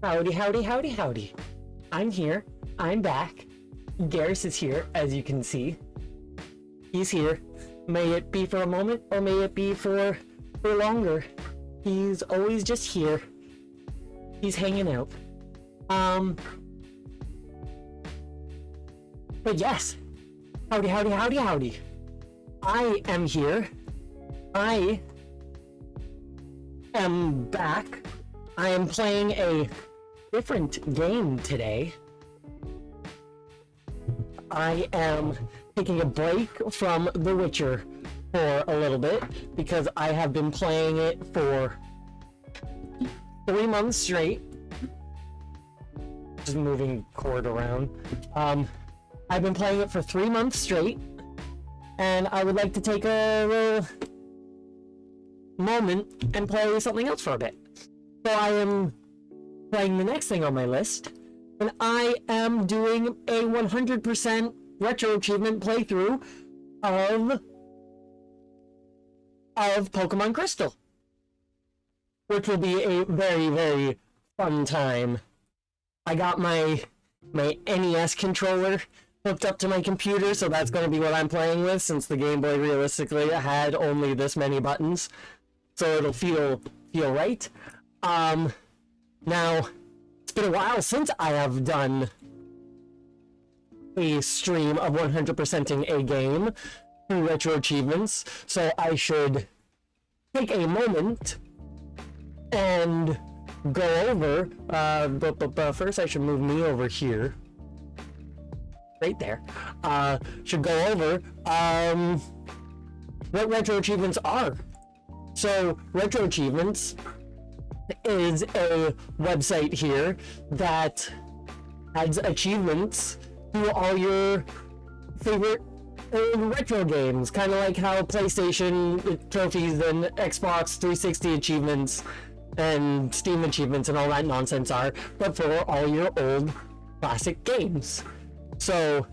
Howdy, howdy, howdy, howdy. I'm here. I'm back. Garrus is here, as you can see. He's here. May it be for a moment, or may it be for longer. He's always just here. He's hanging out. But yes. Howdy, howdy, howdy, howdy. I am here. I am back. I am playing a different game today. I am taking a break from The Witcher for a little bit because I have been playing it for 3 months straight. Just moving cord around. I've been playing it for 3 months straight, and I would like to take a moment and play something else for a bit. So I am playing the next thing on my list, and I am doing a 100% retro achievement playthrough of Pokemon Crystal, which will be a very, very fun time. I got my NES controller hooked up to my computer, so that's going to be what I'm playing with, since the Game Boy realistically had only this many buttons, so it'll feel right. Now, it's been a while since I have done a stream of 100%ing a game, through retro achievements, so I should take a moment and go over, but first I should move me over here. Right there. Should go over, what retro achievements are. So, retro achievements is a website here that adds achievements to all your favorite retro games, kind of like how PlayStation trophies and Xbox 360 achievements and Steam achievements and all that nonsense are, but for all your old classic games. So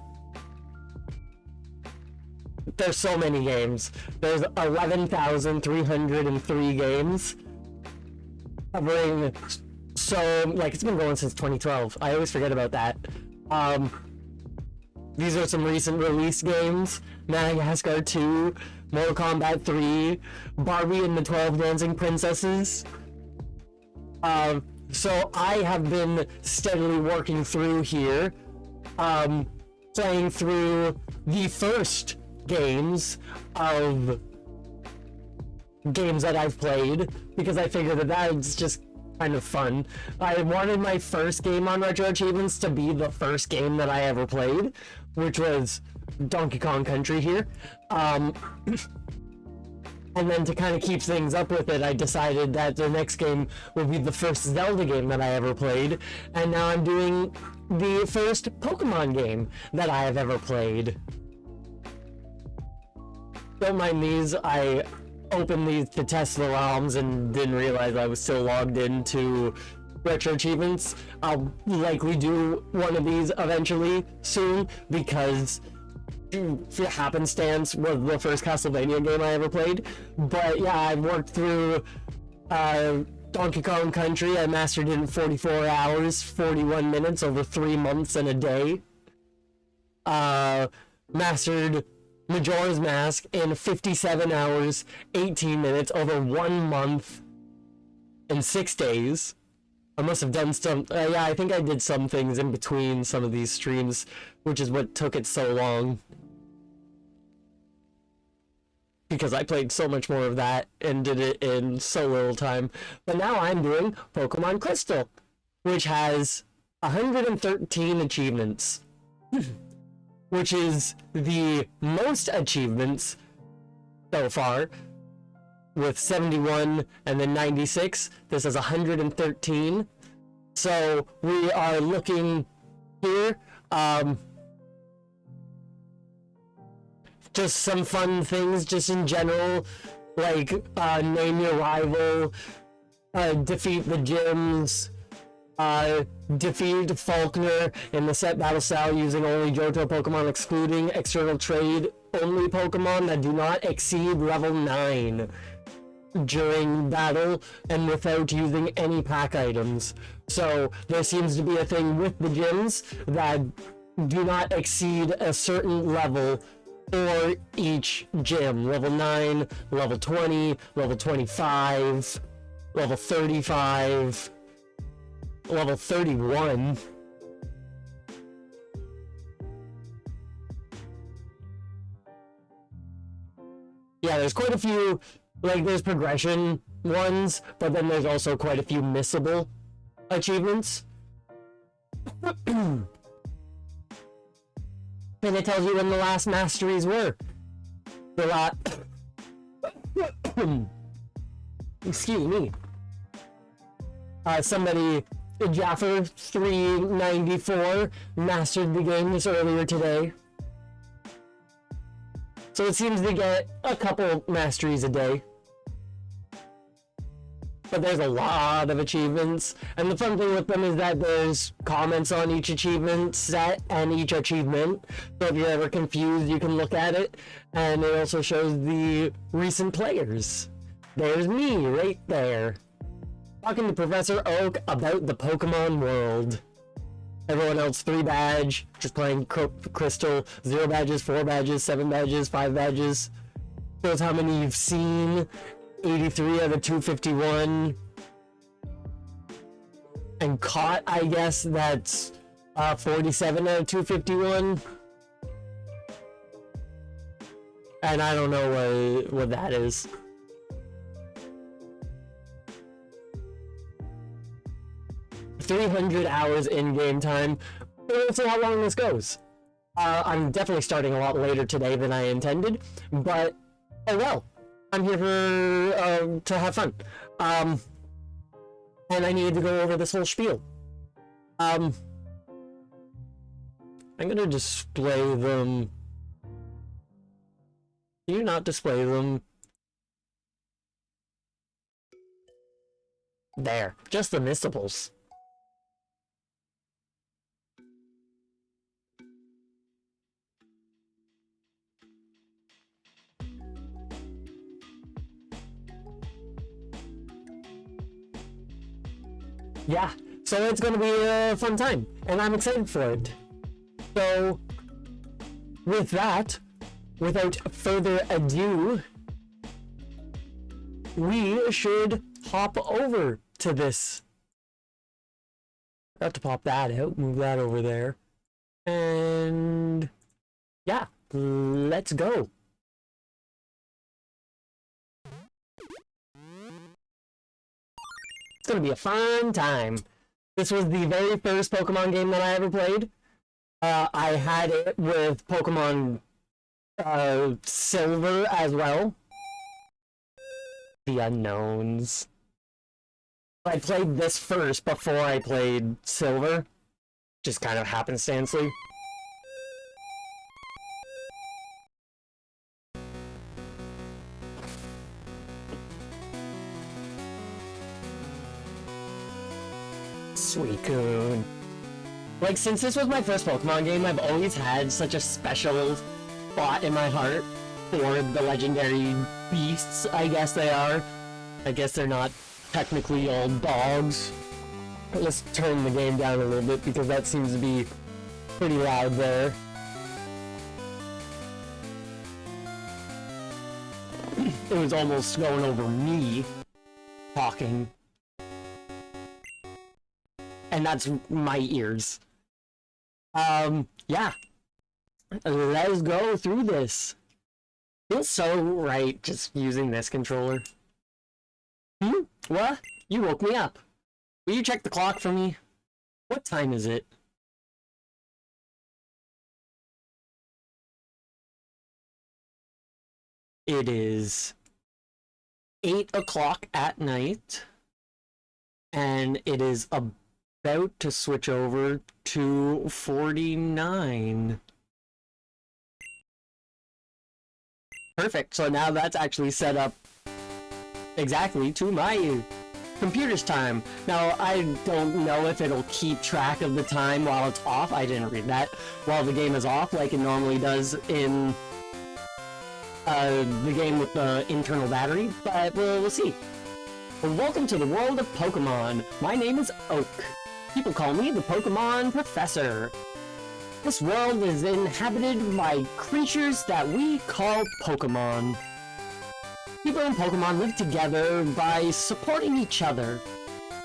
there's so many games. There's 11,303 games covering, so like it's been going since 2012. I always forget about that. These are some recent release games: Madagascar 2, Mortal Kombat 3, Barbie and the 12 Dancing Princesses. So I have been steadily working through here, playing through the first games of games that I've played, because I figured that that's just kind of fun. I wanted my first game on Retro Achievements to be the first game that I ever played, which was Donkey Kong Country here. And then to kind of keep things up with it, I decided that the next game would be the first Zelda game that I ever played, and now I'm doing the first Pokemon game that I have ever played. Don't mind these, I opened these to test the ROMs and didn't realize I was still logged into Retro Achievements. I'll likely do one of these eventually soon, because happenstance was the first Castlevania game I ever played. But yeah, I worked through Donkey Kong Country. I mastered it in 44 hours, 41 minutes, over 3 months and a day. Mastered Majora's Mask in 57 hours, 18 minutes, over 1 month and 6 days. I must have done some, yeah, I think I did some things in between some of these streams, which is what took it so long. Because I played so much more of that and did it in so little time. But now I'm doing Pokemon Crystal, which has 113 achievements. Which is the most achievements so far, with 71 and then 96. This is 113. So we are looking here. Just some fun things, just in general, like name your rival, defeat the gyms, defeat Faulkner in the set battle style using only Johto Pokemon, excluding external trade only Pokemon that do not exceed level 9 during battle and without using any pack items. So there seems to be a thing with the gyms that do not exceed a certain level for each gym. Level 9, level 20, level 25, level 35, level 31. Yeah, there's quite a few, like there's progression ones, but then there's also quite a few missable achievements. And it tells you when the last masteries were. The lot. Excuse me. Somebody, Jaffer394, mastered the game this earlier today. So it seems to get a couple masteries a day. But there's a lot of achievements, and the fun thing with them is that there's comments on each achievement set and each achievement, so if you're ever confused you can look at it, and it also shows the recent players. There's me right there, talking to Professor Oak about the Pokemon world. Everyone else 3 badge, just playing Crystal, 0 badges, 4 badges, 7 badges, 5 badges. Shows how many you've seen. 83 out of 251. And caught, I guess that's 47 out of 251. And I don't know what that is. $300 hours in-game time. We'll see how long this goes. I'm definitely starting a lot later today than I intended, but oh well. I'm here for to have fun. And I need to go over this whole spiel. I'm gonna display them. Can you not display them? There, just the mistables. Yeah, so it's gonna be a fun time, and I'm excited for it. So, with that, without further ado, we should hop over to this. Got to pop that out, move that over there. And yeah, let's go. It's gonna be a fun time. This was the very first Pokemon game that I ever played. I had it with Pokemon Silver as well. The Unknowns. I played this first before I played Silver. Just kind of happenstancely. Suicune. Like, since this was my first Pokemon game, I've always had such a special spot in my heart for the legendary beasts, I guess they are. I guess they're not technically all dogs. Let's turn the game down a little bit because that seems to be pretty loud there. It was almost going over me talking. And that's my ears. Yeah. Let's go through this. Feels so right just using this controller. What? You woke me up. Will you check the clock for me? What time is it? It is 8 o'clock at night. And it is about to switch over to 49. Perfect. So now that's actually set up exactly to my computer's time. Now, I don't know if it'll keep track of the time while it's off. I didn't read that. While the game is off, like it normally does in the game with the internal battery, but we'll see. Well, welcome to the world of Pokemon. My name is Oak. People call me the Pokemon Professor. This world is inhabited by creatures that we call Pokemon. People and Pokemon live together by supporting each other.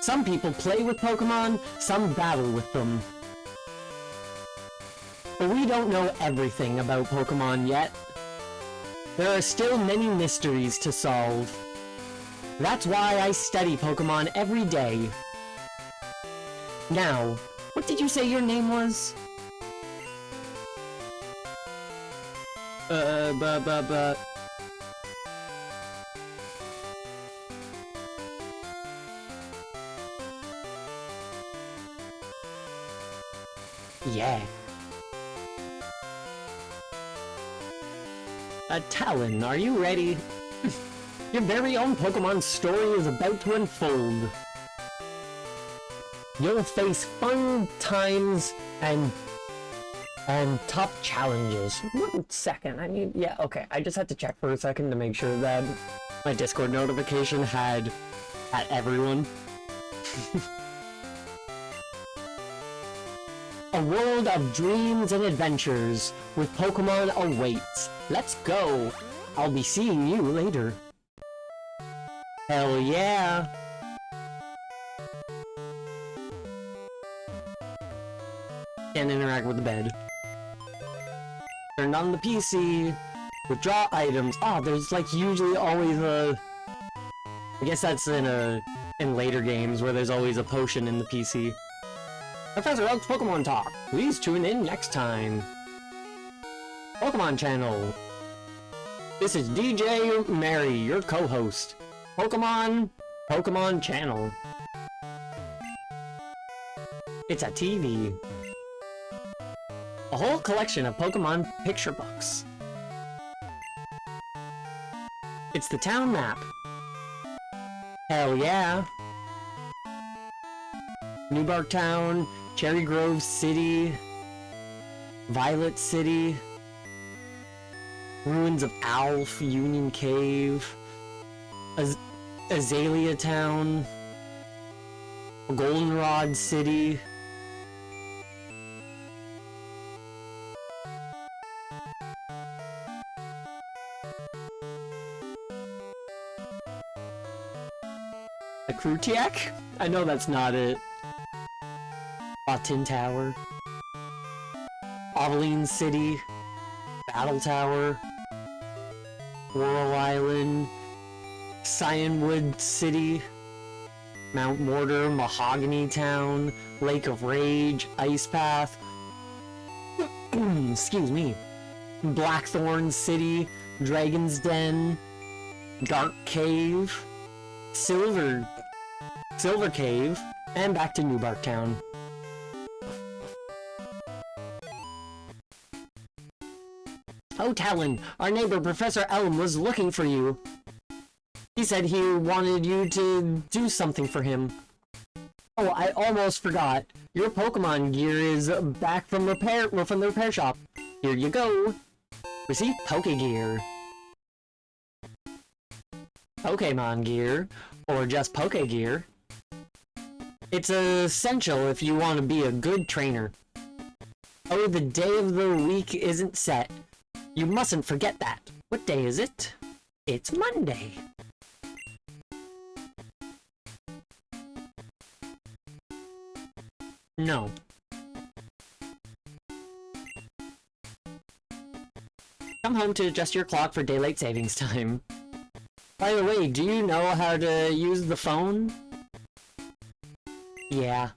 Some people play with Pokemon, some battle with them. But we don't know everything about Pokemon yet. There are still many mysteries to solve. That's why I study Pokemon every day. Now, what did you say your name was? Yeah. Talon, are you ready? Your very own Pokemon story is about to unfold. You'll face fun times and tough challenges. 1 second, yeah, okay. I just had to check for a second to make sure that my Discord notification had everyone. A world of dreams and adventures with Pokemon awaits. Let's go! I'll be seeing you later. Hell yeah! Can't interact with the bed. Turned on the PC. Withdraw items. Ah, there's like usually always a... I guess that's in later games where there's always a potion in the PC. Professor Oak's Pokemon Talk. Please tune in next time. Pokemon Channel. This is DJ Mary, your co-host. Pokemon Channel. It's a TV. A whole collection of Pokemon picture books. It's the town map. Hell yeah. Newbark Town, Cherry Grove City, Violet City, Ruins of Alph, Union Cave, Azalea Town, Goldenrod City. A Krutiak? I know that's not it. Tin Tower, Aveline City, Battle Tower, Coral Island, Cyanwood City, Mount Mortar, Mahogany Town, Lake of Rage, Ice Path, excuse me, Blackthorn City, Dragon's Den, Dark Cave, Silver Cave, and back to Newbark Town. Oh, Talon, our neighbor Professor Elm was looking for you. He said he wanted you to do something for him. Oh, I almost forgot. Your Pokemon gear is back from the repair shop. Here you go. Receive Pokegear. Pokemon gear, or just Pokegear. It's essential if you want to be a good trainer. Oh, the day of the week isn't set. You mustn't forget that. What day is it? It's Monday. No. Come home to adjust your clock for daylight savings time. By the way, do you know how to use the phone? Yeah.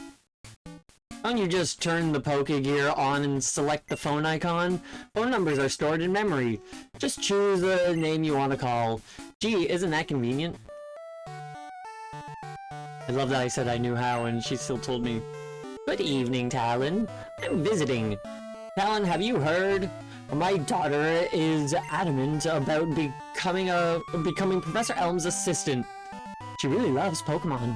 Why don't you just turn the Pokegear on and select the phone icon? Phone numbers are stored in memory. Just choose a name you want to call. Gee, isn't that convenient? I love that I said I knew how and she still told me. Good evening, Talon. I'm visiting. Talon, have you heard? My daughter is adamant about becoming Professor Elm's assistant. She really loves Pokemon.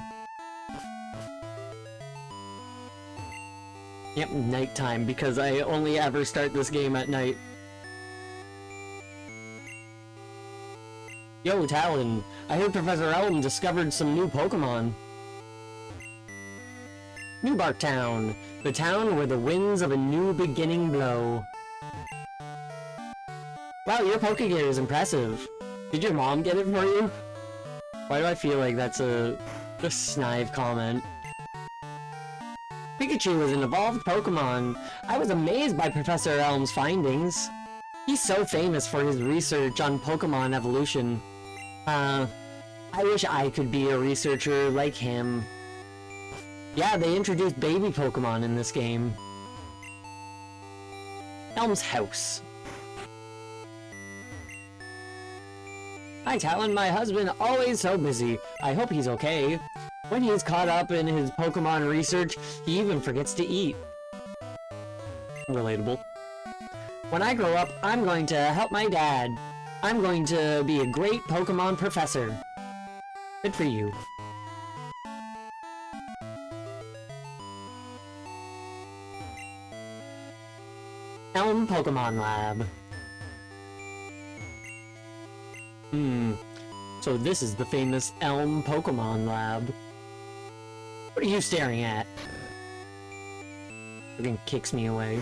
Yep, nighttime, because I only ever start this game at night. Yo, Talon, I heard Professor Elm discovered some new Pokemon. Newbark Town, the town where the winds of a new beginning blow. Wow, your Pokegear is impressive. Did your mom get it for you? Why do I feel like that's a snide comment? Pikachu is an evolved Pokemon. I was amazed by Professor Elm's findings. He's so famous for his research on Pokemon evolution. I wish I could be a researcher like him. Yeah, they introduced baby Pokemon in this game. Elm's house. Hi Talon, my husband, always so busy. I hope he's okay. When he's caught up in his Pokemon research, he even forgets to eat. Relatable. When I grow up, I'm going to help my dad. I'm going to be a great Pokemon professor. Good for you. Elm Pokemon Lab. So this is the famous Elm Pokemon Lab. What are you staring at? Freaking kicks me away.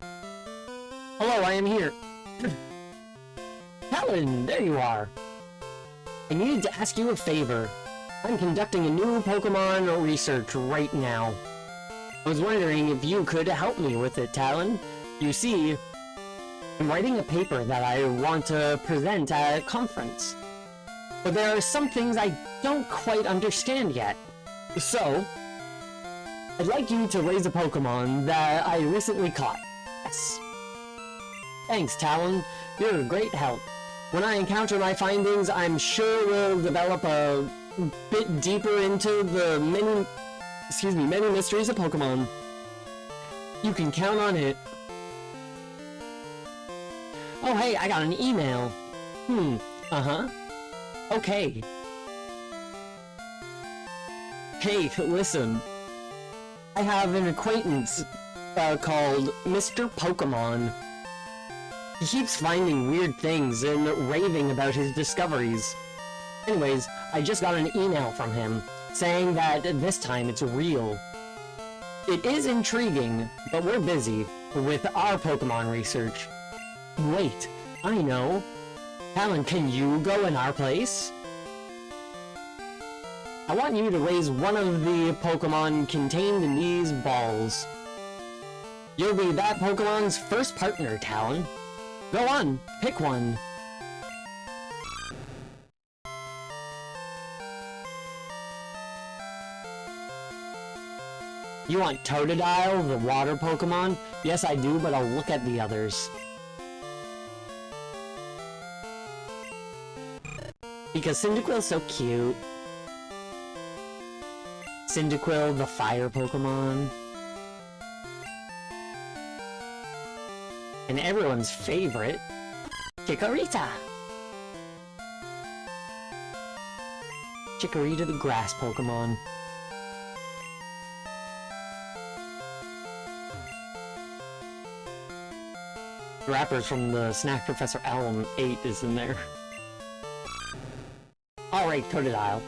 Hello, I am here. Helen, there you are. I needed to ask you a favor. I'm conducting a new Pokemon research right now. I was wondering if you could help me with it, Talon. You see, I'm writing a paper that I want to present at a conference. But there are some things I don't quite understand yet. So, I'd like you to raise a Pokemon that I recently caught. Yes. Thanks, Talon. You're a great help. When I encounter my findings, I'm sure we'll develop a bit deeper into the many mysteries of Pokemon. You can count on it. Oh hey, I got an email. Uh-huh. Okay. Hey, listen. I have an acquaintance called Mr. Pokemon. He keeps finding weird things and raving about his discoveries. Anyways, I just got an email from him saying that this time it's real. It is intriguing, but we're busy with our Pokemon research. Wait, I know. Talon, can you go in our place? I want you to raise one of the Pokemon contained in these balls. You'll be that Pokemon's first partner, Talon. Go on, pick one. You want Totodile, the water Pokemon? Yes, I do, but I'll look at the others. Because Cyndaquil's so cute. Cyndaquil, the fire Pokemon. And everyone's favorite, Chikorita! Chikorita, the grass Pokemon. Rappers from the Snack Professor Elm 8 is in there. Alright, Totodile.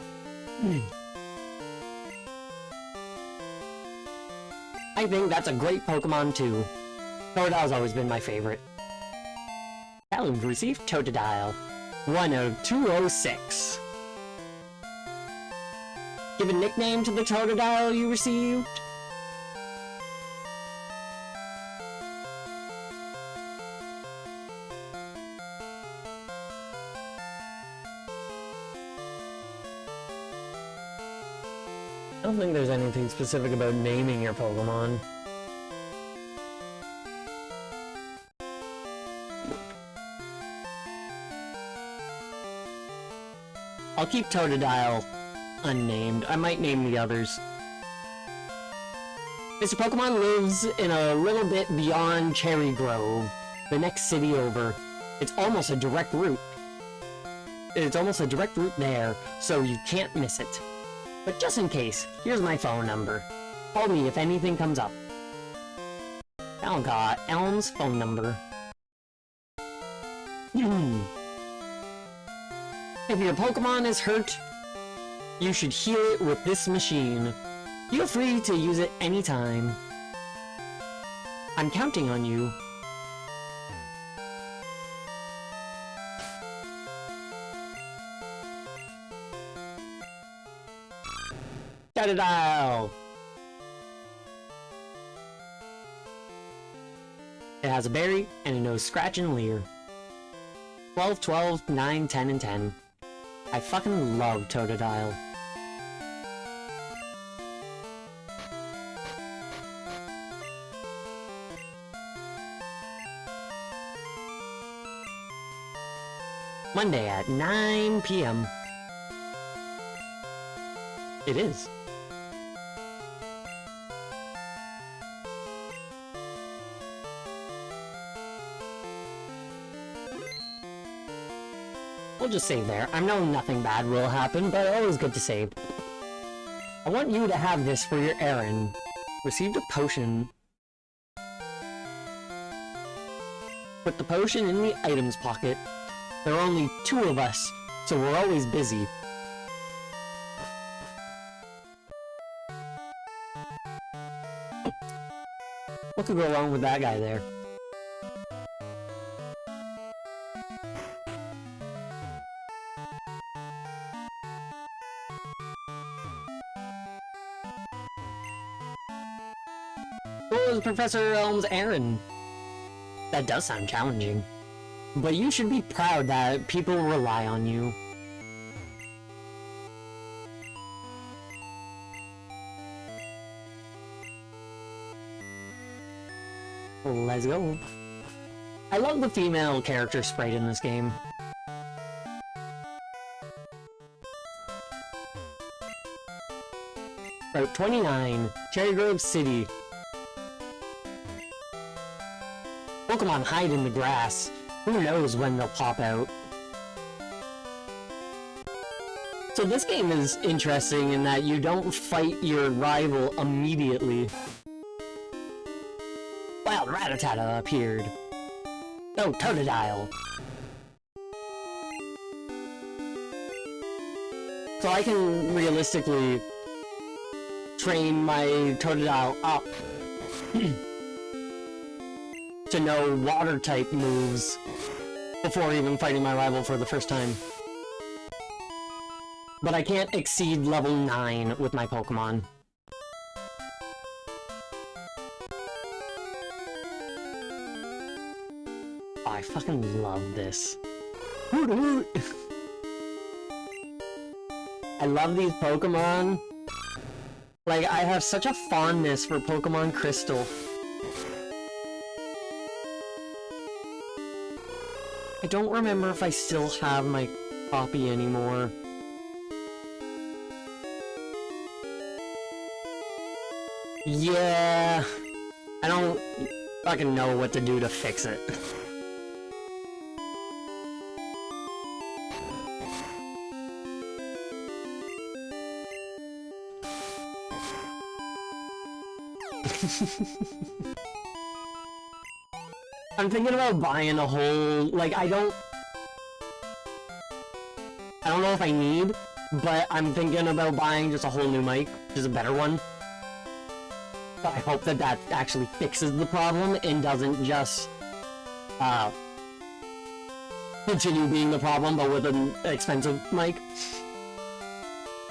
I think that's a great Pokemon too. Totodile's always been my favorite. Talon received Totodile. 1 out of 206. Give a nickname to the Totodile you received. I don't think there's anything specific about naming your Pokemon. I'll keep Totodile unnamed. I might name the others. Mr. Pokemon lives in a little bit beyond Cherry Grove, the next city over. It's almost a direct route. It's almost a direct route there, so you can't miss it. But just in case, here's my phone number. Call me if anything comes up. Now got Elm's phone number. If your Pokemon is hurt, you should heal it with this machine. Feel free to use it anytime. I'm counting on you. Totodile! It has a berry and a nose scratch and leer. 12, 12, 9, 10, and 10. I fucking love Totodile. Monday at 9 p.m. It is. We'll just save there. I know nothing bad will happen, but always good to save. I want you to have this for your errand. Received a potion. Put the potion in the items pocket. There are only 2 of us, so we're always busy. What could go wrong with that guy there? What was Professor Elm's errand? That does sound challenging. But you should be proud that people rely on you. Let's go. I love the female character sprite in this game. Route 29, Cherry Grove City. Pokemon hide in the grass. Who knows when they'll pop out? So this game is interesting in that you don't fight your rival immediately. Wild Rattata appeared. Oh, Totodile. So I can realistically train my Totodile up to know water-type moves before even fighting my rival for the first time. But I can't exceed level 9 with my Pokemon. Oh, I fucking love this. Hoot hoot! I love these Pokemon. Like, I have such a fondness for Pokemon Crystal. I don't remember if I still have my copy anymore. Yeah... I don't fucking know what to do to fix it. I'm thinking about buying a whole, like, I don't know if I need, but I'm thinking about buying just a whole new mic, which is a better one. But I hope that that actually fixes the problem and doesn't just, continue being the problem, but with an expensive mic.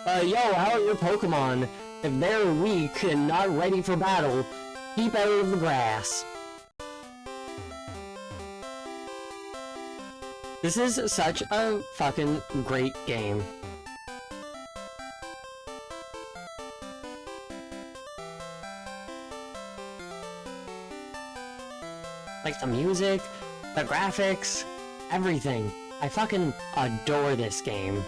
Yo, how are your Pokemon? If they're weak and not ready for battle, keep out of the grass. This is such a fucking great game. Like the music, the graphics, everything. I fucking adore this game.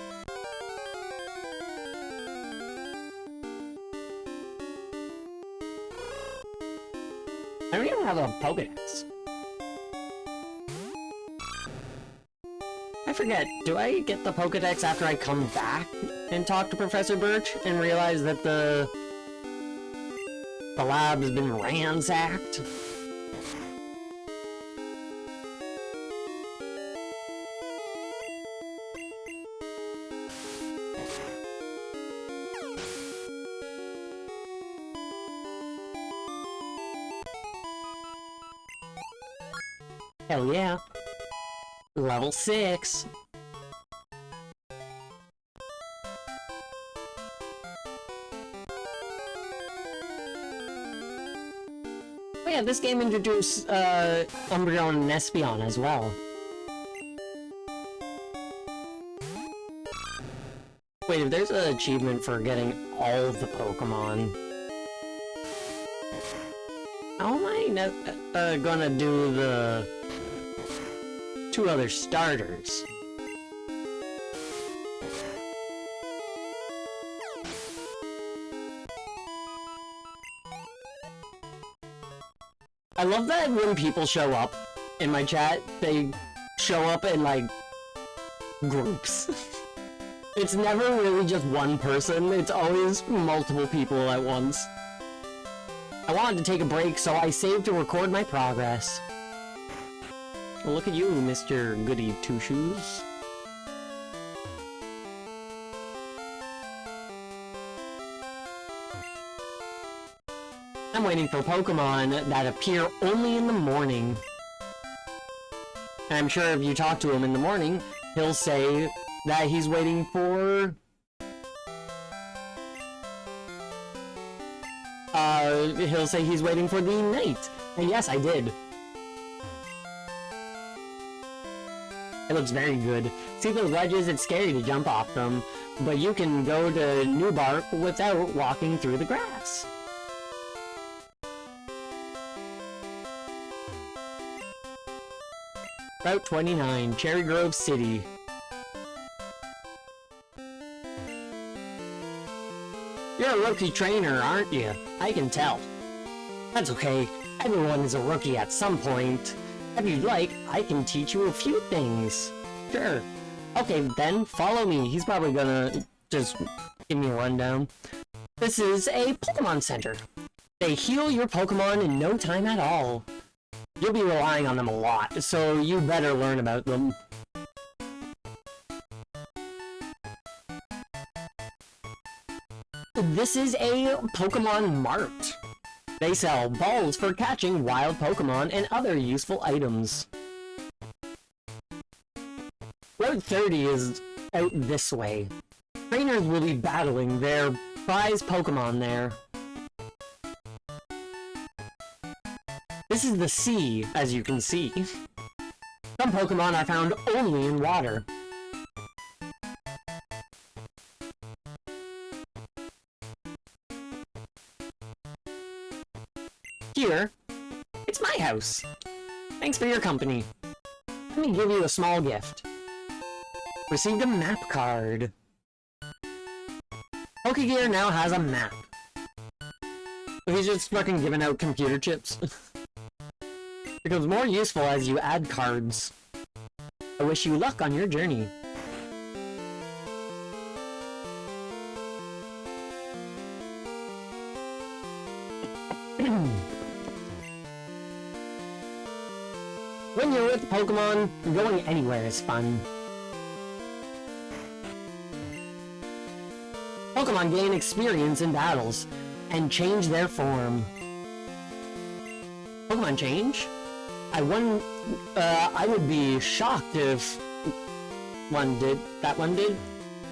I don't even have a Pokédex. I forget, do I get the Pokédex after I come back and talk to Professor Birch and realize that the lab has been ransacked? Hell yeah. Level 6. Oh yeah, this game introduced Umbreon and Espeon as well. Wait, if there's an achievement for getting all of the Pokemon, how am I gonna do the 2 other starters? I love that when people show up in my chat, they show up in, like, groups. It's never really just one person, it's always multiple people at once. I wanted to take a break, so I saved to record my progress. Well, look at you, Mr. Goody Two-Shoes. I'm waiting for Pokemon that appear only in the morning. And I'm sure if you talk to him in the morning, he'll say that he's waiting for... he'll say he's waiting for the night. And yes, I did. It looks very good. See those ledges? It's scary to jump off them, but you can go to New Bark without walking through the grass. Route 29, Cherry Grove City. You're a rookie trainer, aren't you? I can tell. That's okay. Everyone is a rookie at some point. If you'd like, I can teach you a few things. Sure. Okay, then, follow me. He's probably gonna just give me a rundown. This is a Pokemon Center. They heal your Pokemon in no time at all. You'll be relying on them a lot, so you better learn about them. This is a Pokemon Mart. They sell balls for catching wild Pokemon and other useful items. Route 30 is out this way. Trainers will be battling their prize Pokemon there. This is the sea, as you can see. Some Pokemon are found only in water. Here, it's my house. Thanks for your company. Let me give you a small gift. Received a map card. Pokegear now has a map. He's just fucking giving out computer chips. It becomes more useful as you add cards. I wish you luck on your journey. When you're with Pokemon, going anywhere is fun. Pokemon gain experience in battles and change their form. Pokemon change? I would be shocked if that one did.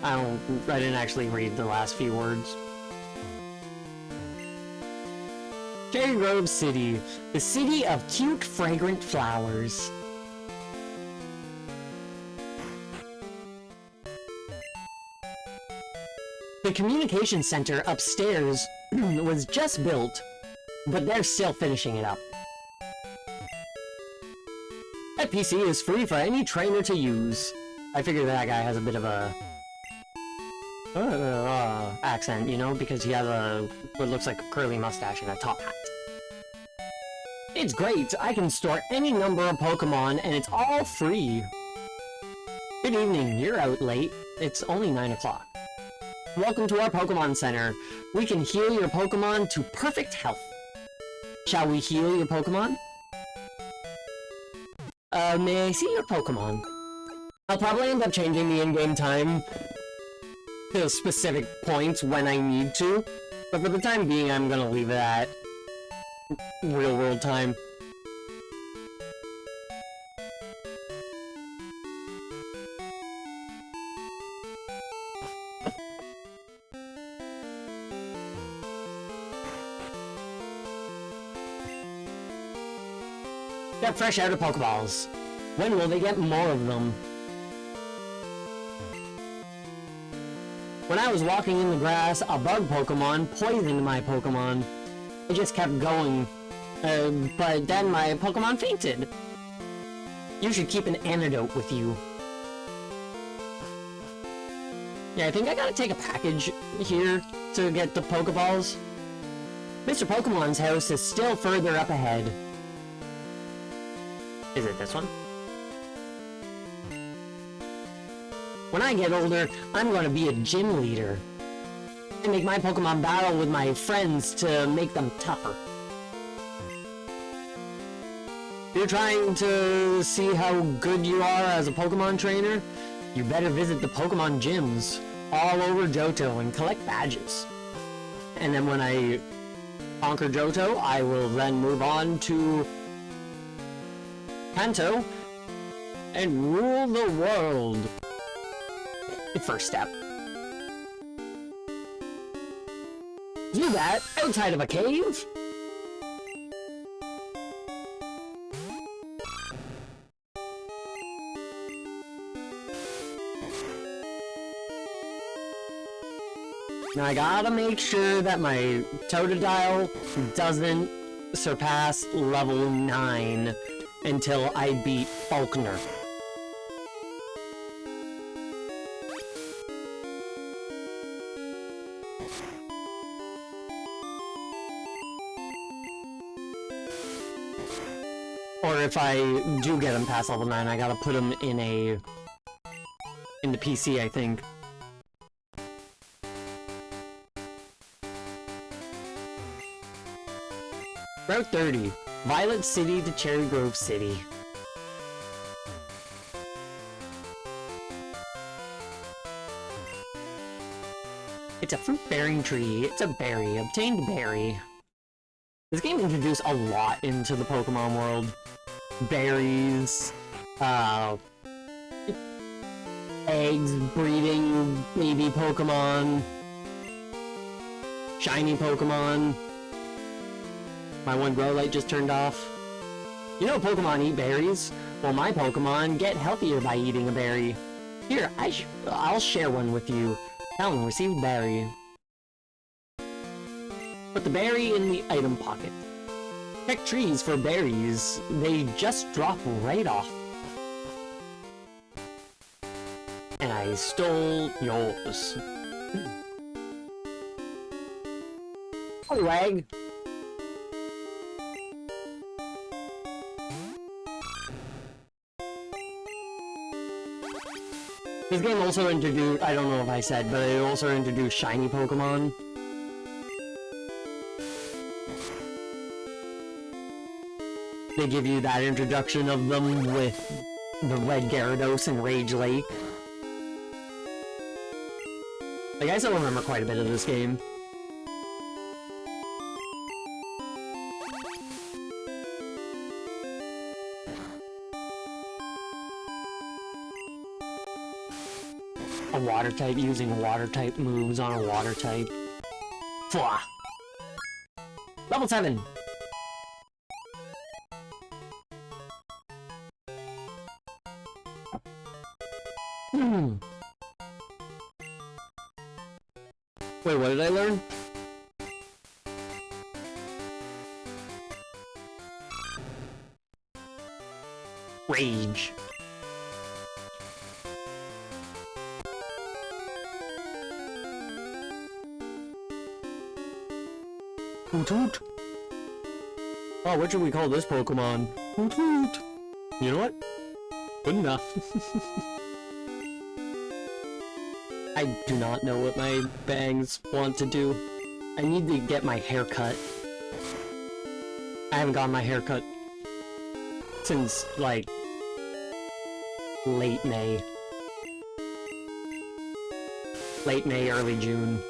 I didn't actually read the last few words. Cherry Grove City, the city of cute, fragrant flowers. The communication center upstairs was just built, but they're still finishing it up. That PC is free for any trainer to use. I figure that guy has a bit of a accent, you know, because he has what looks like a curly mustache and a top hat. It's great! I can store any number of Pokemon and it's all free! Good evening, you're out late. It's only 9 o'clock. Welcome to our Pokemon Center. We can heal your Pokemon to perfect health. Shall we heal your Pokemon? May I see your Pokemon? I'll probably end up changing the in-game time to specific points when I need to, but for the time being I'm gonna leave it at real-world time. They're fresh out of Pokeballs. When will they get more of them? When I was walking in the grass, a bug Pokemon poisoned my Pokemon. I just kept going, but then my Pokemon fainted. You should keep an antidote with you. Yeah, I think I gotta take a package here to get the Pokeballs. Mr. Pokemon's house is still further up ahead. Is it this one? When I get older, I'm gonna be a gym leader. I make my Pokemon battle with my friends to make them tougher. If you're trying to see how good you are as a Pokemon trainer, you better visit the Pokemon gyms all over Johto and collect badges. And then when I conquer Johto, I will then move on to Kanto and rule the world. First step. Do that outside of a cave? Now I gotta make sure that my Totodile doesn't surpass level 9 until I beat Faulkner. Or if I do get him past level 9, I gotta put him in the PC, I think. Route 30, Violet City to Cherry Grove City. It's a fruit-bearing tree. It's a berry. Obtained berry. This game introduced a lot into the Pokemon world. Berries, eggs, breeding baby Pokemon, shiny Pokemon. My one grow light just turned off. You know Pokemon eat berries? Well, my Pokemon get healthier by eating a berry. Here, I'll share one with you. Talon received berry. Put the berry in the item pocket. Check trees for berries. They just drop right off. And I stole yours. Wag. This game also introduced, I don't know if I said, but it also introduced shiny Pokemon. They give you that introduction of them with the Red Gyarados and Rage Lake. Like, I still remember quite a bit of this game. A water type using water type moves on a water type. Fwah! Level 7! Wait, what did I learn? Rage. Hoot hoot. Oh, what should we call this Pokemon? Hoot hoot. You know what? Good enough. I do not know what my bangs want to do. I need to get my hair cut. I haven't gotten my hair cut since, like, late May. Late May, early June.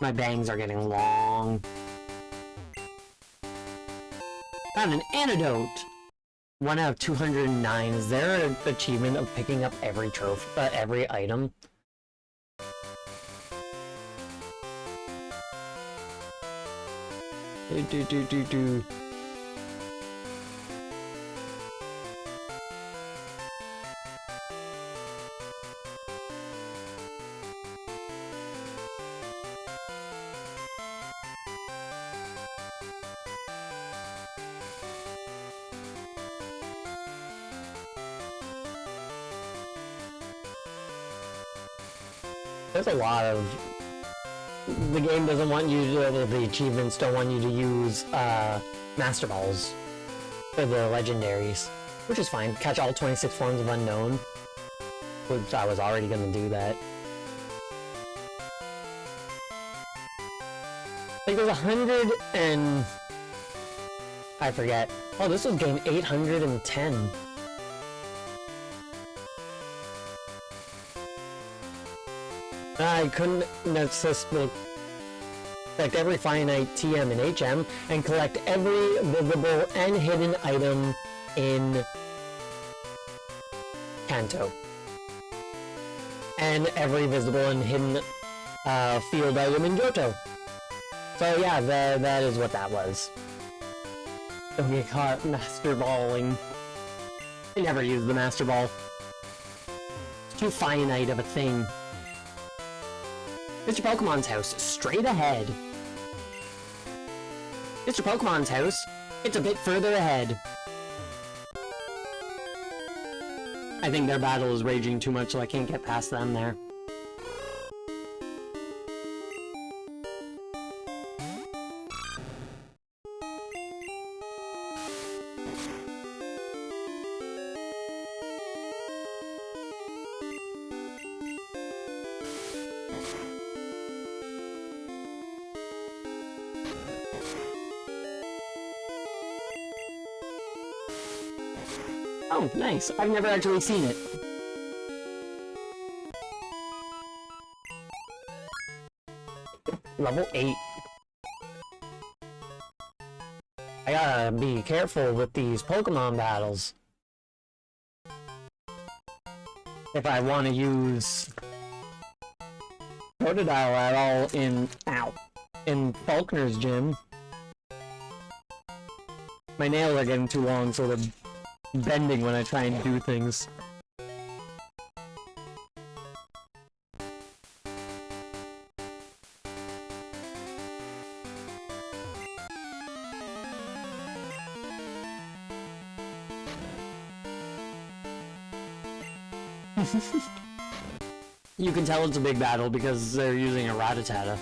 My bangs are getting long. Found an antidote! 1 out of 209. Is there an achievement of picking up every trophy, every item? Do. There's a lot of... The game doesn't want you to... The achievements don't want you to use, Master Balls for the legendaries. Which is fine. Catch all 26 forms of Unknown. Which I was already gonna do that. Like, there's 100 and... I forget. Oh, this was game 810. I couldn't necessarily collect every finite TM and HM and collect every visible and hidden item in Kanto. And every visible and hidden field item in Johto. So yeah, that is what that was. Don't get caught Master Balling. I never used the Master Ball. Too finite of a thing. Mr. Pokemon's house, straight ahead. Mr. Pokemon's house, it's a bit further ahead. I think their battle is raging too much, so I can't get past them there. Oh, nice. I've never actually seen it. Level 8. I gotta be careful with these Pokemon battles. If I want to use Totodile at all in Falkner's gym. My nails are getting too long, so they're bending when I try and do things. You can tell it's a big battle because they're using a Rattata.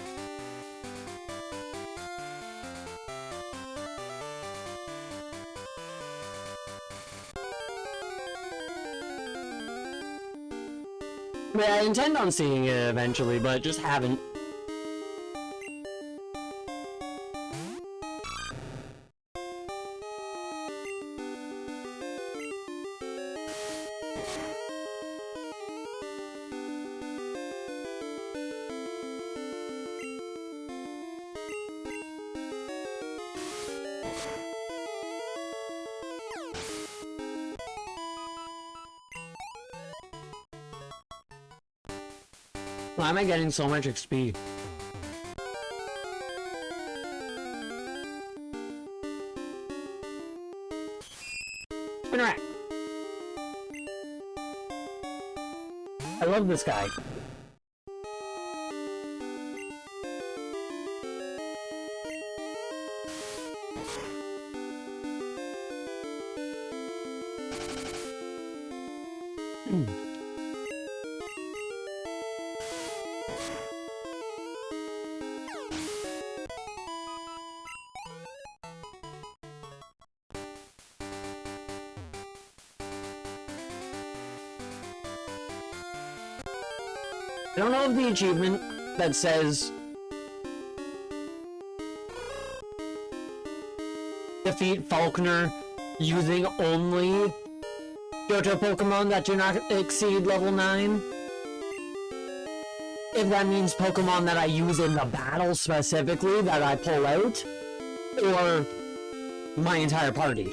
I intend on seeing it eventually, but just haven't. Why am I getting so much XP? Spinarak! I love this guy. I don't know of the achievement that says defeat Falkner using only Johto Pokemon that do not exceed level 9. If that means Pokemon that I use in the battle specifically that I pull out, or my entire party.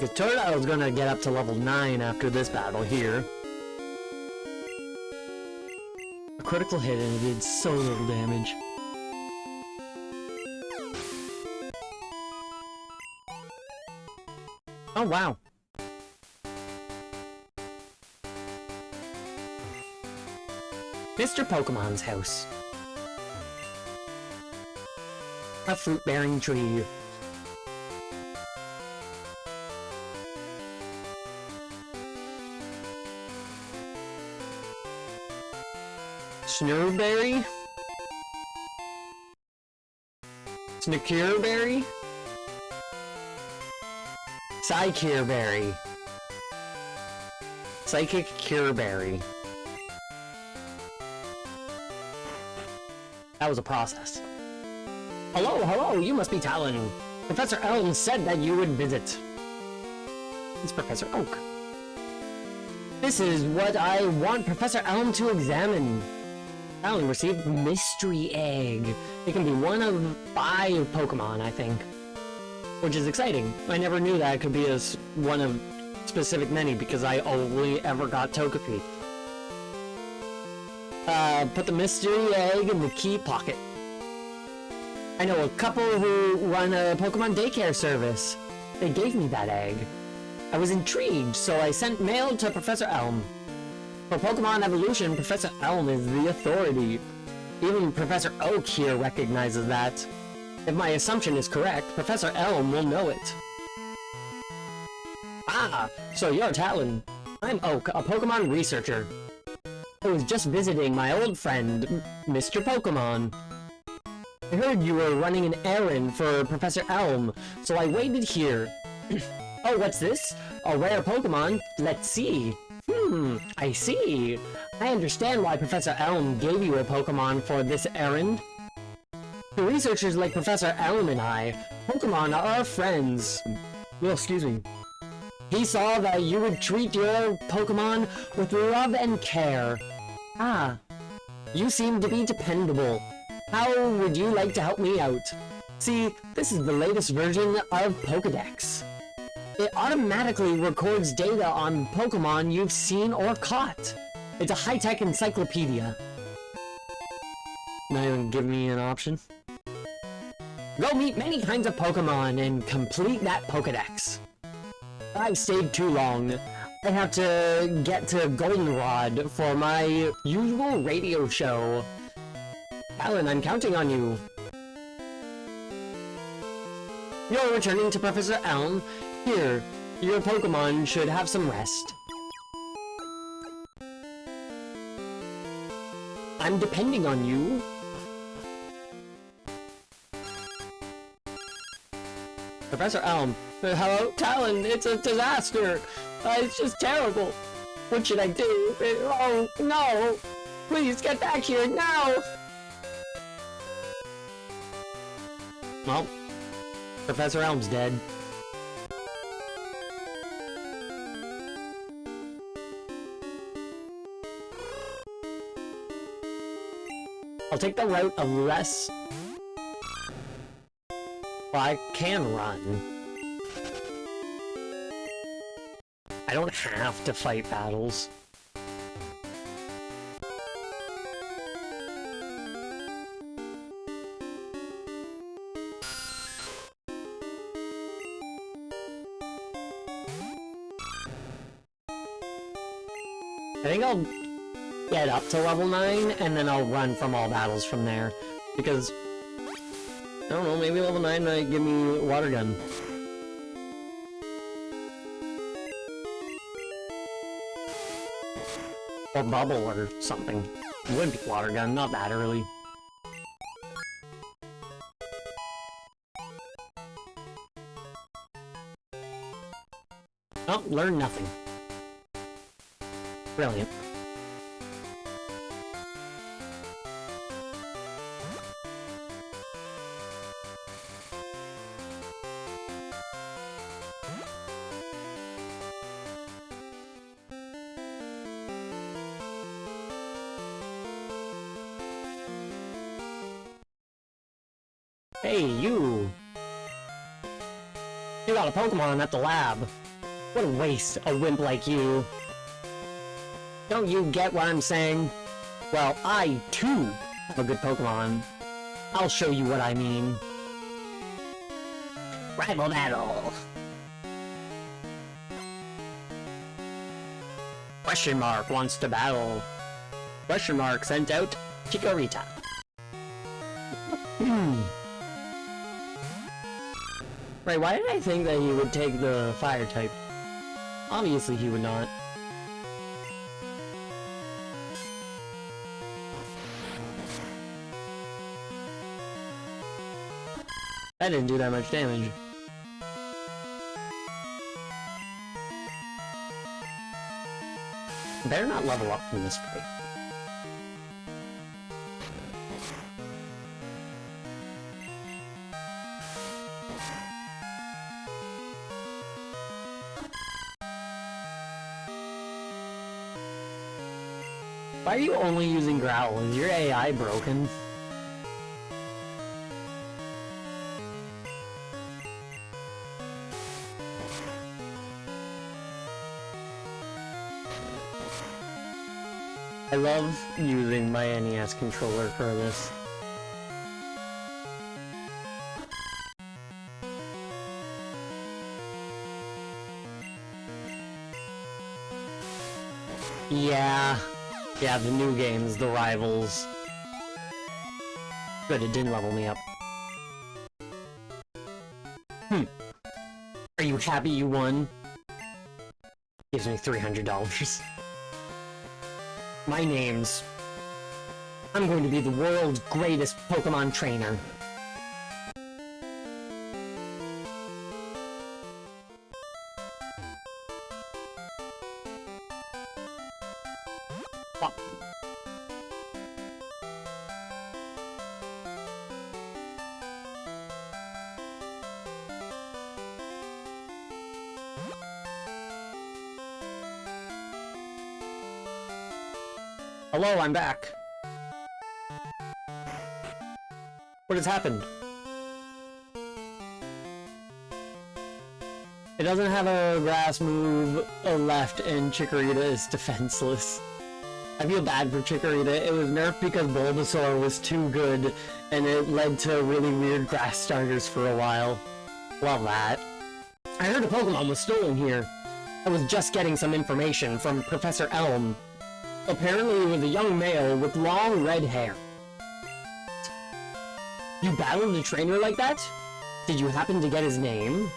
Because Totodile's gonna get up to level 9 after this battle here. A critical hit and it did so little damage. Oh wow. Mr. Pokemon's house. A fruit-bearing tree. Snurberry? Snecurberry? Psycurberry. Psychic Cureberry. That was a process. Hello, hello, you must be Talon. Professor Elm said that you would visit. It's Professor Oak. This is what I want Professor Elm to examine. Talon received Mystery Egg. It can be one of 5 Pokemon, I think. Which is exciting. I never knew that it could be one of specific many because I only ever got Togepi. Put the Mystery Egg in the key pocket. I know a couple who run a Pokemon daycare service. They gave me that egg. I was intrigued, so I sent mail to Professor Elm. For Pokemon evolution, Professor Elm is the authority. Even Professor Oak here recognizes that. If my assumption is correct, Professor Elm will know it. Ah, so you're Talon. I'm Oak, a Pokemon researcher. I was just visiting my old friend, Mr. Pokemon. I heard you were running an errand for Professor Elm, so I waited here. Oh, what's this? A rare Pokemon? Let's see. I see. I understand why Professor Elm gave you a Pokemon for this errand. To researchers like Professor Elm and I, Pokemon are our friends. Well, excuse me. He saw that you would treat your Pokemon with love and care. Ah, you seem to be dependable. How would you like to help me out? See, this is the latest version of Pokedex. It automatically records data on Pokemon you've seen or caught. It's a high-tech encyclopedia. Not even give me an option. Go meet many kinds of Pokemon and complete that Pokedex. I've stayed too long. I have to get to Goldenrod for my usual radio show. Alan, I'm counting on you. You're returning to Professor Elm. Here, your Pokemon should have some rest. I'm depending on you. Professor Elm. Hello, Talon, it's a disaster. It's just terrible. What should I do? Oh, no. Please get back here now. Well, Professor Elm's dead. I'll take the route of less... Well, I can run. I don't have to fight battles. I think I'll get up to level 9, and then I'll run from all battles from there. Because, I don't know, maybe level 9 might give me Water Gun. Or Bubble or something. It would be Water Gun, not that early. Oh, learn nothing. Brilliant. Hey, you! You got a Pokemon at the lab. What a waste, a wimp like you. Don't you get what I'm saying? Well, I, too, have a good Pokemon. I'll show you what I mean. Rival battle! Question mark wants to battle. Question mark sent out Chikorita. Right, why did I think that he would take the fire type? Obviously he would not. That didn't do that much damage. Better not level up from this fight. Why are you only using Growl? Is your AI broken? I love using my NES controller for this. Yeah. Yeah, the new games, the rivals. Good, it didn't level me up. Are you happy you won? Gives me $300. My name's... I'm going to be the world's greatest Pokemon trainer. Oh. Hello, I'm back. What has happened? It doesn't have a grass move left, and Chikorita is defenseless. I feel bad for Chikorita. It was nerfed because Bulbasaur was too good, and it led to really weird grass starters for a while. Love that. I heard a Pokemon was stolen here. I was just getting some information from Professor Elm. Apparently it was a young male with long red hair. You battled a trainer like that? Did you happen to get his name?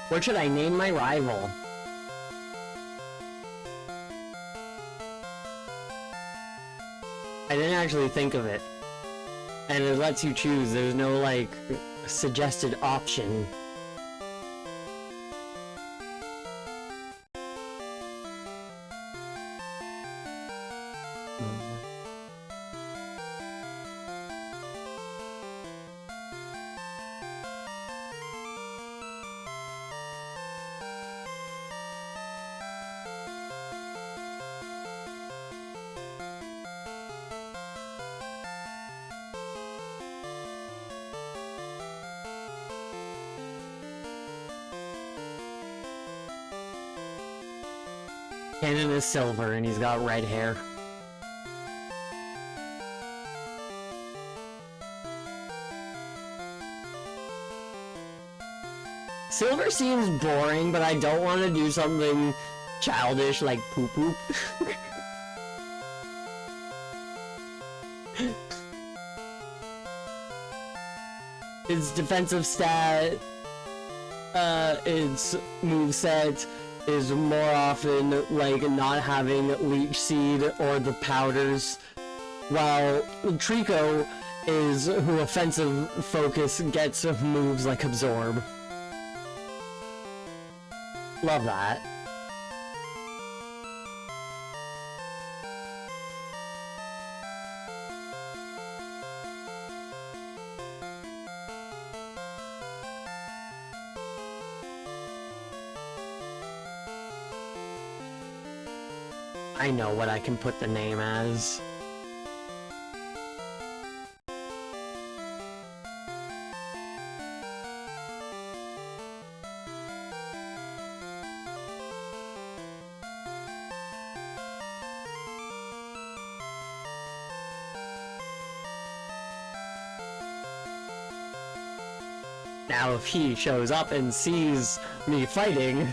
What should I name my rival? I didn't actually think of it. And it lets you choose, there's no, like, suggested option. Cannon is silver and he's got red hair. Silver seems boring, but I don't want to do something childish like poop poop. Its defensive stat, its moveset is more often like not having Leech Seed or the powders, while Trico is who offensive focus gets moves like Absorb. Love that. I know what I can put the name as. Now if he shows up and sees me fighting...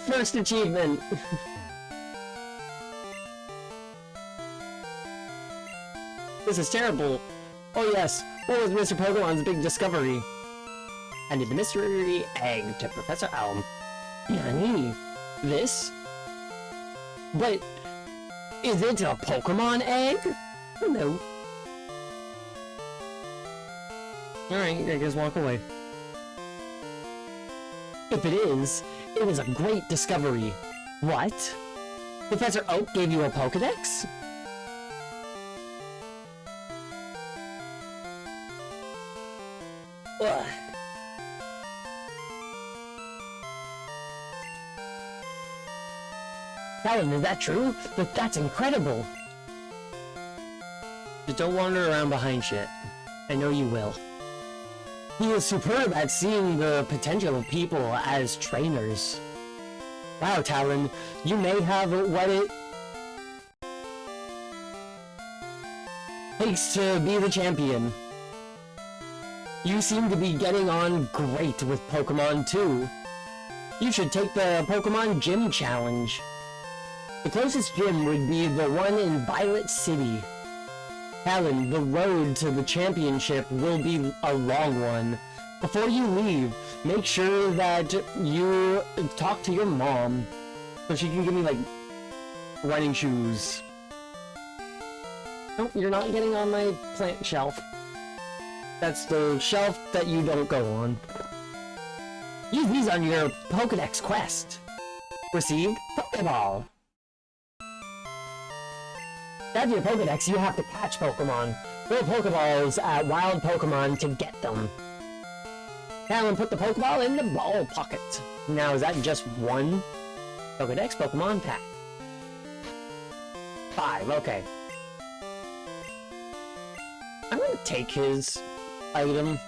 First achievement! This is terrible! Oh yes, what was Mr. Pokemon's big discovery? Handed the mystery egg to Professor Elm. Nani? This? But... is it a Pokemon egg? No. Alright, I guess walk away. If it is, it was a great discovery. What? Professor Oak gave you a Pokedex? Ugh. Talon, is that true? That's incredible! Just don't wander around behind shit. I know you will. He is superb at seeing the potential of people as trainers. Wow, Talon, you may have what it... takes to be the champion. You seem to be getting on great with Pokemon too. You should take the Pokemon Gym Challenge. The closest gym would be the one in Violet City. Talon, the road to the championship will be a long one. Before you leave, make sure that you talk to your mom so she can give me, like, running shoes. Nope, you're not getting on my plant shelf. That's the shelf that you don't go on. Use these on your Pokedex quest. Received Pokeball. To add to your Pokedex, you have to catch Pokemon. Throw Pokeballs at wild Pokemon to get them. Talon put the Pokeball in the ball pocket. Now, is that just one Pokedex Pokemon pack? 5, okay. I'm gonna take his item.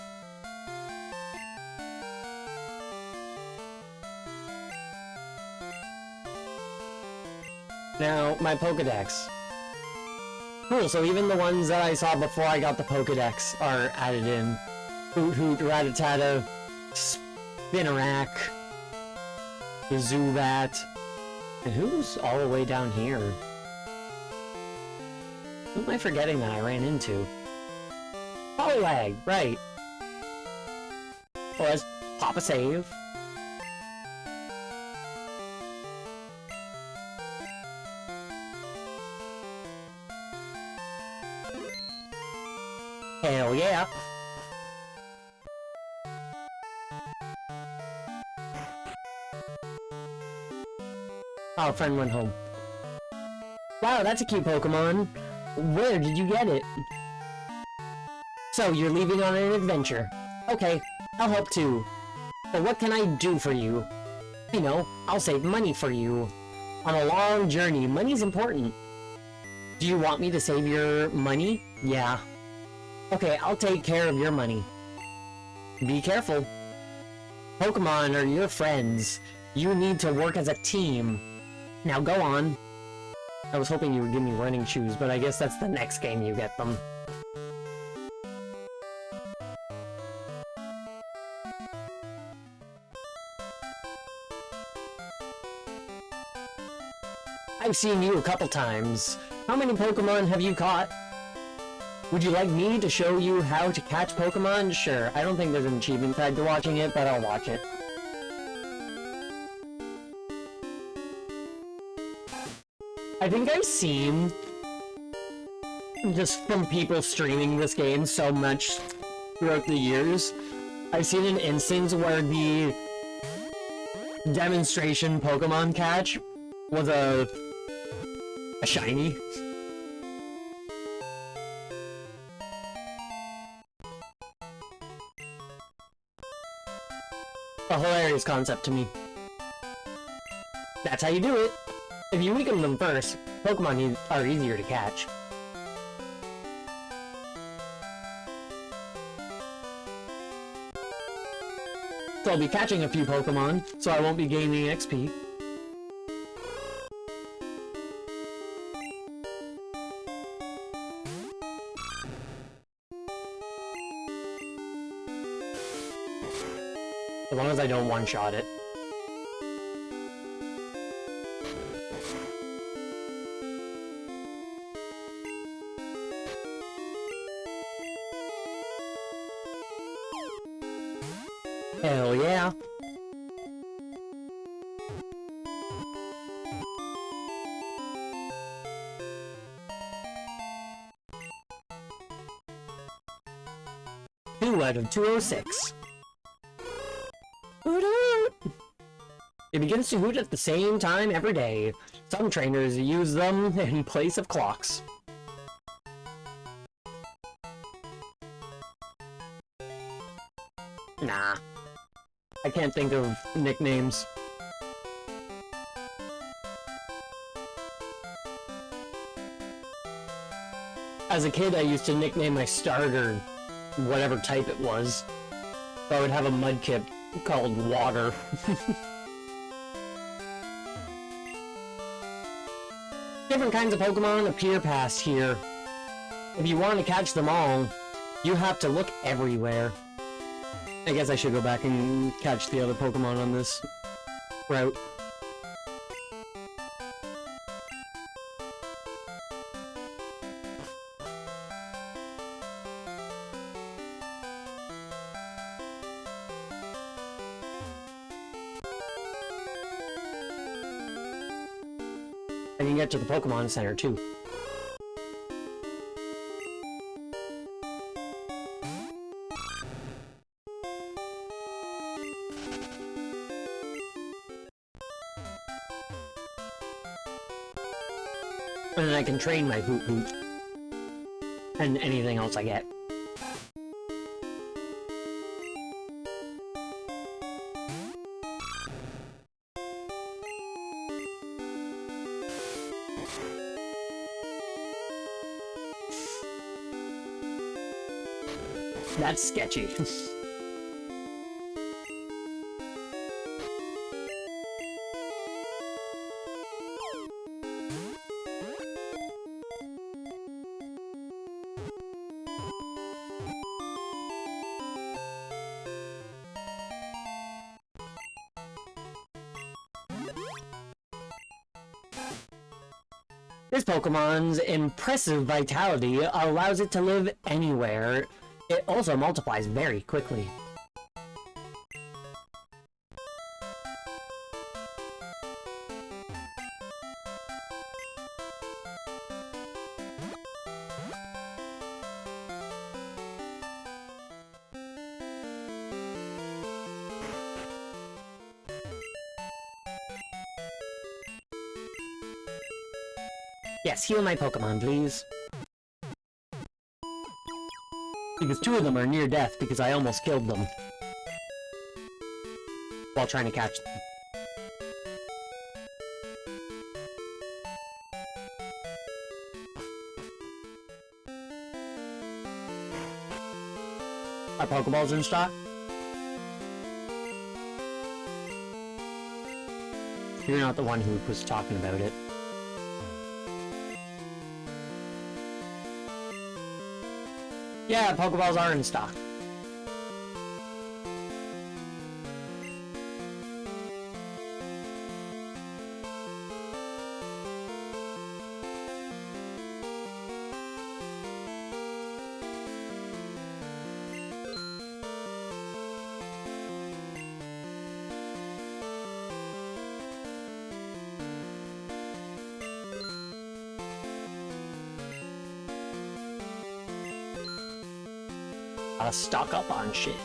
Now, my Pokedex. Cool, so even the ones that I saw before I got the Pokedex are added in. Hoot Hoot, Rattata, Spinarak, the Zubat. And who's all the way down here? Who am I forgetting that I ran into? Poliwag, right. Well, let's pop a save. Hell yeah. Oh, friend went home. Wow, that's a cute Pokemon. Where did you get it? So, you're leaving on an adventure. Okay, I'll help too. But what can I do for you? You know, I'll save money for you. On a long journey, money's important. Do you want me to save your money? Yeah. Okay, I'll take care of your money. Be careful. Pokemon are your friends. You need to work as a team. Now go on. I was hoping you would give me running shoes, but I guess that's the next game you get them. I've seen you a couple times. How many Pokemon have you caught? Would you like me to show you how to catch Pokemon? Sure, I don't think there's an achievement tied to watching it, but I'll watch it. I think I've seen, just from people streaming this game so much throughout the years, I've seen an instance where the demonstration Pokemon catch was a shiny. A hilarious concept to me. That's how you do it. If you weaken them first, Pokemon are easier to catch. So I'll be catching a few Pokemon, so I won't be gaining XP. As long as I don't one-shot it. Hell yeah. Two out of 206. Hoot hoot! It begins to hoot at the same time every day. Some trainers use them in place of clocks. Nah. I can't think of nicknames. As a kid, I used to nickname my starter whatever type it was. So I would have a Mudkip called Water. Different kinds of Pokemon appear past here. if you want to catch them all, you have to look everywhere. I guess I should go back and catch the other Pokemon on this route. I can get to the Pokemon Center too. And then I can train my Hoot Hoot. And anything else I get. That's sketchy. This Pokemon's impressive vitality allows it to live anywhere. It also multiplies very quickly. Yes, heal my Pokemon, please. Because two of them are near death because I almost killed them while trying to catch them. Are Pokeballs in stock? You're not the one who was talking about it. Yeah, Pokeballs are in stock. Gotta stock up on shit.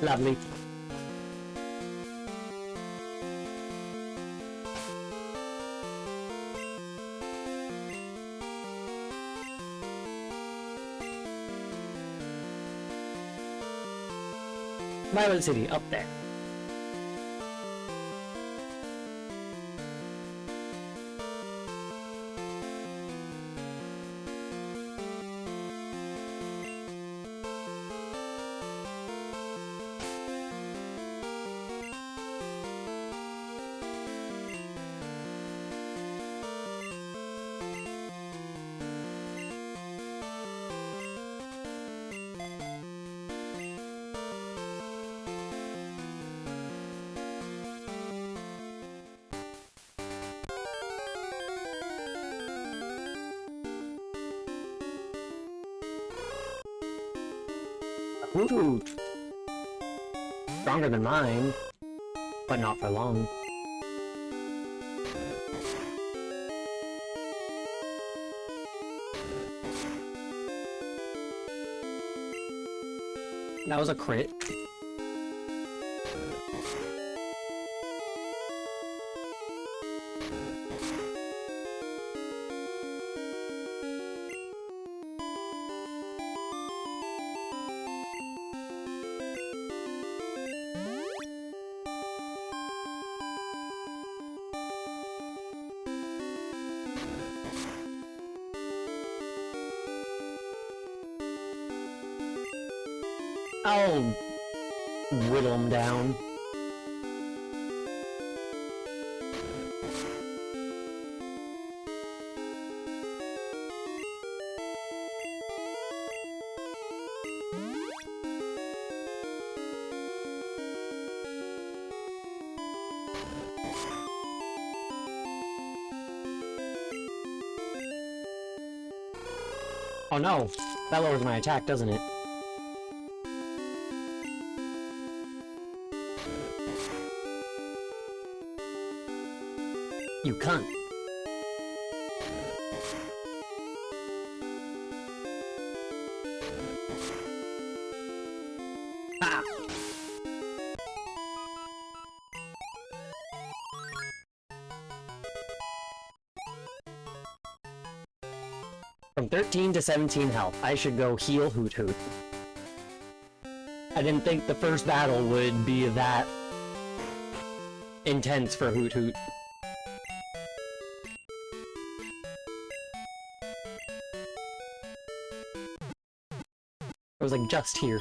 Lovely. Violet City, up there. Hoot Hoot. Stronger than mine, but not for long. That was a crit. I'll whittle them down. Oh no, that lowers my attack, doesn't it? You cunt. Ah! From 13 to 17 health, I should go heal Hoot Hoot. I didn't think the first battle would be that intense for Hoot Hoot. I was like, just here.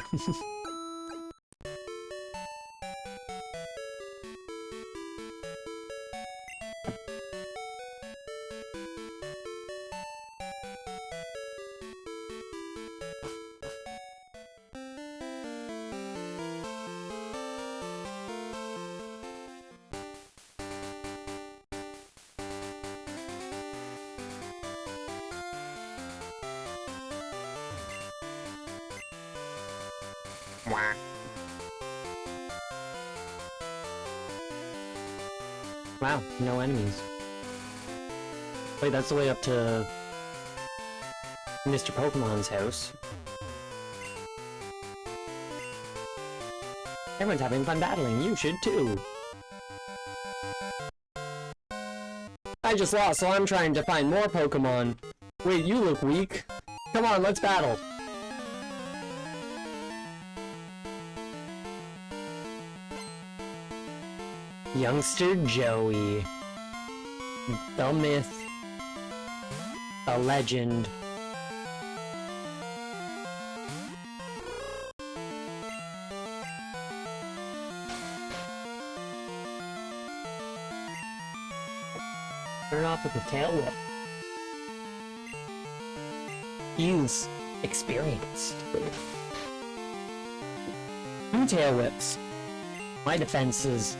Wow, no enemies. Wait, that's the way up to Mr. Pokemon's house. Everyone's having fun battling, you should too. I just lost, so I'm trying to find more Pokemon. Wait, you look weak. Come on, let's battle. Youngster Joey. The myth. The legend. Turn off with the tail whip. He's experienced. 2 tail whips. My defenses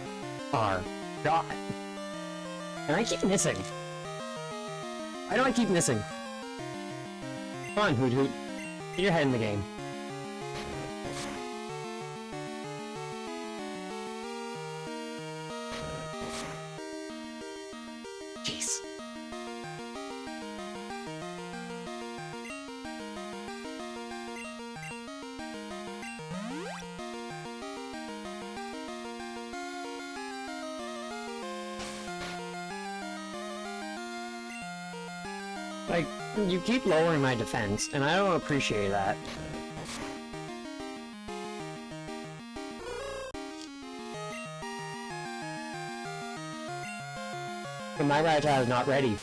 are God. And I keep missing. Why do I keep missing? Come on, Hoot Hoot. Get your head in the game. Jeez. Like, you keep lowering my defense, and I don't appreciate that. But my Rattata is not ready.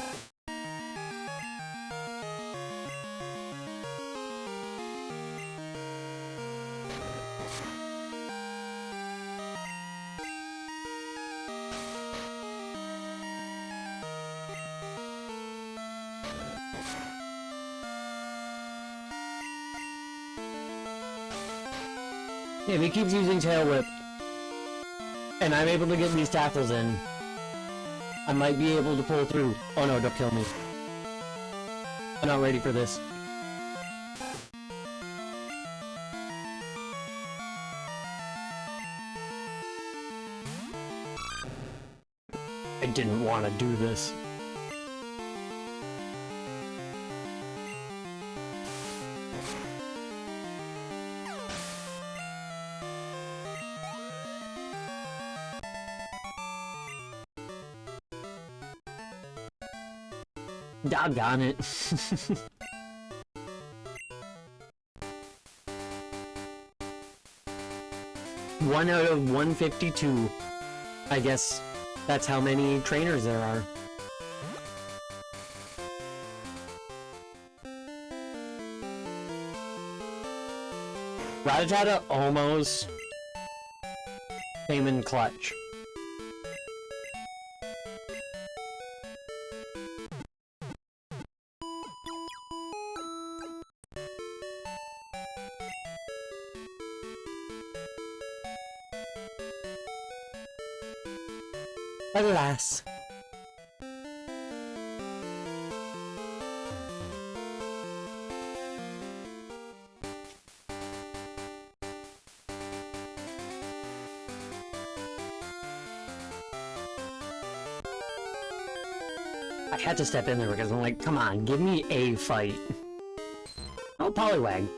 If he keeps using Tail Whip, and I'm able to get these tackles in, I might be able to pull through. Oh no, don't kill me. I'm not ready for this. I didn't want to do this. Doggone it. One out of 152. I guess that's how many trainers there are. Rattata almost came in clutch. Alas. I had to step in there because I'm like, come on, give me a fight. Oh, Poliwag.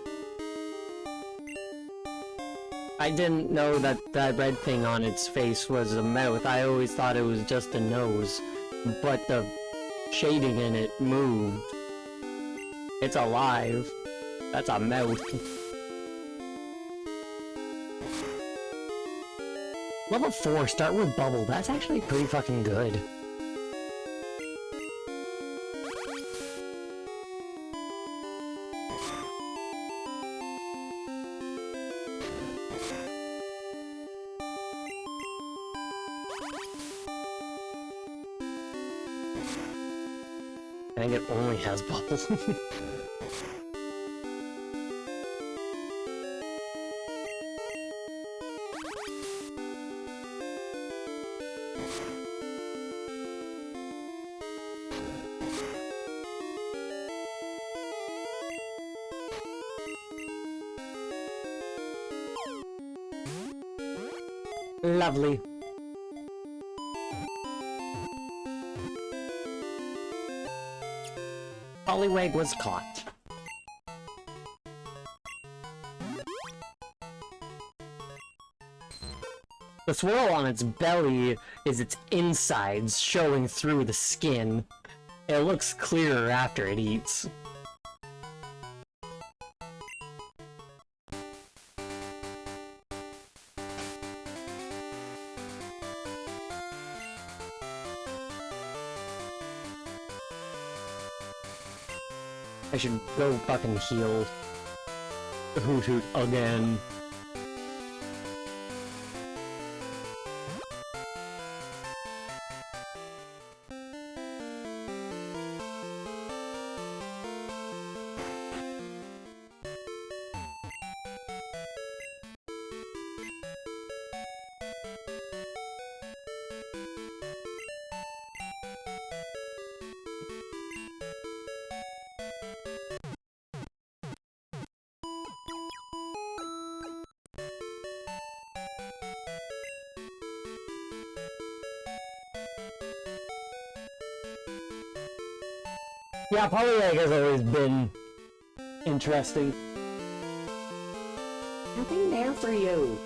I didn't know that that red thing on its face was a mouth. I always thought it was just a nose. But the shading in it moved. It's alive. That's a mouth. Level 4, start with Bubble. That's actually pretty fucking good. I think it only has bubbles. Lovely. Poliwag was caught. The swirl on its belly is its insides showing through the skin. It looks clearer after it eats. I should go fucking heal Hoot Hoot again. Yeah, Poliwag has always been interesting. Nothing there for you.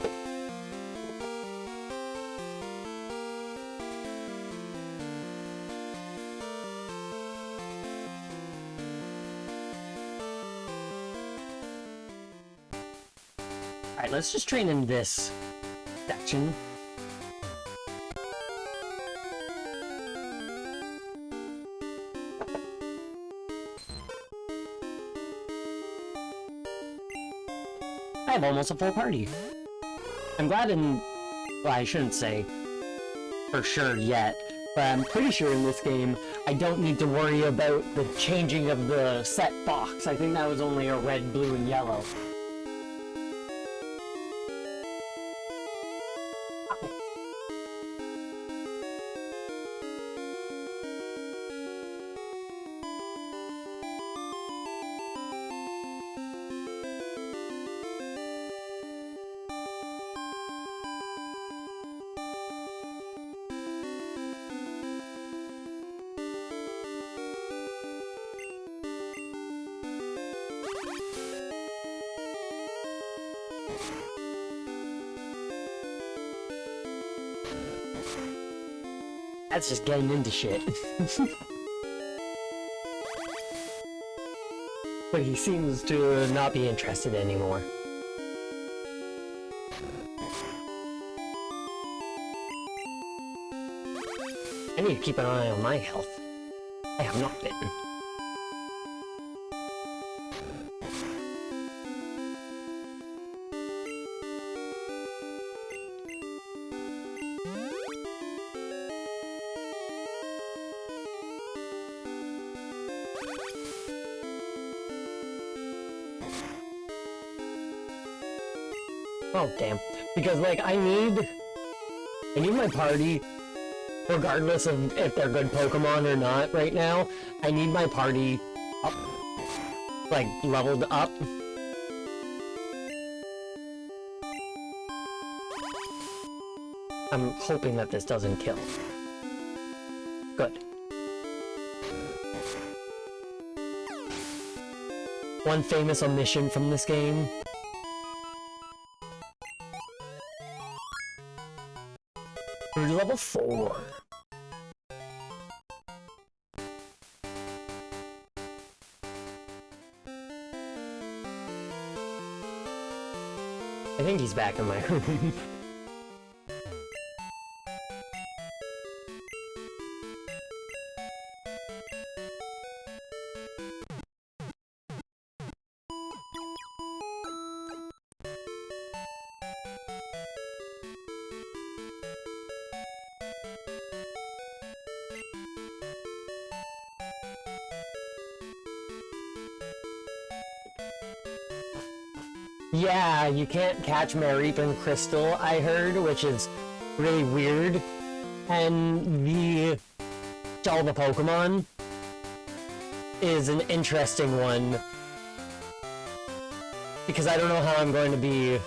Alright, let's just train in this section. I have almost a full party. I'm glad in... well, I shouldn't say for sure yet, but I'm pretty sure in this game I don't need to worry about the changing of the set box. I think that was only a red, blue, and yellow. That's just getting into shit. But he seems to not be interested anymore. I need to keep an eye on my health. I have not been. Oh, damn. Because, like, I need my party, regardless of if they're good Pokemon or not right now. I need my party up, like, leveled up. I'm hoping that this doesn't kill. Good. One famous omission from this game. We're level 4. I think he's back in my room. Yeah, you can't catch Mareep and Crystal, I heard, which is really weird. And the all the Pokemon is an interesting one. Because I don't know how I'm going to be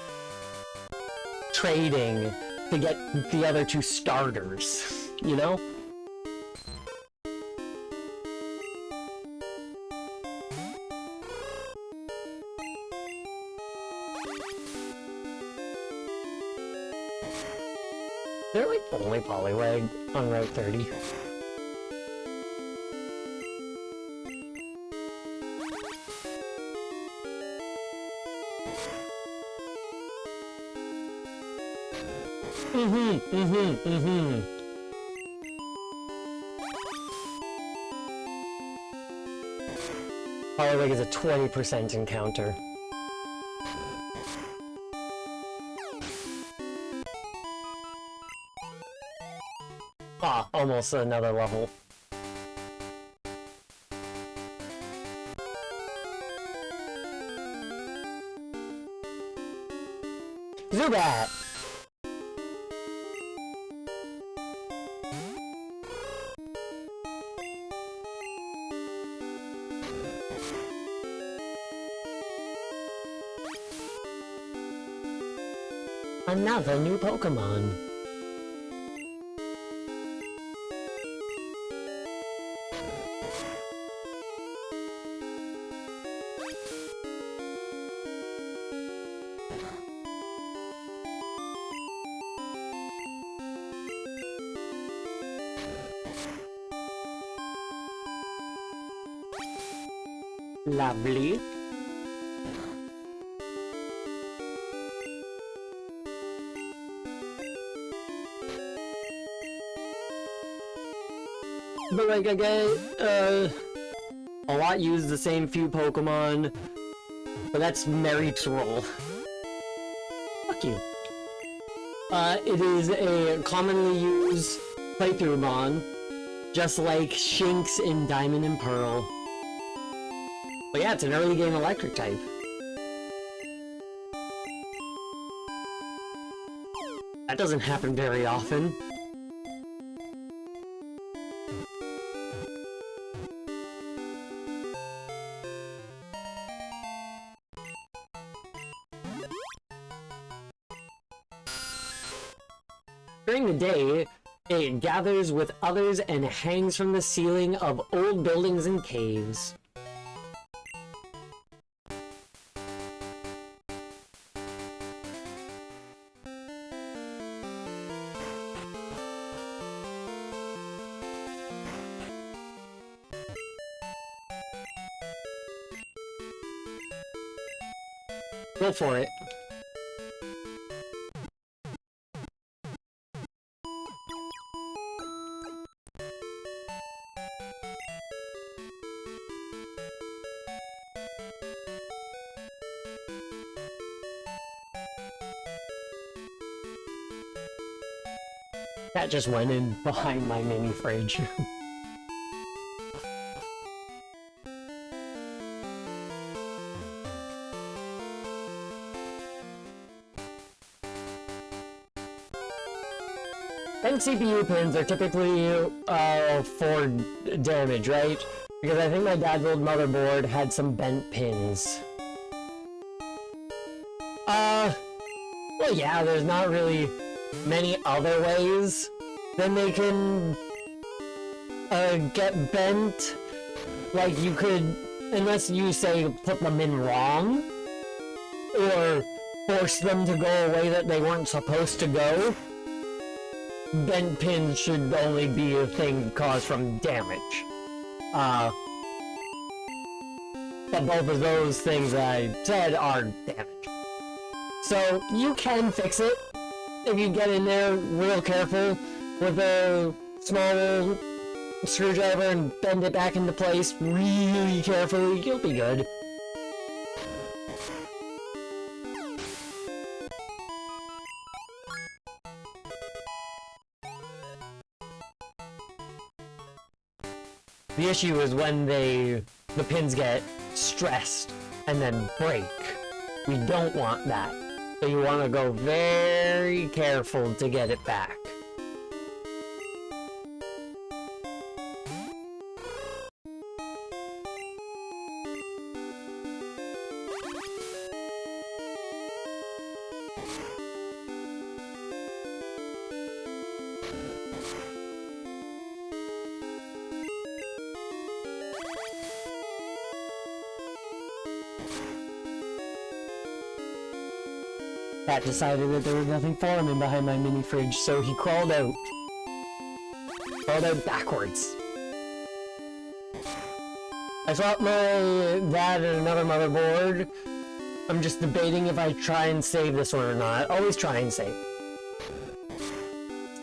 trading to get the other 2 starters, you know? They're like only Poliwag on Route 30. Poliwag is a 20% encounter. Ah, almost another level. Zubat! Another new Pokemon. Lovely. But like, I get, a lot use the same few Pokemon, but that's Mareep's role. Fuck you. It is a commonly used playthrough mon, just like Shinx in Diamond and Pearl. But yeah, it's an early game electric type. That doesn't happen very often. During the day, it gathers with others and hangs from the ceiling of old buildings and caves. Go for it. That just went in behind my mini fridge. Bent CPU pins are typically for damage, right? Because I think my dad's old motherboard had some bent pins. Well, yeah, there's not really many other ways then they can get bent. Like, you could, unless you say put them in wrong, or force them to go a way that they weren't supposed to go, bent pins should only be a thing caused from damage. But both of those things I said are damage. So you can fix it if you get in there real careful with a small screwdriver and bend it back into place really carefully. You'll be good. The issue is when the pins get stressed and then break. We don't want that. So you want to go very careful to get it back. Pat decided that there was nothing for him in behind my mini fridge, so he crawled out. Crawled out backwards. I swapped my dad and another motherboard. I'm just debating if I try and save this one or not. Always try and save.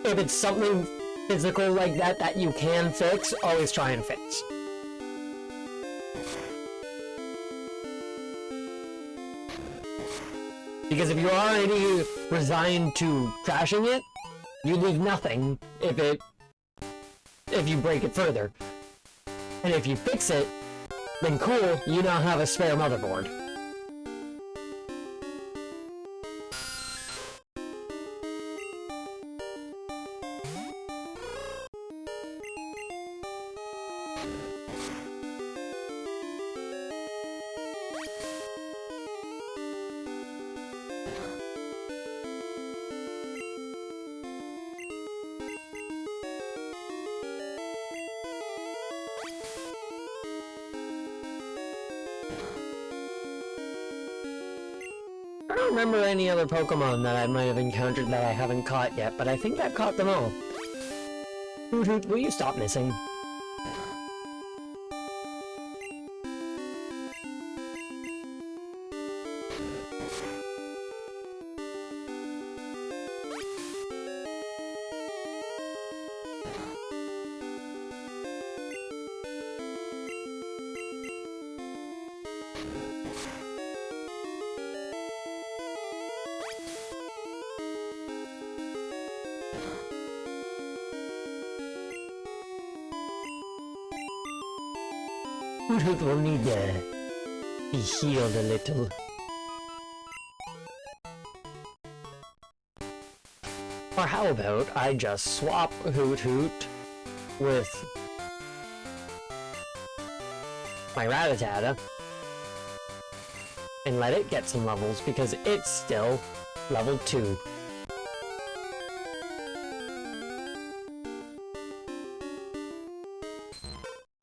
If it's something physical like that that you can fix, always try and fix. Because if you're already resigned to crashing it, you lose nothing if you break it further. And if you fix it, then cool, you now have a spare motherboard. I don't remember any other Pokemon that I might have encountered that I haven't caught yet, but I think I've caught them all. Hoot Hoot, will you stop missing? Hoot Hoot will need to be healed a little. Or how about I just swap Hoot Hoot with my Rattata and let it get some levels because it's still level 2.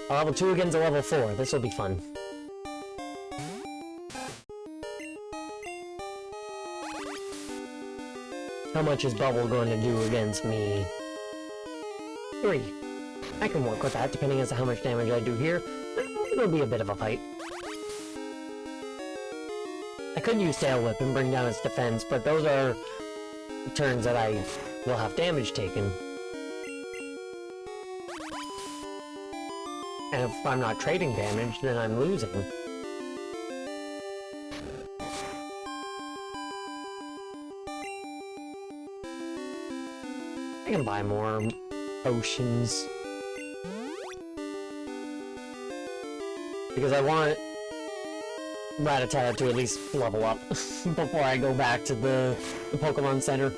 A level 2 against a level 4. This will be fun. How much is Bubble going to do against me? 3. I can work with that depending as to how much damage I do here. It'll be a bit of a fight. I could use Tail Whip and bring down its defense, but those are turns that I will have damage taken. And if I'm not trading damage, then I'm losing. I can buy more potions. Because I want Rattata to at least level up before I go back to the Pokemon Center.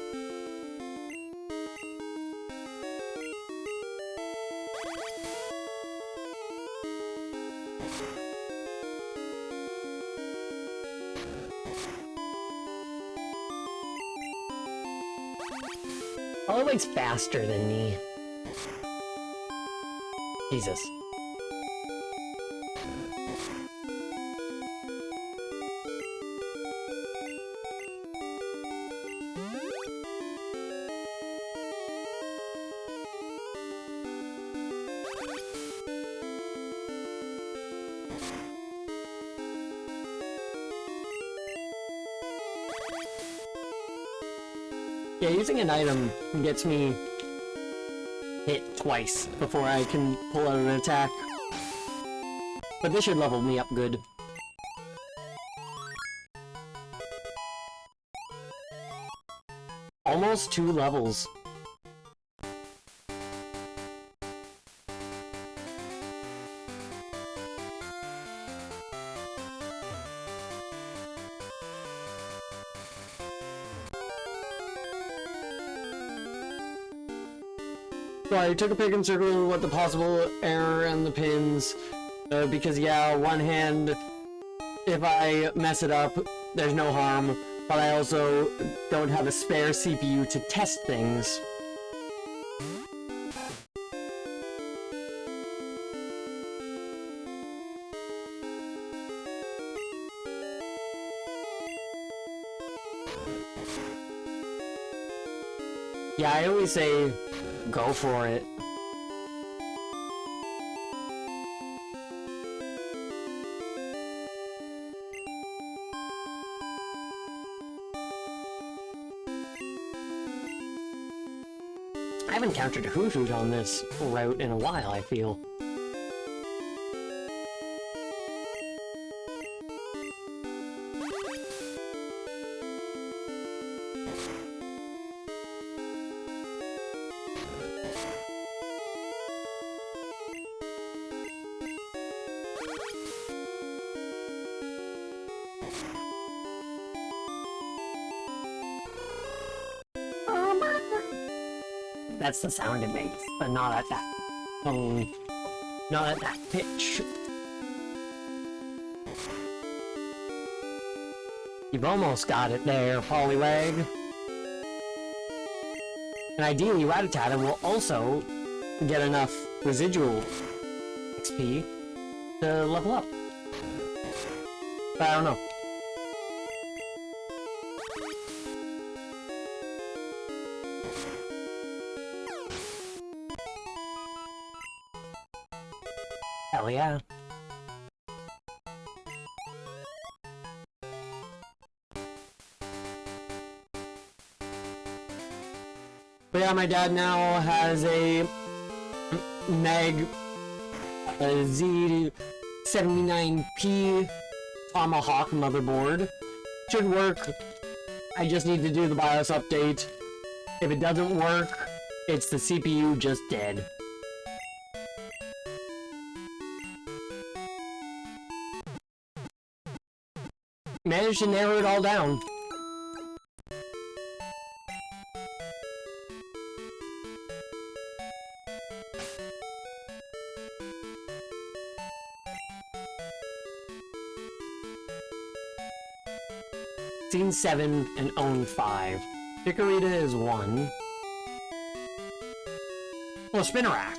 Poliwag's faster than me. Jesus. Yeah, using an item gets me hit twice before I can pull out an attack. But this should level me up good. Almost 2 levels. So I took a pick and circled what the possible error and the pins, because yeah, one hand, if I mess it up, there's no harm, but I also don't have a spare CPU to test things. Yeah, I always say, go for it. I haven't encountered a Hoothoot on this route in a while, I feel. That's the sound it makes, but not at that tone, not at that pitch. You've almost got it there, Poliwag. And ideally, Rattata will also get enough residual XP to level up. But I don't know. Hell yeah. But yeah, my dad now has a Meg Z79P Tomahawk motherboard. Should work. I just need to do the BIOS update. If it doesn't work, it's the CPU just dead. Managed to narrow it all down. Scene 7 and Own 5. Chikorita is 1. Well, Spinarak.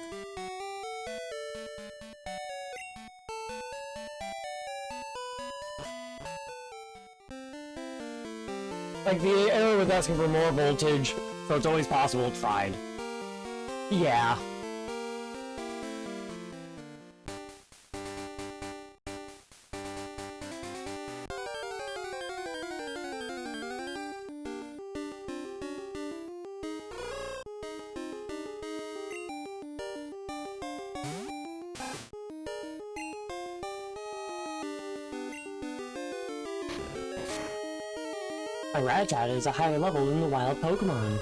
Like, the arrow was asking for more voltage, so it's always possible it fried. Yeah. My Rattata is a higher level than the wild Pokemon.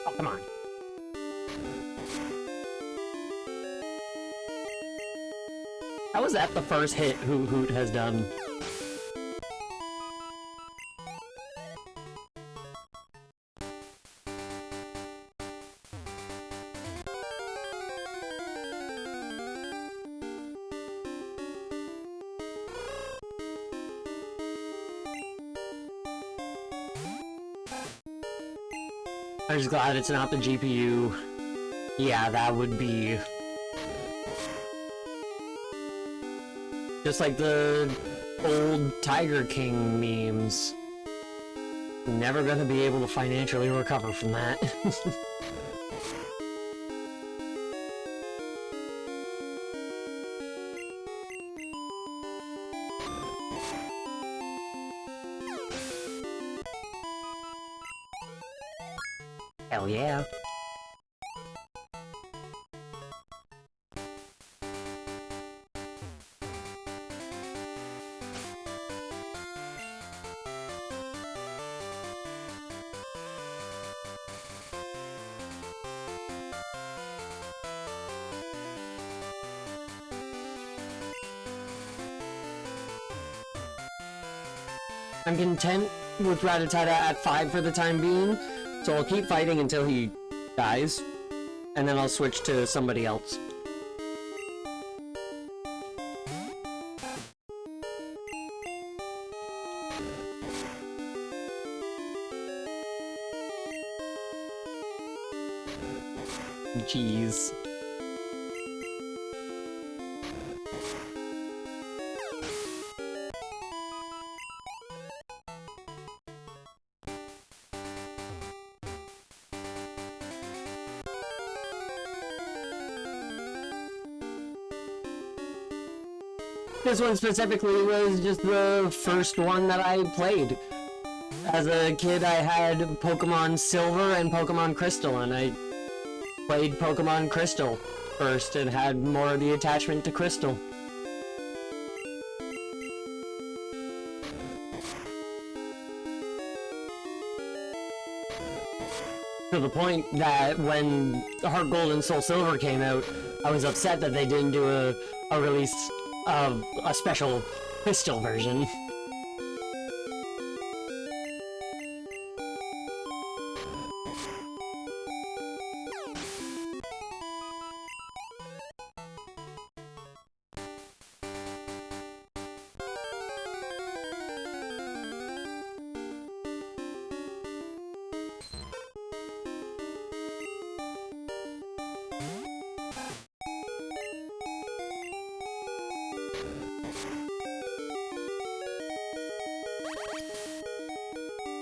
Oh, come on. How was that the first hit Hoot has done? I'm just glad it's not the GPU. Yeah, that would be... just like the old Tiger King memes. Never gonna be able to financially recover from that. Hell yeah. I'm content with Rattata at 5 for the time being, so I'll keep fighting until he dies, and then I'll switch to somebody else. Jeez. This one specifically was just the first one that I played. As a kid, I had Pokemon Silver and Pokemon Crystal, and I played Pokemon Crystal first and had more of the attachment to Crystal. To the point that when Heart Gold and Soul Silver came out, I was upset that they didn't do a release of a special Crystal version.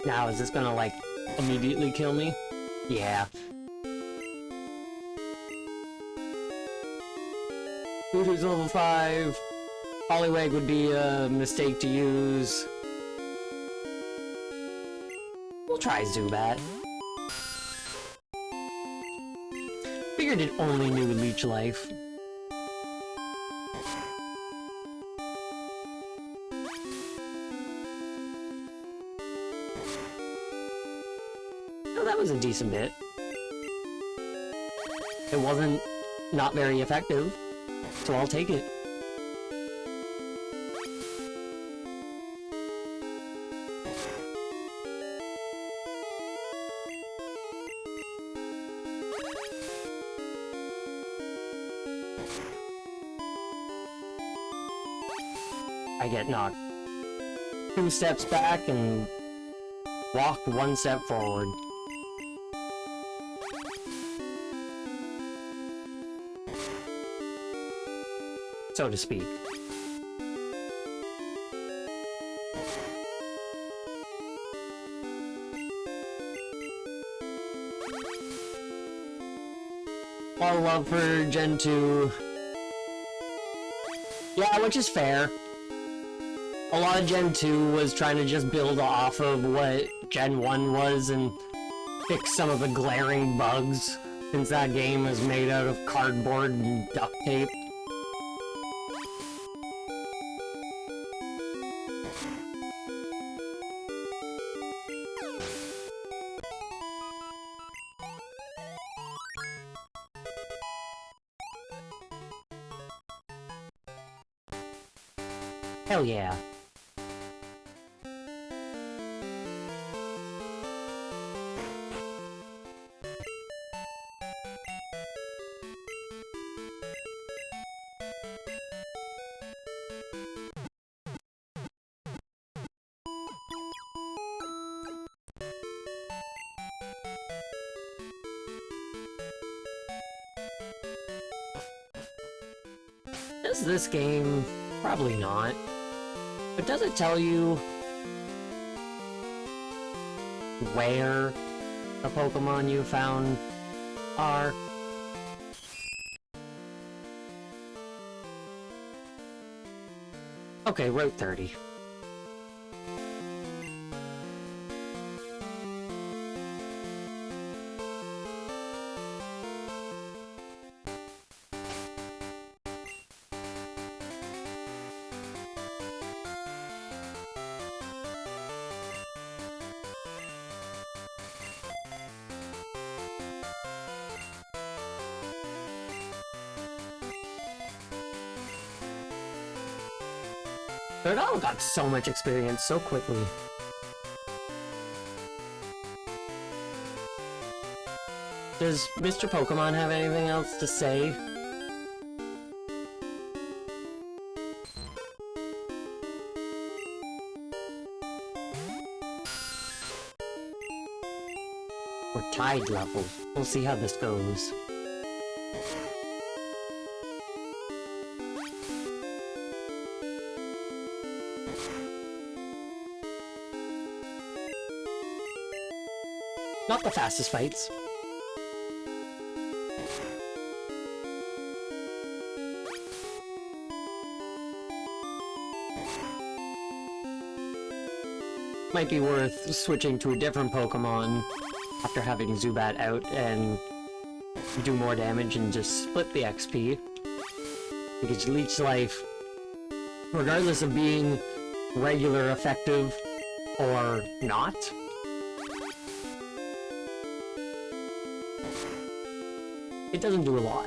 Now, is this gonna, like, immediately kill me? Yeah. Mewtwo's level 5. Poliwag would be a mistake to use. We'll try Zubat. Figured it only knew Leech Life. That was a decent bit. It wasn't not very effective, so I'll take it. I get knocked 2 steps back and walk 1 step forward. So to speak. All love for Gen 2. Yeah, which is fair. A lot of Gen 2 was trying to just build off of what Gen 1 was and fix some of the glaring bugs, since that game is made out of cardboard and duct tape. Hell yeah. Does this game? Probably not. But does it tell you where the Pokemon you found are? Okay, Route 30. But it all got so much experience so quickly. Does Mr. Pokemon have anything else to say? Or tide level. We'll see how this goes. Not the fastest fights. Might be worth switching to a different Pokemon after having Zubat out and do more damage and just split the XP. Because Leech Life, regardless of being regular effective or not, it doesn't do a lot.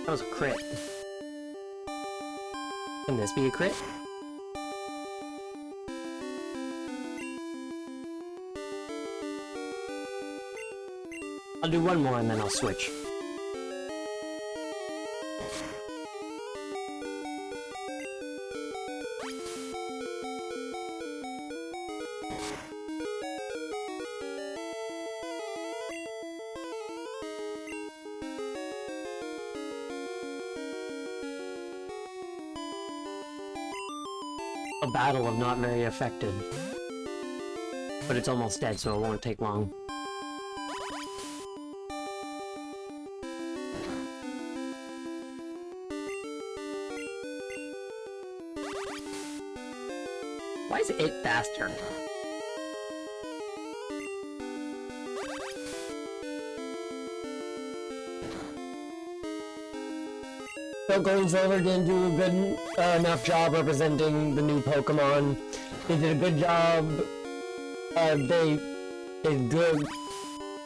That was a crit. Can this be a crit? I'll do one more and then I'll switch. A battle of not very affected. But it's almost dead, so it won't take long. Why is it faster? So Golden Silver didn't do a good enough job representing the new Pokemon. They did a good job.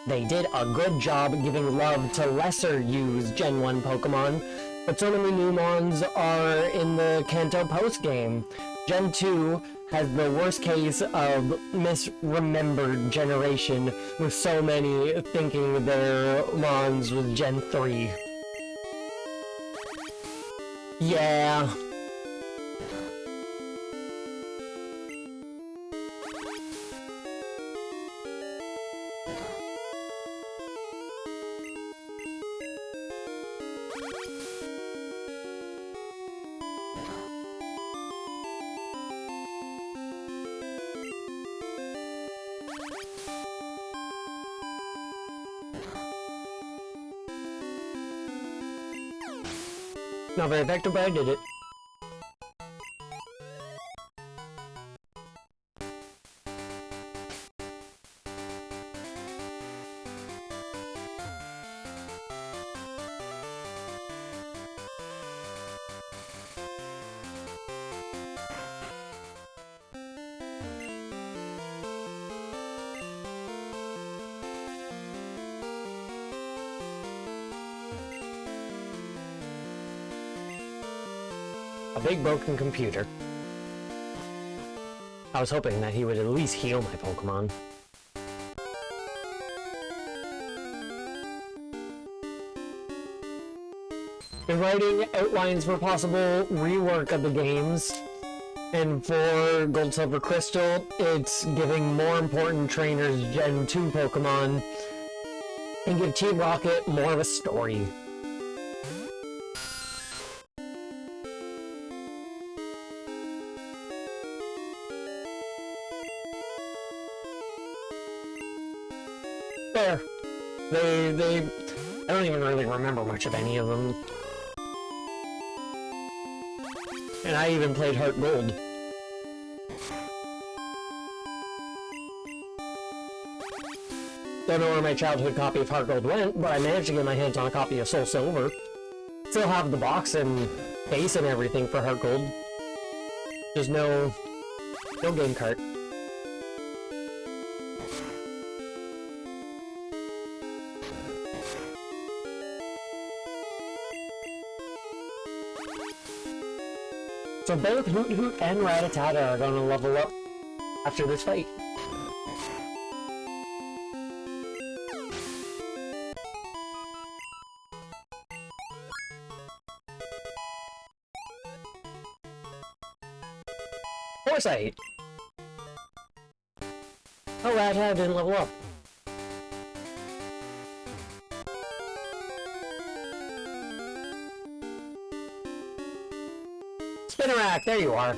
They did a good job giving love to lesser used Gen 1 Pokemon, but so many new Mons are in the Kanto post game. Gen 2 has the worst case of misremembered generation, with so many thinking their Mons was Gen 3. Yeah. Not very effective, but I did it. A big broken computer. I was hoping that he would at least heal my Pokemon. Been writing outlines for possible rework of the games, and for Gold Silver Crystal, it's giving more important trainers Gen 2 Pokemon, and give Team Rocket more of a story. There. I don't even really remember much of any of them. And I even played Heart Gold. Don't know where my childhood copy of Heart Gold went, but I managed to get my hands on a copy of Soul Silver. Still have the box and case and everything for Heart Gold. There's no game cart. So both Hoot Hoot and Rattata are going to level up after this fight. Foresight! Oh, Rattata didn't level up. Spinarak, there you are.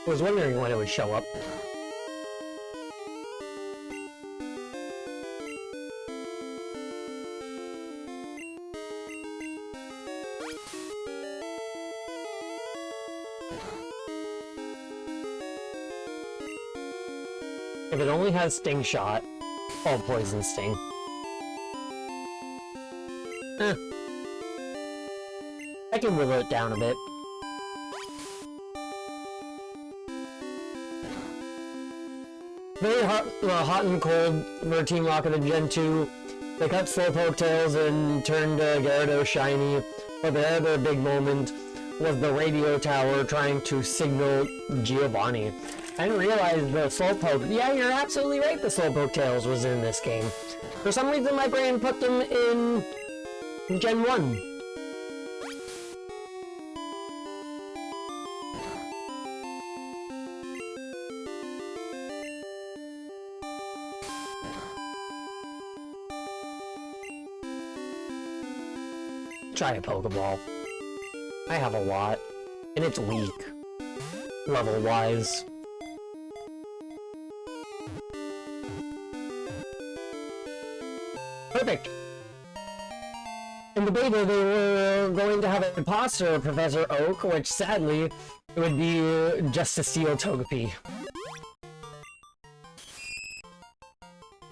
I was wondering when it would show up. If it only has Sting Shot, all Poison Sting. I can whittle it down a bit. Very hot and cold for Team Rocket and Gen 2. They cut Slowpoke tails and turned Gyarados shiny, but the other big moment was the radio tower trying to signal Giovanni. I didn't realize the Slowpoke... Yeah, you're absolutely right, the Slowpoke tails was in this game. For some reason my brain put them in Gen 1. Try a Pokeball. I have a lot, and it's weak, level-wise. Perfect! In the beta, they were going to have an imposter, Professor Oak, which sadly, it would be just to steal Togepi.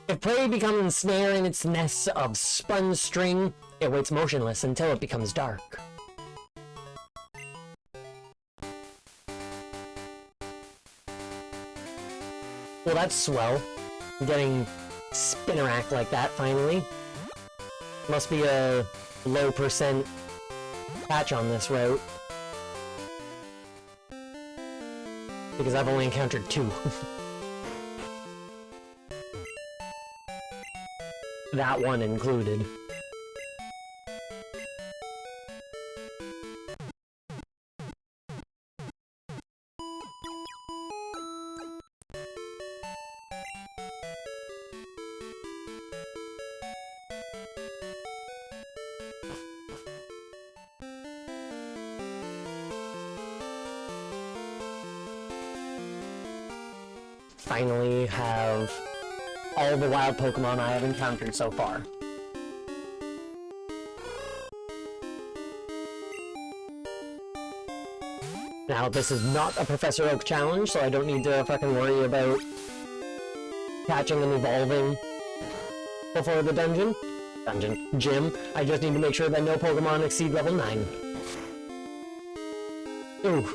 If prey becomes ensnared in its nest of spun string, it waits motionless until it becomes dark. Well, that's swell. Getting Spinarak like that, finally. Must be a low percent patch on this route. Because I've only encountered 2. That one included. Finally have all the wild Pokemon I have encountered so far. Now, this is not a Professor Oak challenge, so I don't need to fucking worry about catching and evolving before the gym. I just need to make sure that no Pokemon exceed level 9. Ooh.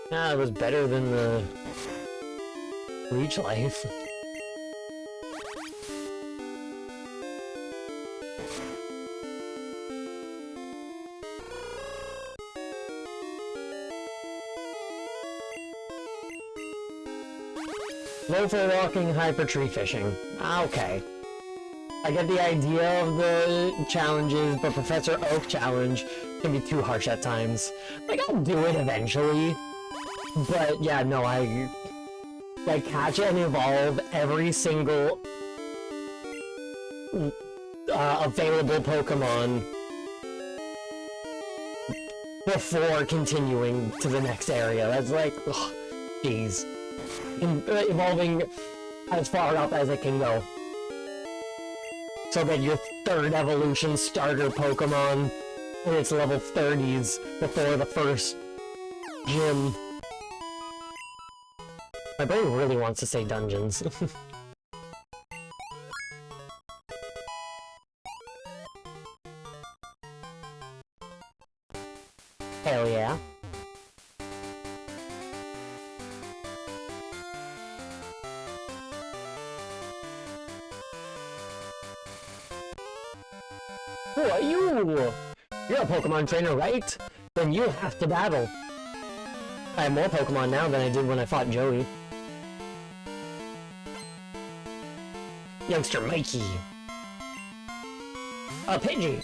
Yeah, it was better than the Leech Life. Low for walking, hyper tree fishing. Okay. I get the idea of the challenges, but Professor Oak challenge can be too harsh at times. Like, I'll do it eventually. But yeah, no, I like catch and evolve every single available Pokemon before continuing to the next area. That's like, ugh, jeez. Evolving as far up as it can go. So that your third evolution starter Pokemon in its level 30s before the first gym. My brain really wants to say dungeons. Hell yeah. Who are you? You're a Pokemon trainer, right? Then you have to battle. I have more Pokemon now than I did when I fought Joey. Youngster Mikey. A Pidgey.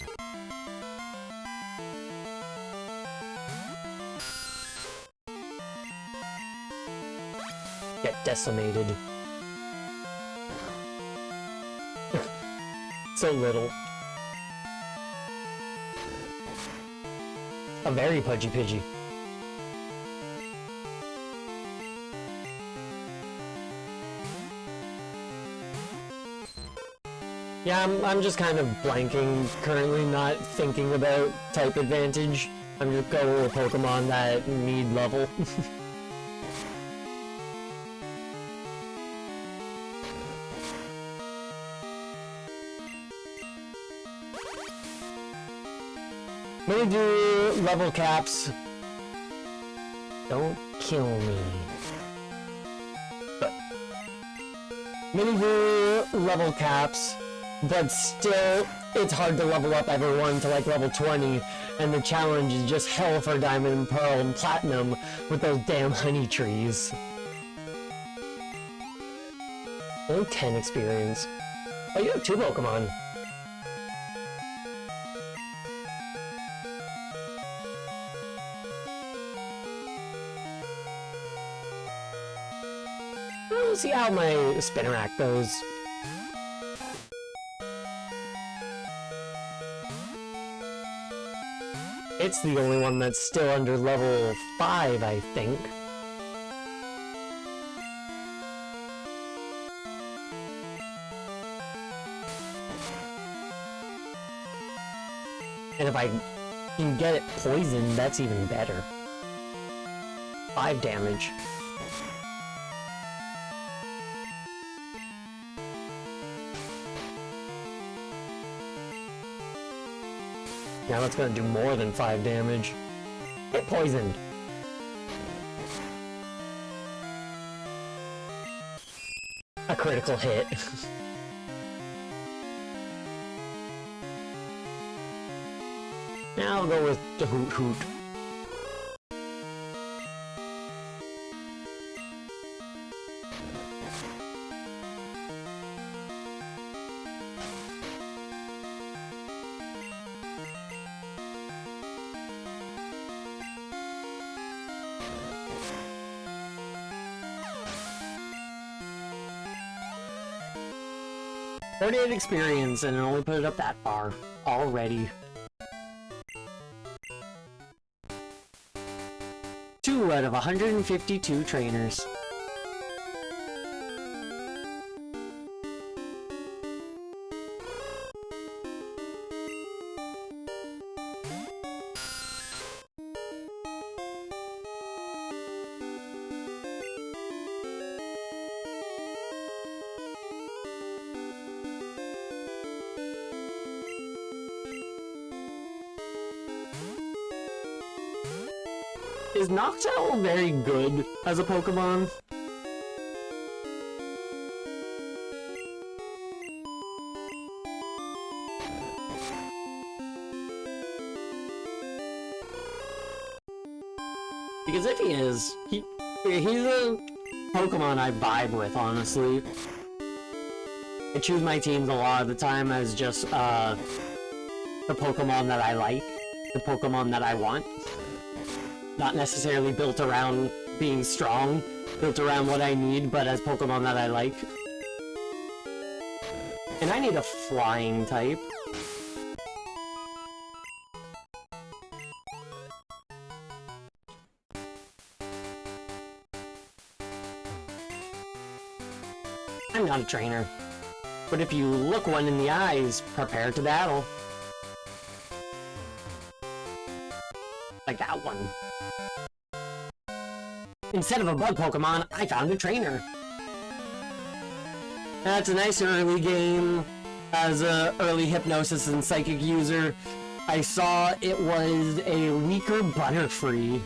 Get decimated. So little. A very pudgy Pidgey. Yeah, I'm just kind of blanking, currently not thinking about type advantage. I'm just going with Pokemon that need level. Let me do level caps. Don't kill me. Mini do level caps. But still, it's hard to level up everyone to like level 20, and the challenge is just hell for Diamond and Pearl and Platinum with those damn honey trees. Only 10 experience. Oh, you have 2 Pokemon. We'll see how my Spinarak goes. It's the only one that's still under level 5, I think. And if I can get it poisoned, that's even better. 5 damage. Now that's gonna do more than 5 damage. Get poisoned. A critical hit. Now I'll go with the Hoot Hoot. .48 experience, and it only put it up that far already. 2 out of 152 trainers. Is Noctowl very good as a Pokemon? Because if he is, he's a Pokemon I vibe with, honestly. I choose my teams a lot of the time as just, the Pokemon that I like, the Pokemon that I want. Not necessarily built around being strong, built around what I need, but as Pokemon that I like. And I need a flying type. I'm not a trainer. But if you look one in the eyes, prepare to battle. Like that one. Instead of a bug Pokemon, I found a trainer. That's a nice early game. As a early Hypnosis and Psychic user, I saw it was a weaker Butterfree.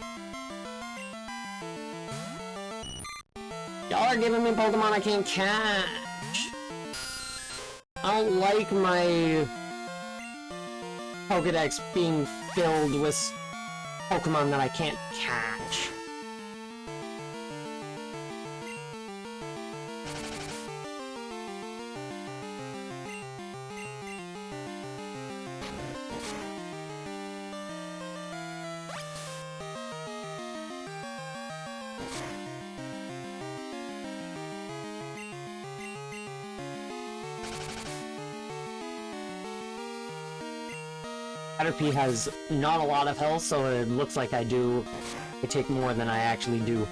Y'all are giving me Pokemon I can't catch. I don't like my Pokedex being filled with Pokemon that I can't catch. Caterpie has not a lot of health, so it looks like I take more than I actually do.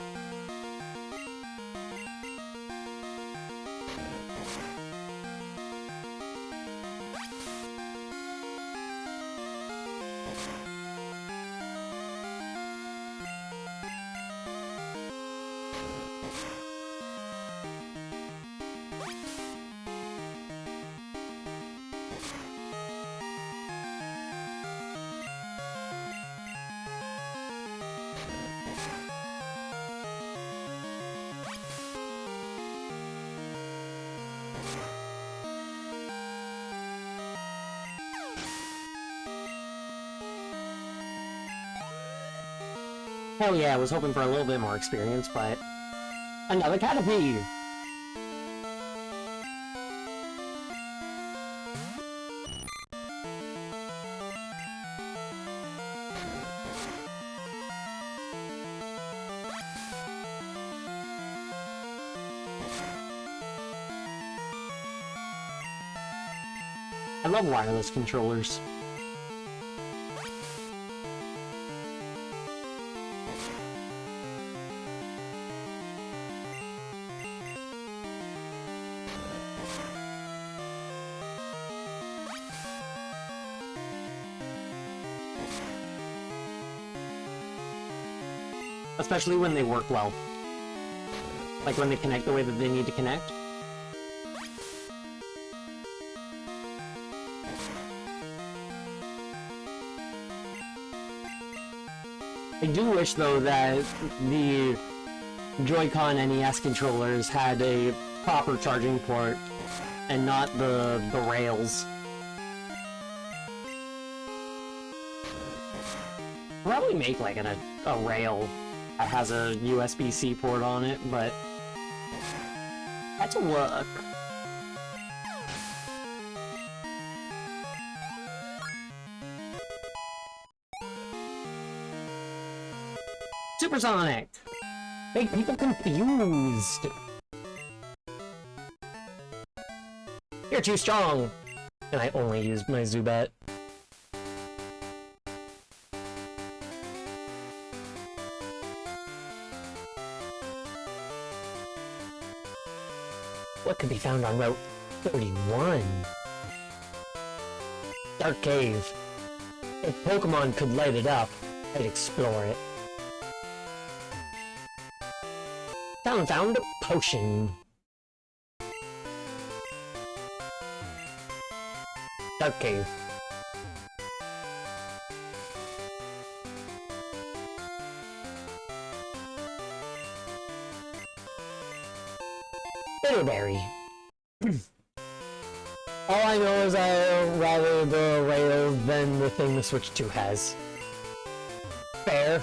Hell yeah, I was hoping for a little bit more experience, but... Another Caterpie! I love wireless controllers. Especially when they work well. Like when they connect the way that they need to connect. I do wish, though, that the Joy-Con NES controllers had a proper charging port and not the rails. Probably make like a rail that has a USB-C port on it, but that's a work. Supersonic! Make people confused! You're too strong! And I only used my Zubat. What could be found on Route 31? Dark Cave. If Pokemon could light it up, I'd explore it. Found a potion. Dark Cave. Bitterberry. All I know is I'd rather the rails than the thing the Switch 2 has. Fair.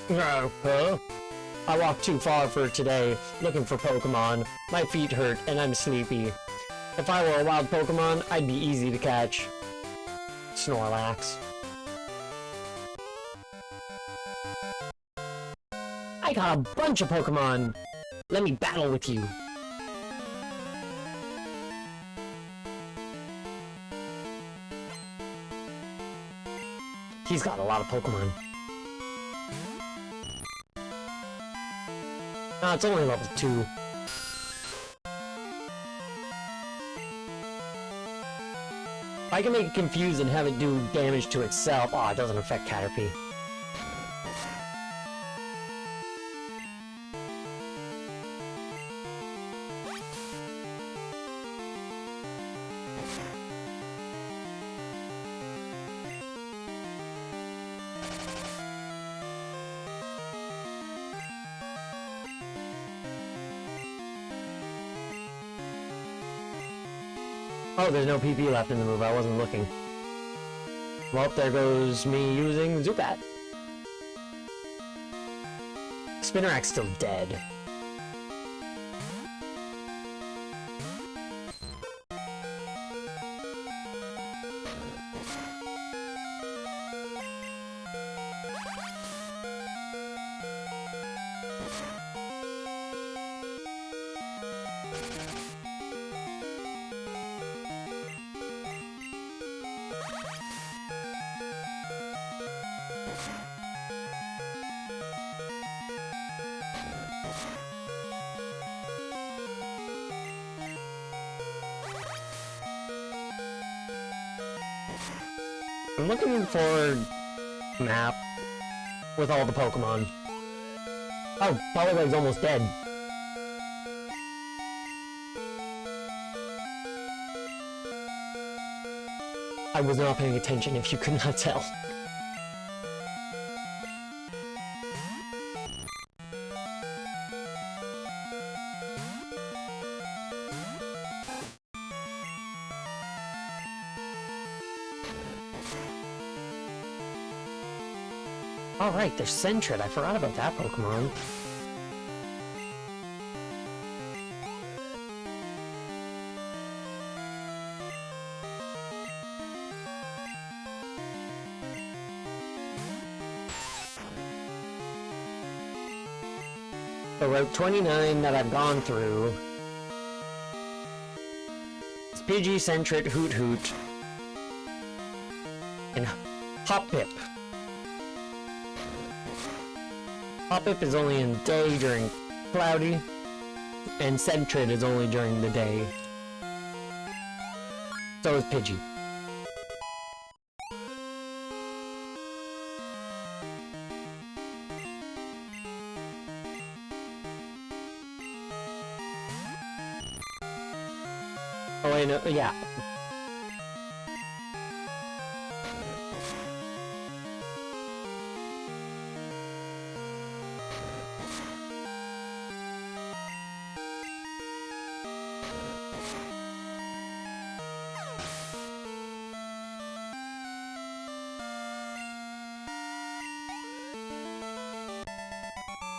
Huh? I walked too far for today, looking for Pokemon. My feet hurt, and I'm sleepy. If I were a wild Pokemon, I'd be easy to catch. Snorlax. I got a bunch of Pokemon! Let me battle with you. He's got a lot of Pokemon. Ah, it's only level 2. I can make it confused and have it do damage to itself. Oh, it doesn't affect Caterpie. Oh, there's no PP left in the move. I wasn't looking. Well, there goes me using Zubat. Spinnerak's still dead. I'm looking for a map with all the Pokemon. Oh, Poliwag's almost dead. I was not paying attention if you could not tell. Alright, there's Sentret. I forgot about that Pokemon. So Route 29 that I've gone through. It's Pidgey, Sentret, Hoot Hoot, and Hoppip. Hoppip is only in day during cloudy, and Sentret is only during the day. So is Pidgey. Oh wait, no, yeah.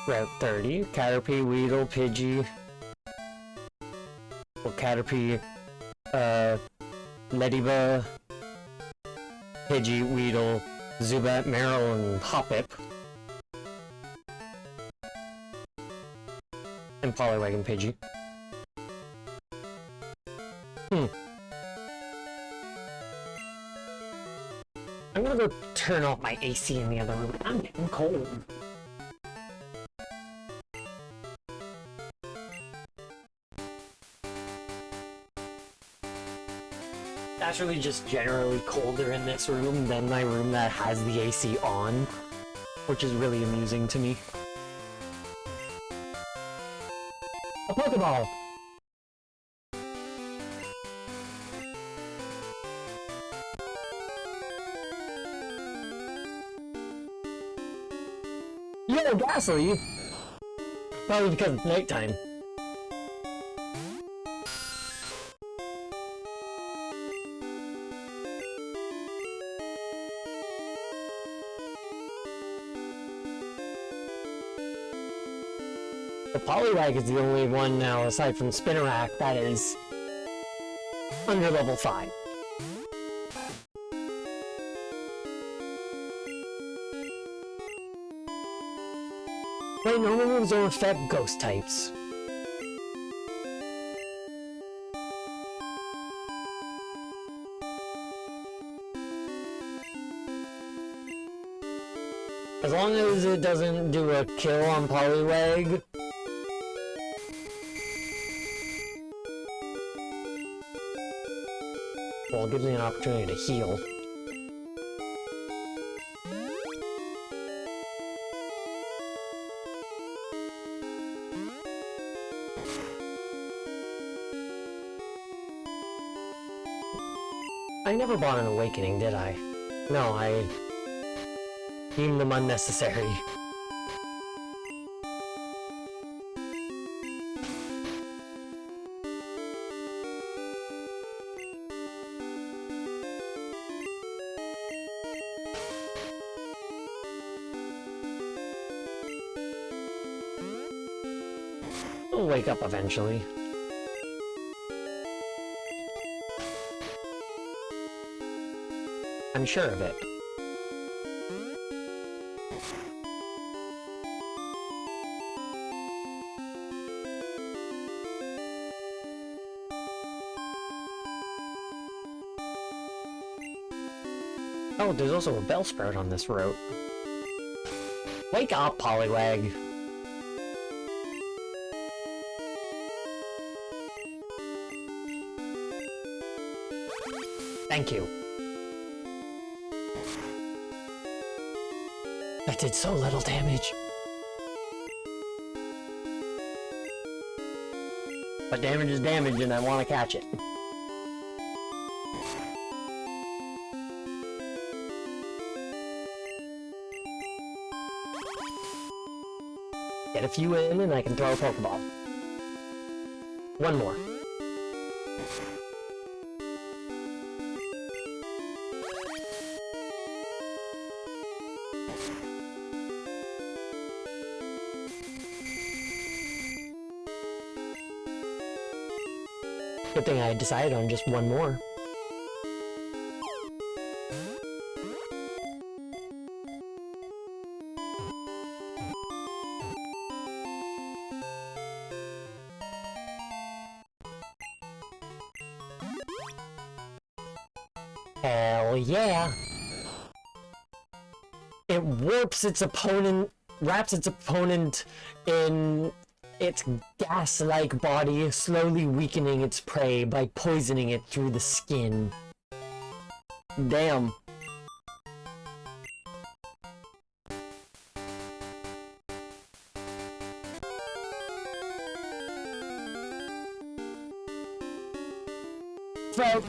Route 30, Caterpie, Weedle, Pidgey. Well, Caterpie, Mediba, Pidgey, Weedle, Zubat, Marill, and Hoppip. And Poliwag and Pidgey. I'm gonna go turn off my AC in the other room. I'm getting cold. It's actually just generally colder in this room than my room that has the AC on, which is really amusing to me. A Pokeball! Yo, Ghastly! Probably because it's nighttime. The Poliwag is the only one now, aside from Spinarak, that is under level 5. Wait, normal moves don't affect ghost types. As long as it doesn't do a kill on Poliwag. Well, it gives me an opportunity to heal. I never bought an Awakening, did I? No, I deemed them unnecessary. I'll wake up eventually. I'm sure of it. Oh, there's also a Bellsprout on this route. Wake up, Poliwag! Thank you. That did so little damage. But damage is damage and I want to catch it. Get a few in and I can throw a Pokeball. One more. Good thing I decided on just one more. Hell yeah! It warps its opponent, wraps its opponent in its gas-like body, slowly weakening its prey by poisoning it through the skin. Damn. Throat.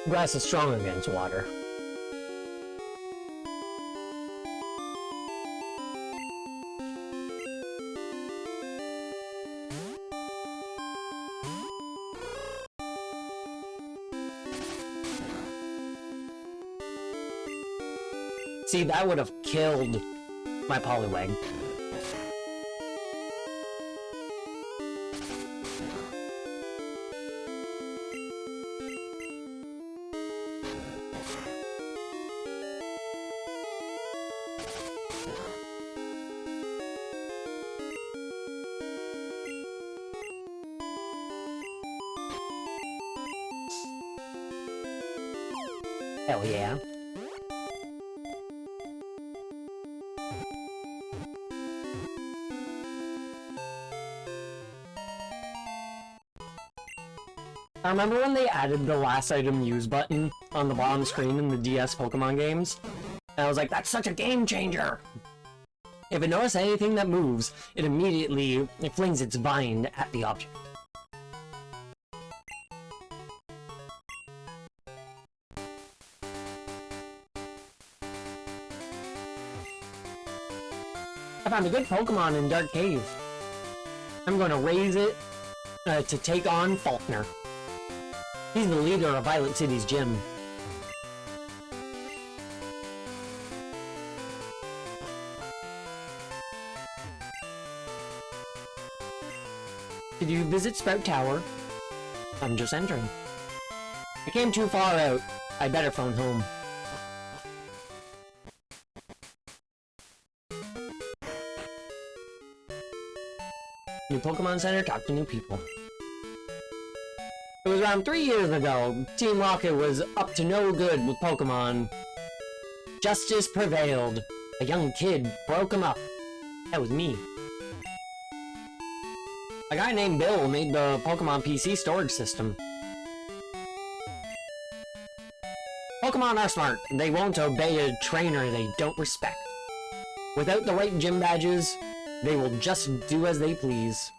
Grass is strong against water. See, that would have killed my Poliwag. Hell yeah. I remember when they added the last item use button on the bottom screen in the DS Pokemon games, and I was like, that's such a game changer! If it notices anything that moves, it immediately flings its vine at the object. I found a good Pokemon in Dark Cave. I'm going to raise it to take on Faulkner. He's the leader of Violet City's gym. Did you visit Sprout Tower? I'm just entering. I came too far out. I better phone home. New Pokemon Center, talk to new people. It was around 3 years ago. Team Rocket was up to no good with Pokemon. Justice prevailed. A young kid broke him up. That was me. A guy named Bill made the Pokemon PC storage system. Pokemon are smart. They won't obey a trainer they don't respect. Without the right gym badges, they will just do as they please.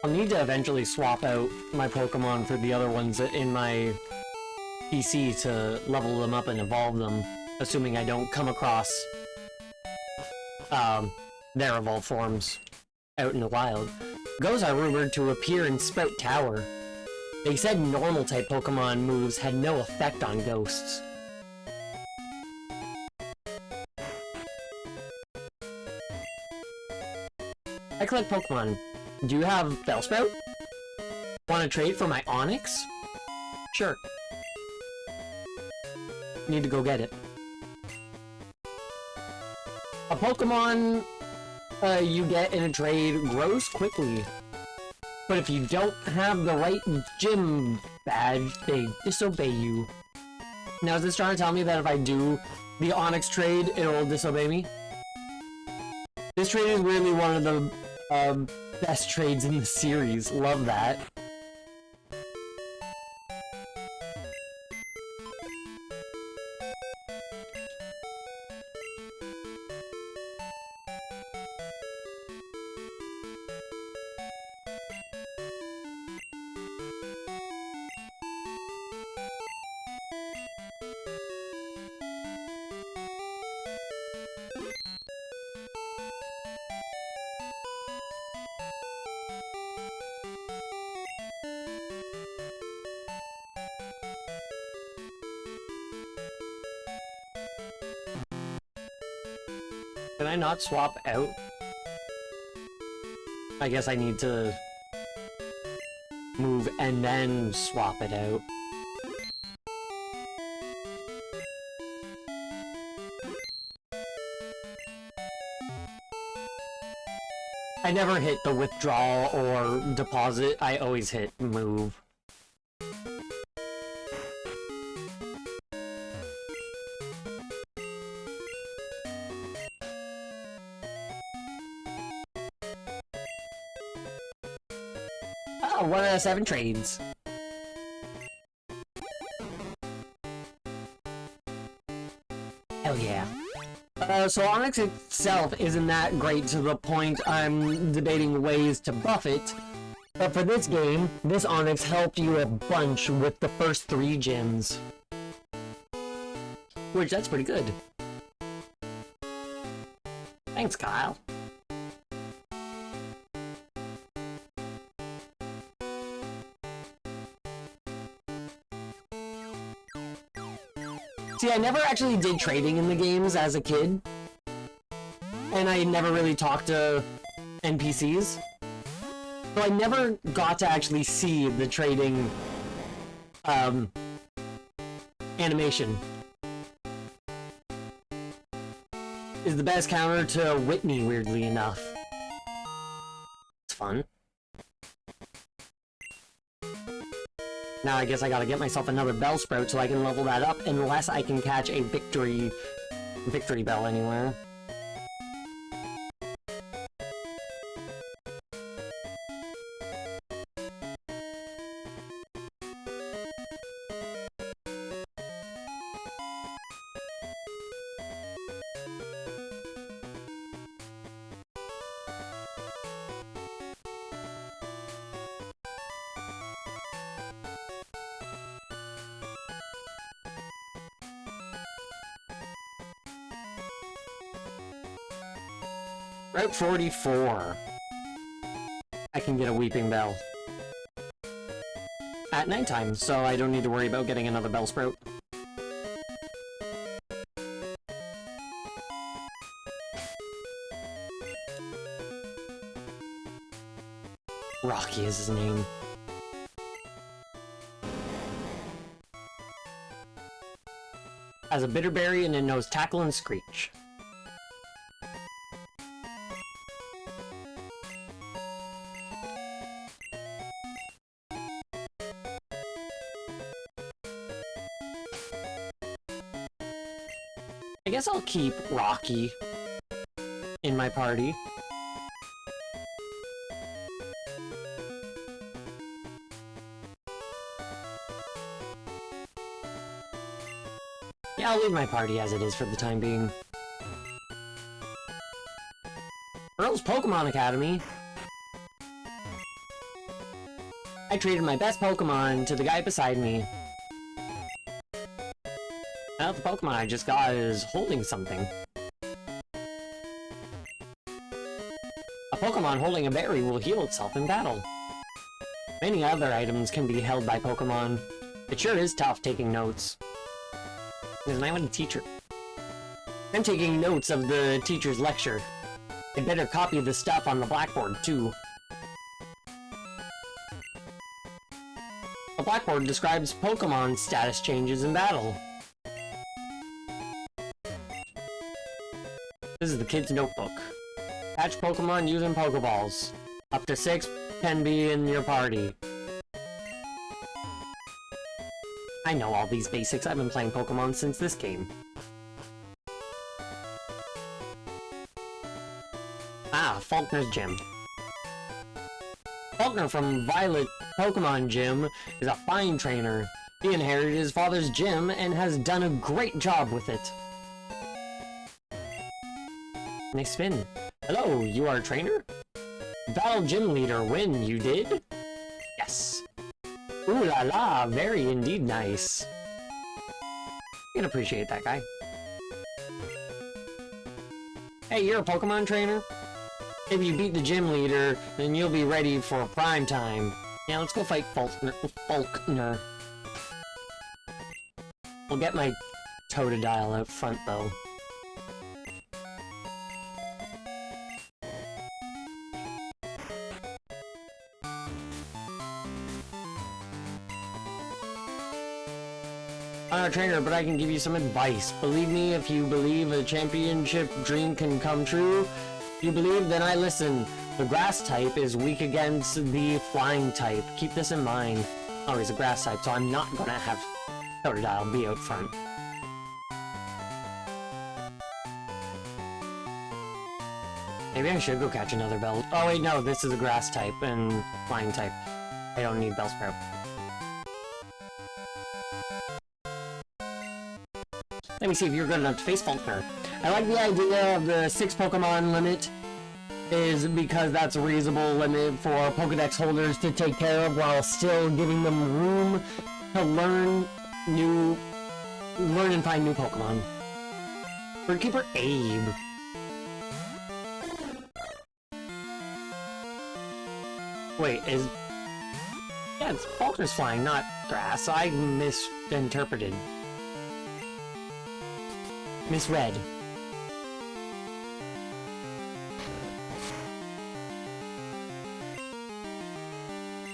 I'll need to eventually swap out my Pokemon for the other ones in my PC to level them up and evolve them, assuming I don't come across their evolved forms out in the wild. Ghosts are rumored to appear in Sprout Tower. They said normal type Pokemon moves had no effect on ghosts. I collect Pokemon. Do you have Bellsprout? Want to trade for my Onix? Sure. Need to go get it. A Pokemon you get in a trade grows quickly. But if you don't have the right gym badge, they disobey you. Now is this trying to tell me that if I do the Onix trade, it will disobey me? This trade is really one of the best trades in the series. Love that. Can I not swap out? I guess I need to move and then swap it out. I never hit the withdrawal or deposit, I always hit move. Oh, 1 out of 7 trades. Hell yeah. So Onix itself isn't that great to the point I'm debating ways to buff it. But for this game, this Onix helped you a bunch with the first 3 gyms. Which, that's pretty good. Thanks, Kyle. See, I never actually did trading in the games as a kid. And I never really talked to NPCs. So I never got to actually see the trading animation is the best counter to Whitney, weirdly enough. It's fun. Now I guess I gotta get myself another Bellsprout so I can level that up, unless I can catch a victory bell anywhere. Route 44. I can get a Weeping Bell. At nighttime, so I don't need to worry about getting another Bellsprout. Rocky is his name. Has a Bitterberry and it knows Tackle and Screech. I guess I'll keep Rocky in my party. Yeah, I'll leave my party as it is for the time being. Earl's Pokemon Academy. I traded my best Pokemon to the guy beside me. Now the Pokemon I just got is holding something. A Pokemon holding a berry will heal itself in battle. Many other items can be held by Pokemon. It sure is tough taking notes. Because I'm a teacher. I'm taking notes of the teacher's lecture. I better copy the stuff on the blackboard, too. The blackboard describes Pokemon status changes in battle. This is the kid's notebook. Catch Pokemon using Pokeballs. Up to 6 can be in your party. I know all these basics. I've been playing Pokemon since this game. Ah, Faulkner's Gym. Faulkner from Violet Pokemon Gym is a fine trainer. He inherited his father's gym and has done a great job with it. Nice spin. Hello, you are a trainer? Battle Gym Leader win, you did? Yes. Ooh la la, very indeed nice. I can appreciate that guy. Hey, you're a Pokemon trainer? If you beat the gym leader, then you'll be ready for prime time. Yeah, let's go fight Faulkner. We'll get my Totodile out front, though. I'm not a trainer, but I can give you some advice. Believe me, if you believe a championship dream can come true, if you believe, then I listen. The grass type is weak against the flying type. Keep this in mind. Oh, he's a grass type, so I'm not gonna have Totodile be out front. Maybe I should go catch another Bell. Oh wait, no, this is a grass type and flying type. I don't need Bellsprout. Let me see if you're good enough to face Faulkner. I like the idea of the 6 Pokemon limit, is because that's a reasonable limit for Pokedex holders to take care of while still giving them room to learn and find new Pokemon. Birdkeeper Abe. Wait, yeah, it's Faulkner's flying, not grass. I misinterpreted. Misread.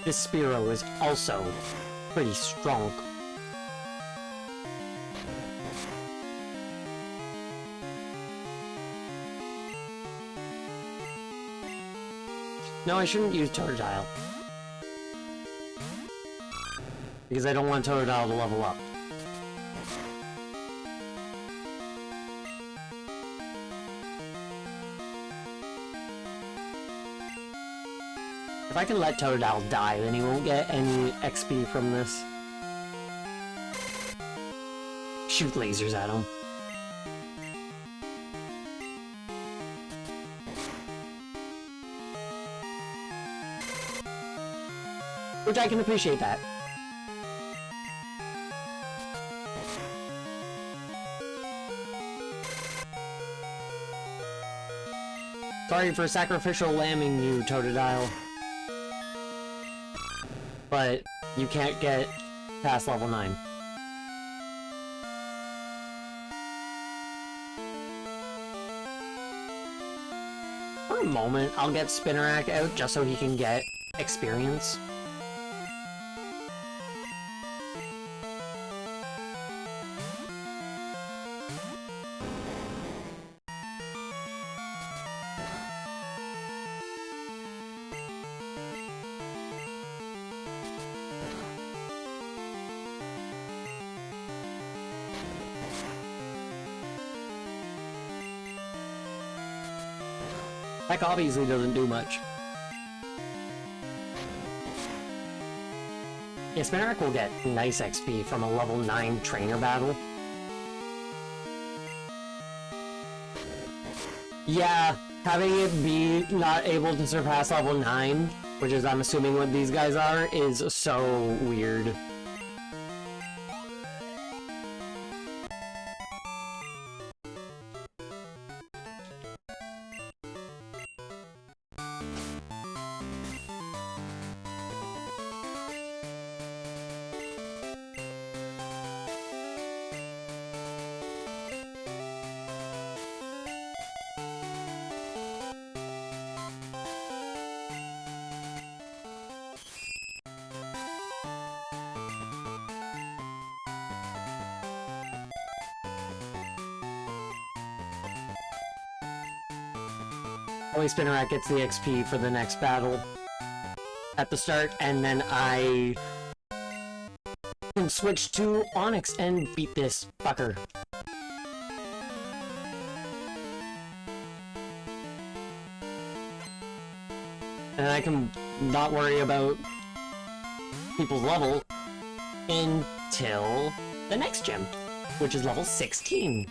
This Spearow is also pretty strong. No, I shouldn't use Totodile. Because I don't want Totodile to level up. If I can let Totodile die, then he won't get any XP from this. Shoot lasers at him. Which I can appreciate that. Sorry for sacrificial lambing you, Totodile. But you can't get past level 9. For a moment, I'll get Spinarak out just so he can get experience. That obviously doesn't do much. Yeah, Spinarak will get nice XP from a level 9 trainer battle. Yeah, having it be not able to surpass level 9, which is I'm assuming what these guys are, is so weird. Only Spinarak gets the XP for the next battle at the start, and then I can switch to Onix and beat this fucker. And I can not worry about people's level until the next gym, which is level 16.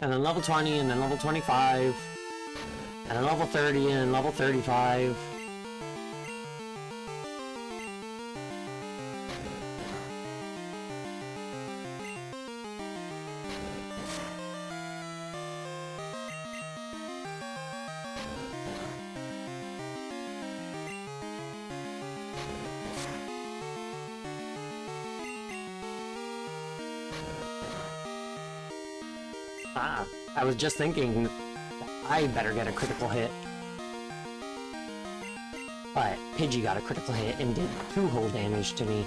And then level 20, and then level 25, and then level 30, and then level 35. Ah, I was just thinking I better get a critical hit. But Pidgey got a critical hit and did 2 whole damage to me.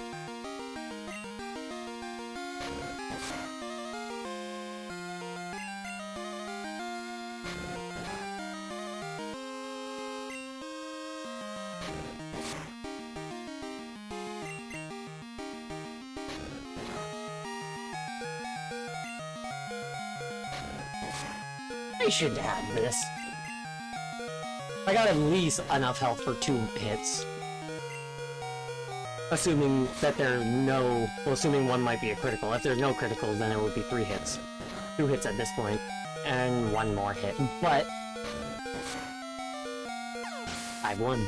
I should have this. I got at least enough health for 2 hits. Assuming that there are no... Well, assuming one might be a critical. If there's no criticals, then it would be 3 hits. 2 hits at this point, and 1 more hit. But... I've won.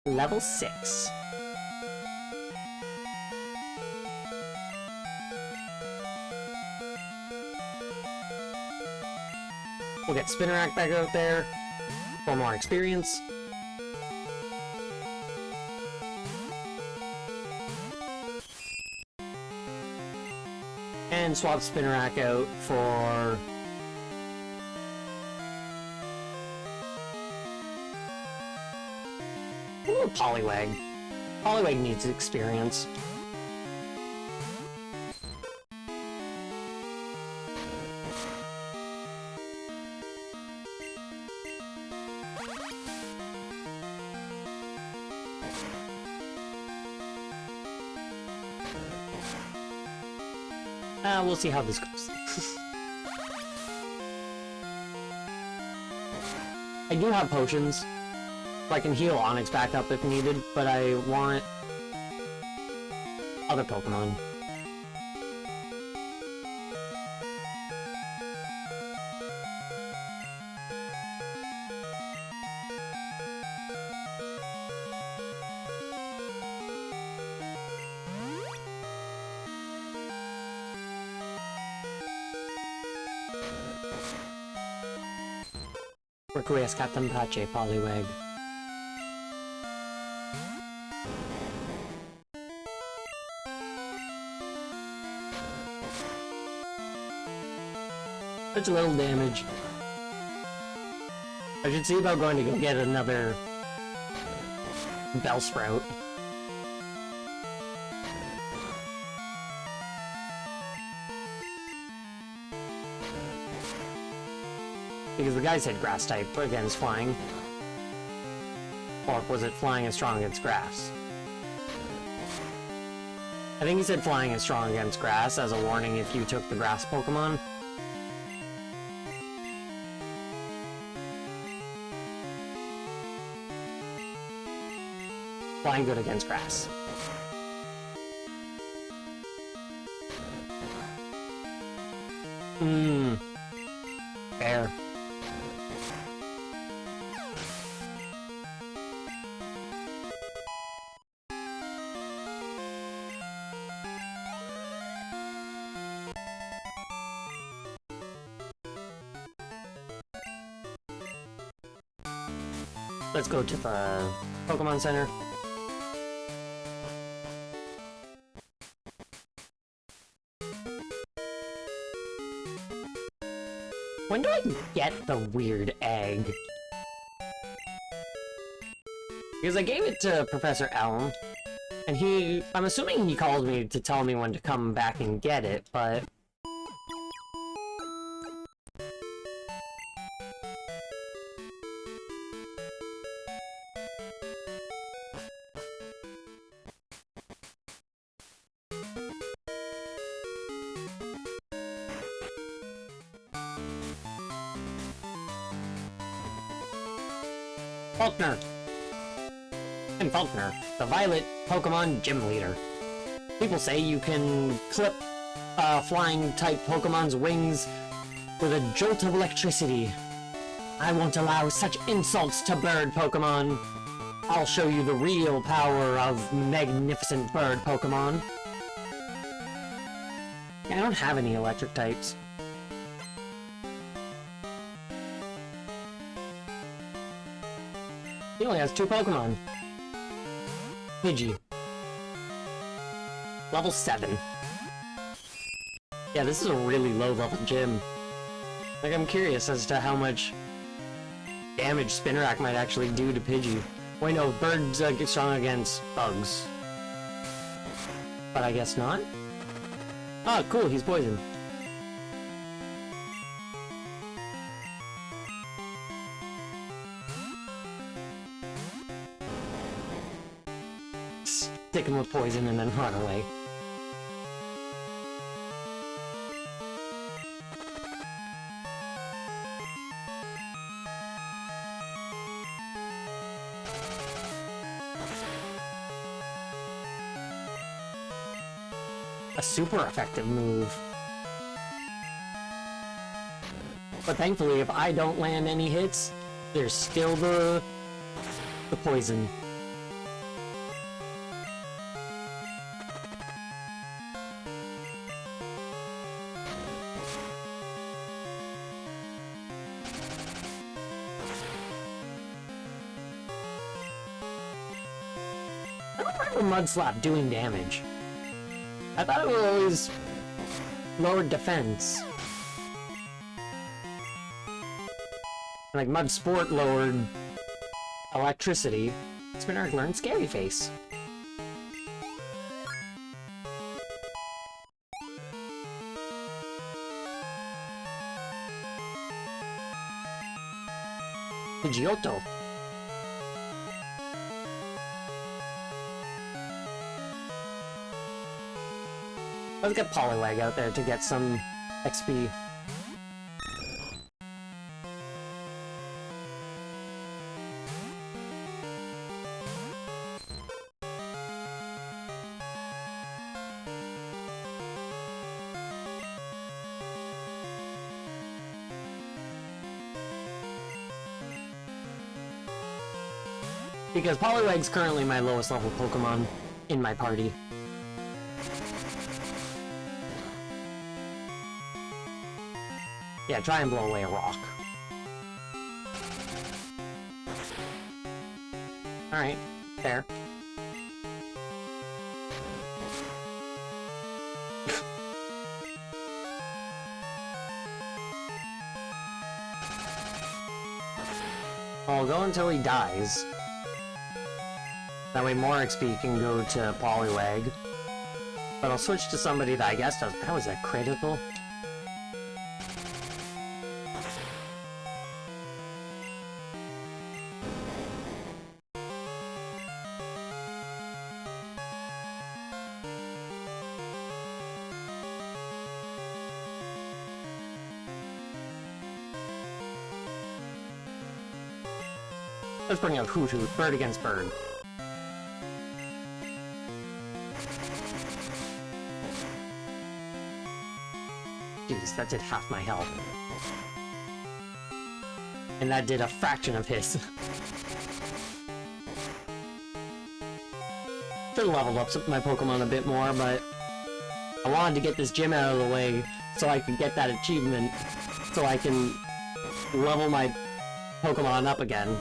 Level 6. We'll get Spinarak back out there for more experience. And swap Spinarak out for... Ooh, Poliwag. Poliwag needs experience. We'll see how this goes. I do have potions, so I can heal Onix back up if needed, but I want other Pokemon. Request Captain Pache, Poliwag. Such little damage. I should see about going to go get another Bellsprout. Because the guy said grass type against flying. Or was it flying is strong against grass? I think he said flying is strong against grass as a warning if you took the grass Pokemon. Flying good against grass. Fair. Let's go to the Pokemon Center. When do I get the weird egg? Because I gave it to Professor Elm, and I'm assuming he called me to tell me when to come back and get it, but... Faulkner! And Faulkner, the Violet Pokemon Gym Leader. People say you can clip flying-type Pokemon's wings with a jolt of electricity. I won't allow such insults to bird Pokemon. I'll show you the real power of magnificent bird Pokemon. I don't have any electric types. He only has 2 Pokemon. Pidgey. Level 7. Yeah, this is a really low-level gym. Like, I'm curious as to how much damage Spinarak might actually do to Pidgey. Wait, no, Bird's get strong against bugs. But I guess not? Oh, cool, he's poisoned. Stick him with poison and then run away. A super effective move. But thankfully, if I don't land any hits, there's still the poison. I don't remember Mudslap doing damage. I thought it was always lowered defense. Like Mudsport lowered electricity. Spinner learned Scary Face. Pidgeotto. Let's get Poliwag out there to get some XP. Because Poliwag's currently my lowest level Pokemon in my party. Yeah, try and blow away a rock. Alright, fair. I'll go until he dies. That way more XP can go to Poliwag. But I'll switch to somebody that I guess does... How is that critical? Let's bring out Hoothoot, bird against bird. Jeez, that did half my health. And that did a fraction of his. Should've leveled up my Pokemon a bit more, but I wanted to get this gym out of the way so I could get that achievement, so I can level my Pokemon up again.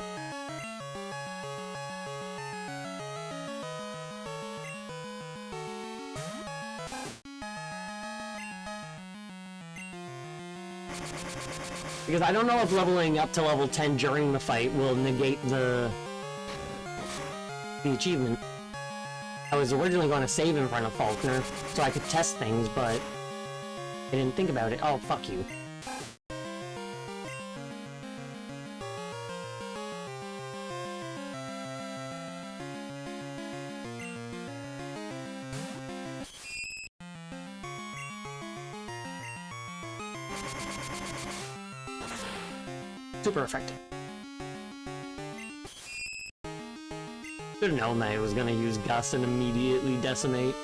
Because I don't know if leveling up to level 10 during the fight will negate the achievement. I was originally going to save in front of Falkner so I could test things, but I didn't think about it. Oh, fuck you. Super effective. Should've known that I was gonna use Gust and immediately decimate.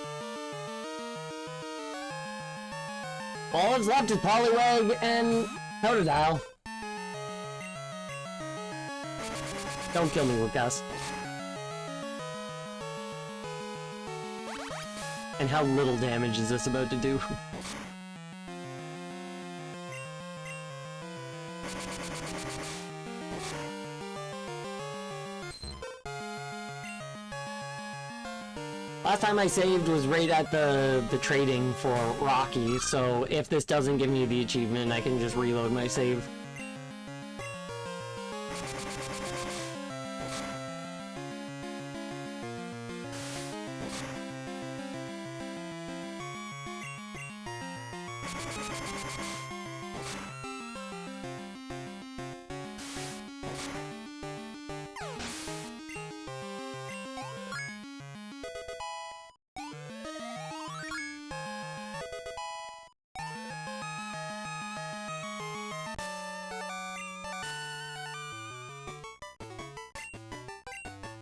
All that's left is Poliwag and Totodile. Don't kill me with Gust. And how little damage is this about to do? Last time I saved was right at the trading for Rocky, so if this doesn't give me the achievement, I can just reload my save.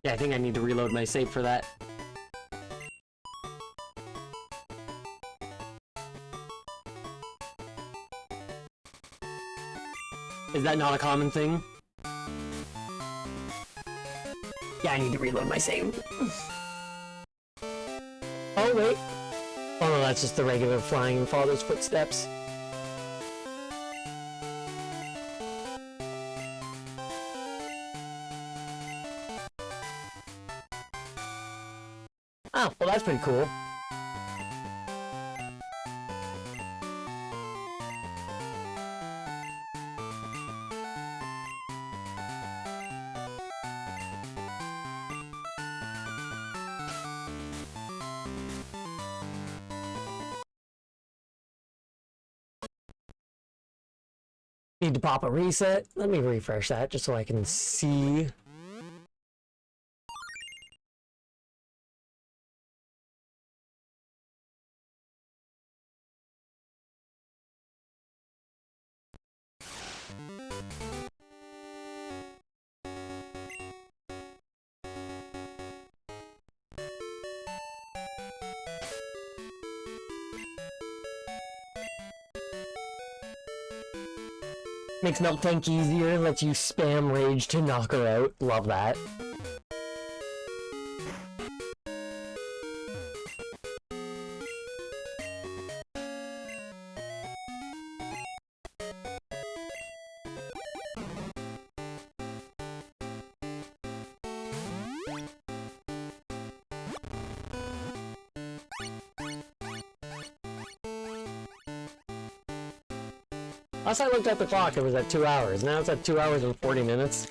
Yeah, I think I need to reload my save for that. Is that not a common thing? Yeah, I need to reload my save. Oh, wait. Oh no, that's just the regular flying in Father's footsteps. Oh, well that's pretty cool. Need to pop a reset. Let me refresh that just so I can see. Makes Milk Tank easier, lets you spam rage to knock her out. Love that. Last I looked at the clock, it was at 2 hours. Now it's at 2 hours and 40 minutes.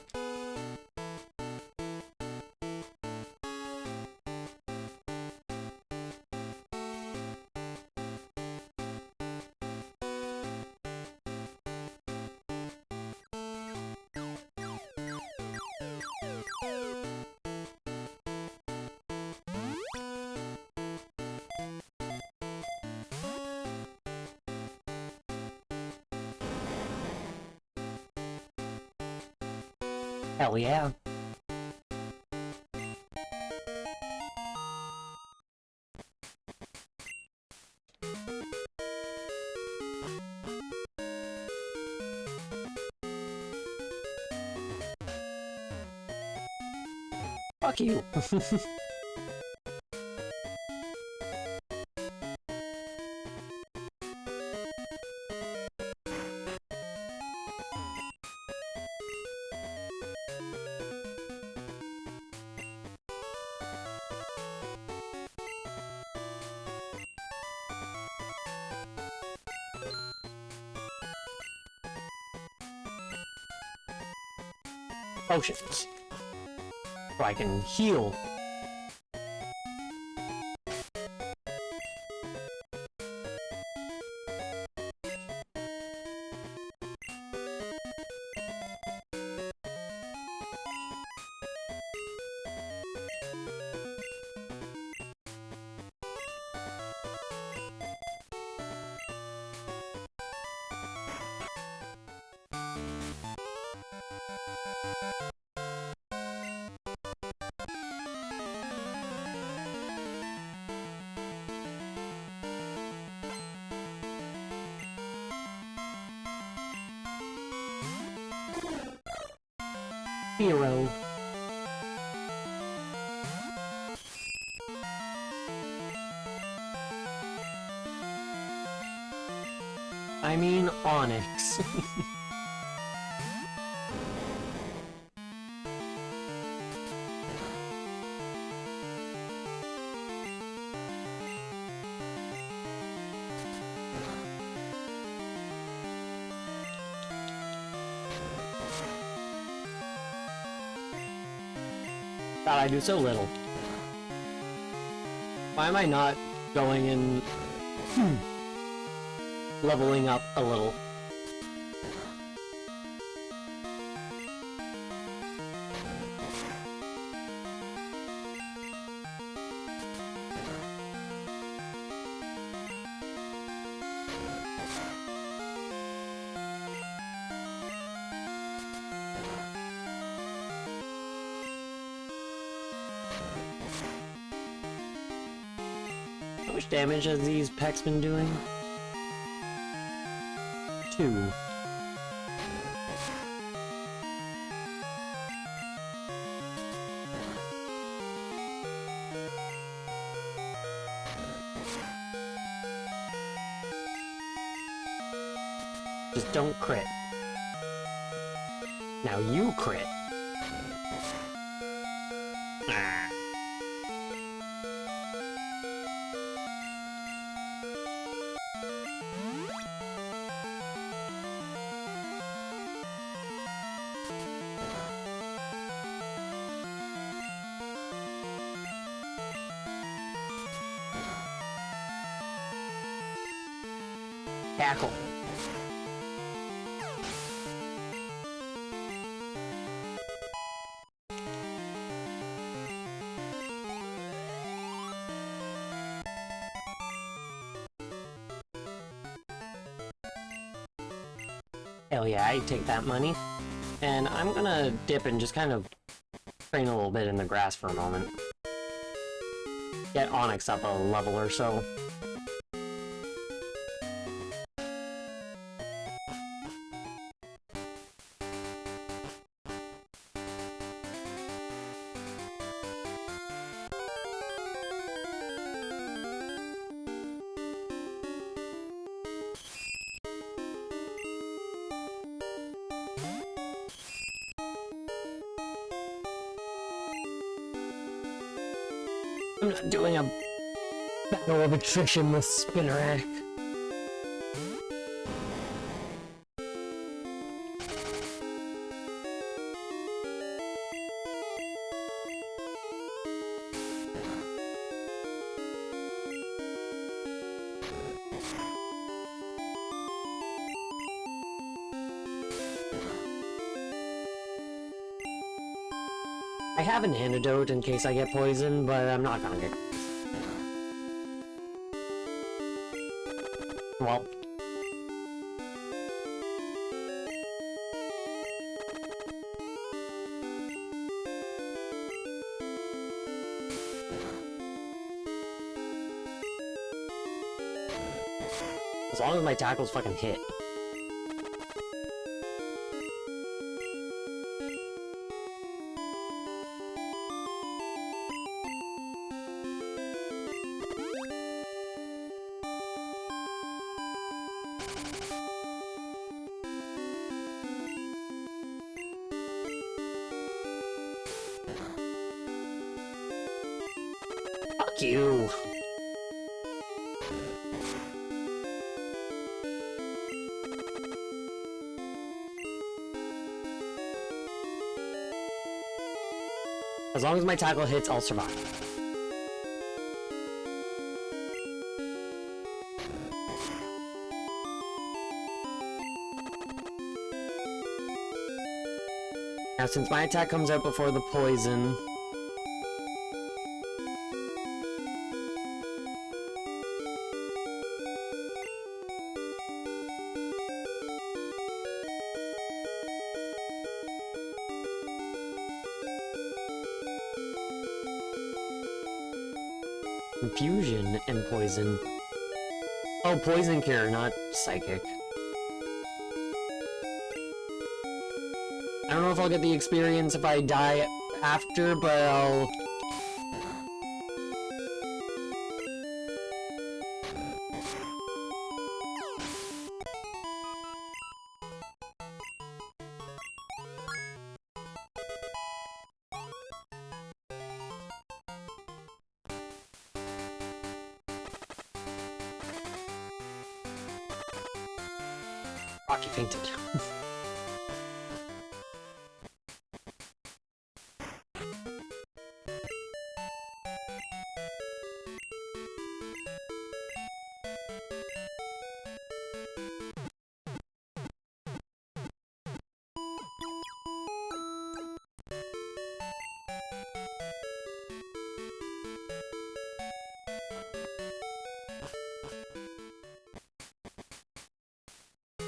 Hell yeah. Fuck you. Potions. So I can heal. Hero. I mean Onyx. God, I do so little. Why am I not going and leveling up a little? How much damage has these pecks been doing? 2. Just don't crit. Now you crit. Ah. Tackle. Hell yeah, I take that money. And I'm gonna dip and just kind of train a little bit in the grass for a moment. Get Onyx up a level or so. I'm not doing a Battle of attrition with Spinnerack. I have an antidote in case I get poisoned, but I'm not gonna get... Well... As long as my tackles fucking hit. Fuck you. As long as my tackle hits, I'll survive. Now, since my attack comes out before the poison... Confusion and poison. Oh, poison cure, not psychic. I don't know if I'll get the experience if I die after, but I'll... Rocky fainted.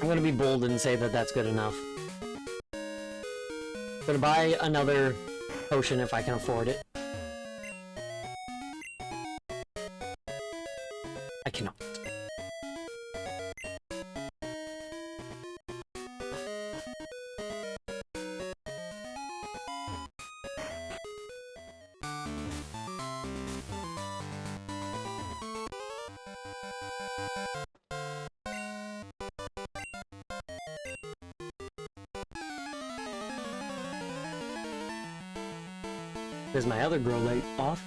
I'm gonna be bold and say that that's good enough. Gonna buy another potion if I can afford it. I cannot. Is my other grow light off?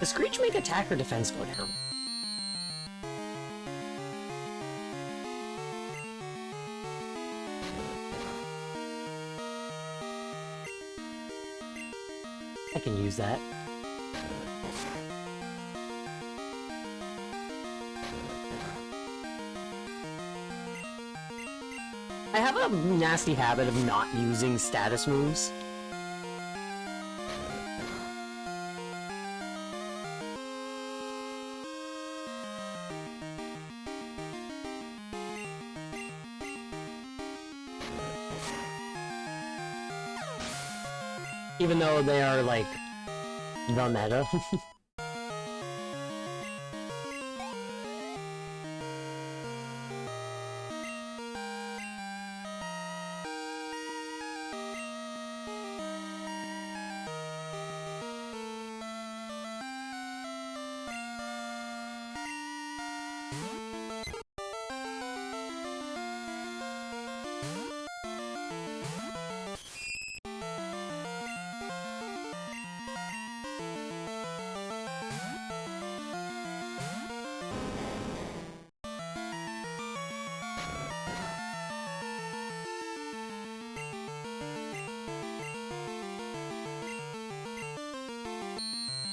Does Screech make attack or defense go down? I can use that. I have a nasty habit of not using status moves. Even though they are, like, the meta.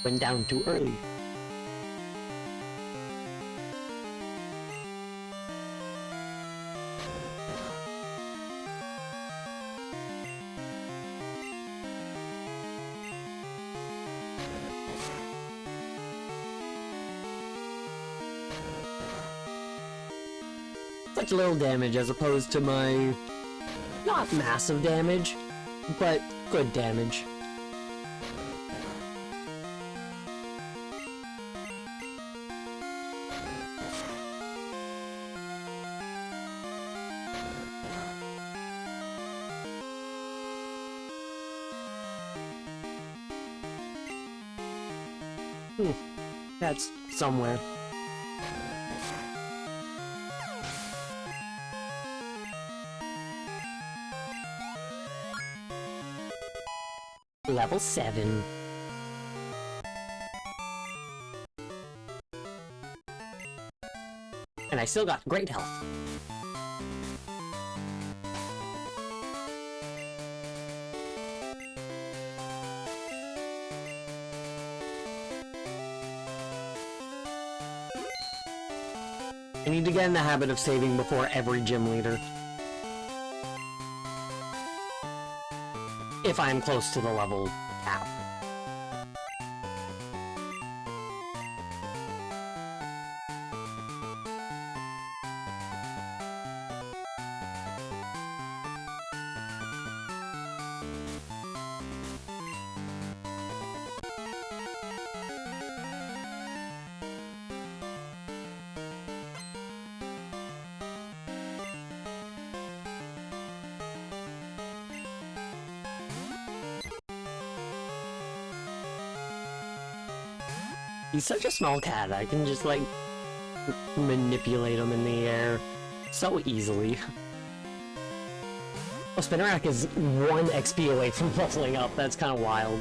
Went down too early. Such little damage as opposed to my not massive damage, but good damage. That's somewhere. Level 7. And I still got great health. I need to get in the habit of saving before every gym leader. If I'm close to the level cap. He's such a small cat, I can just, like, manipulate him in the air so easily. Oh, Spinarak is 1 XP away from leveling up, that's kind of wild.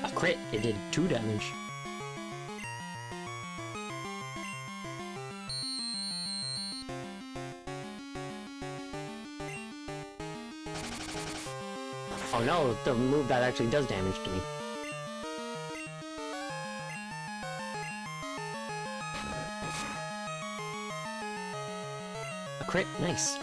A crit, it did 2 damage. Oh no, the move that actually does damage to me. A crit, nice.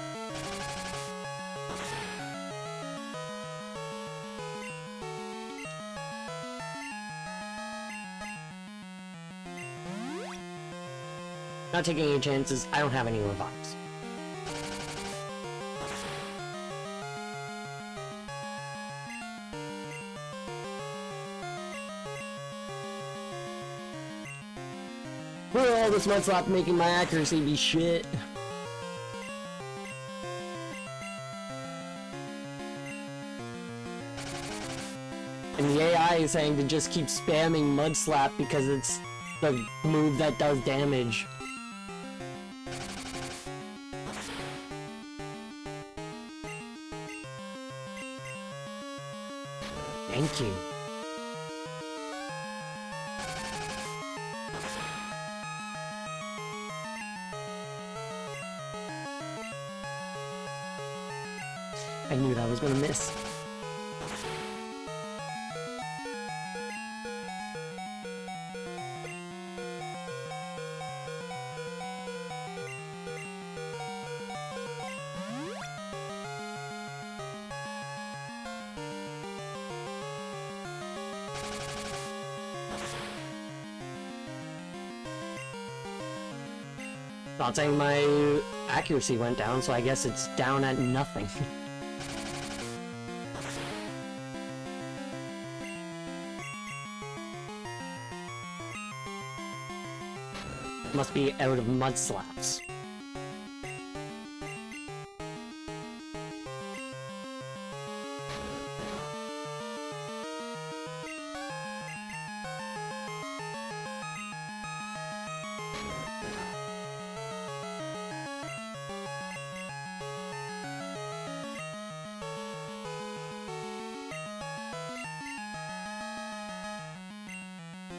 Not taking any chances, I don't have any revives. Oh, this might stop making my accuracy be shit. And the AI is saying to just keep spamming Mud Slap because it's the move that does damage. Thank you. I knew that was gonna miss. Not saying my accuracy went down, so I guess it's down at nothing. Must be out of mud slaps.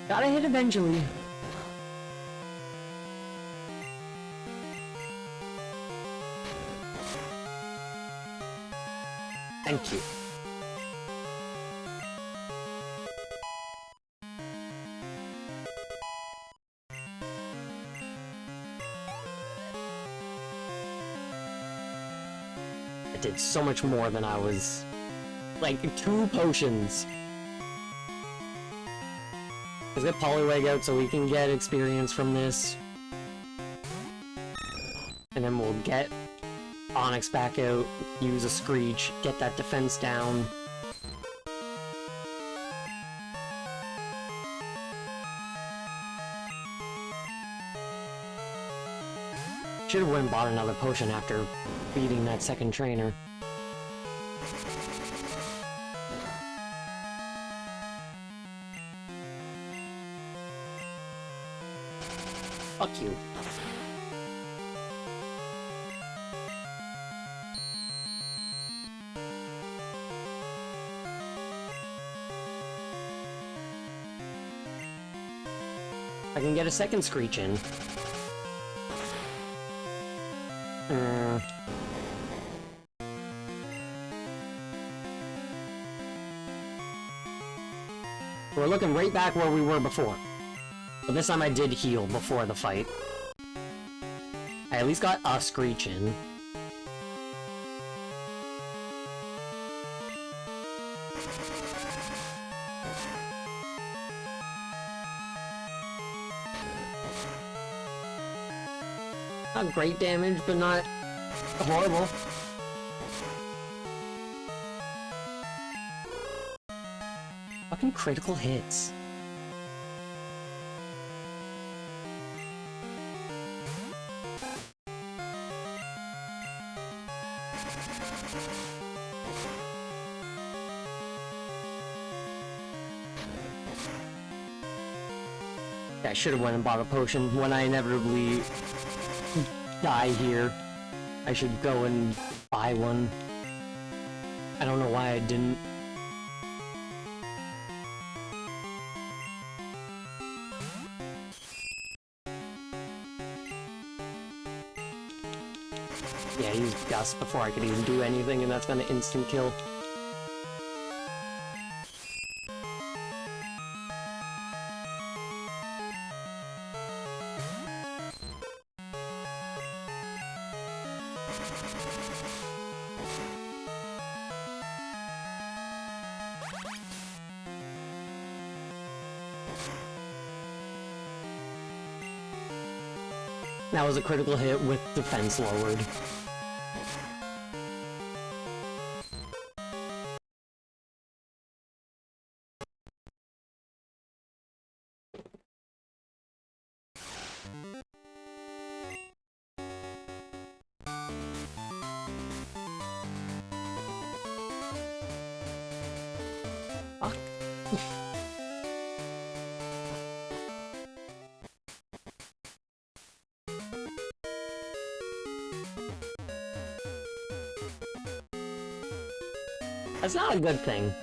Gotta hit eventually. Thank you. I did so much more than I was... Like, 2 potions. Let's get Poliwag out so we can get experience from this. And then we'll get Onyx back out, use a Screech, get that defense down. Should've went and bought another potion after beating that second trainer. Fuck you. I can get a second Screech in. We're looking right back where we were before. But this time I did heal before the fight. I at least got a Screech in. Not great damage, but not horrible. Fucking critical hits. I should have went and bought a potion when I inevitably die here. I should go and buy one. I don't know why I didn't. Yeah, use Gust before I could even do anything, and that's gonna instant kill. That was a critical hit with defense lowered. Fuck. That's not a good thing.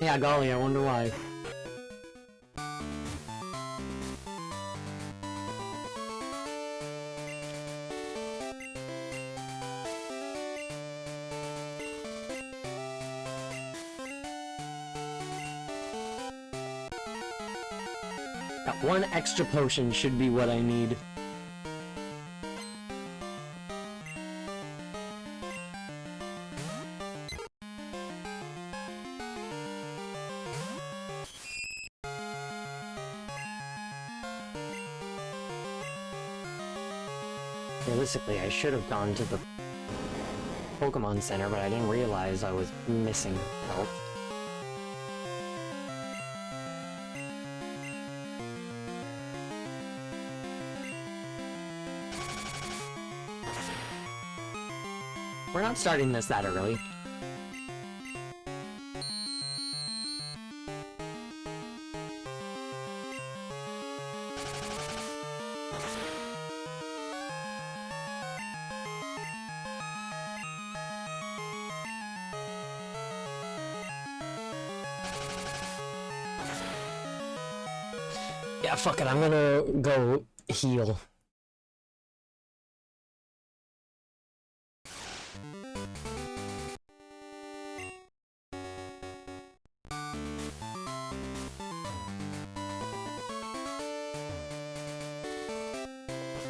Yeah, golly, I wonder why. That one extra potion should be what I need. Realistically, I should have gone to the Pokemon Center, but I didn't realize I was missing health. We're not starting this that early. Yeah, fuck it, I'm gonna go heal.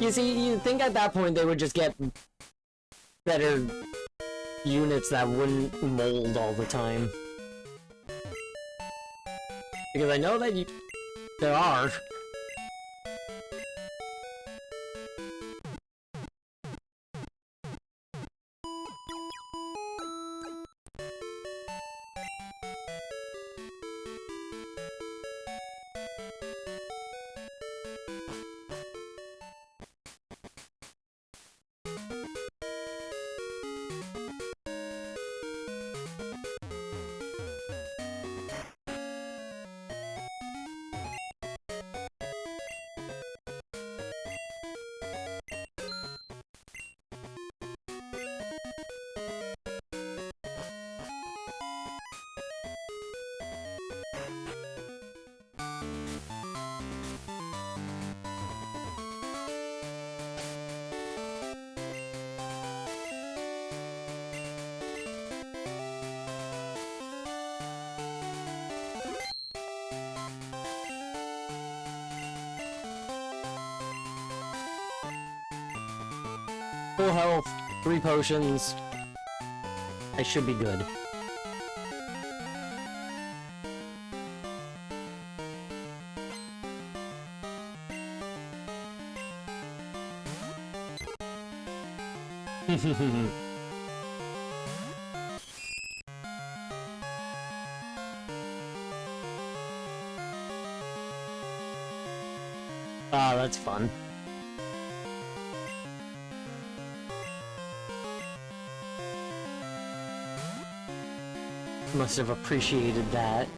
You see, you'd think at that point they would just get better units that wouldn't mold all the time. Because I know that there are. Full health, 3 potions. I should be good. Ah, that's fun. Must have appreciated that.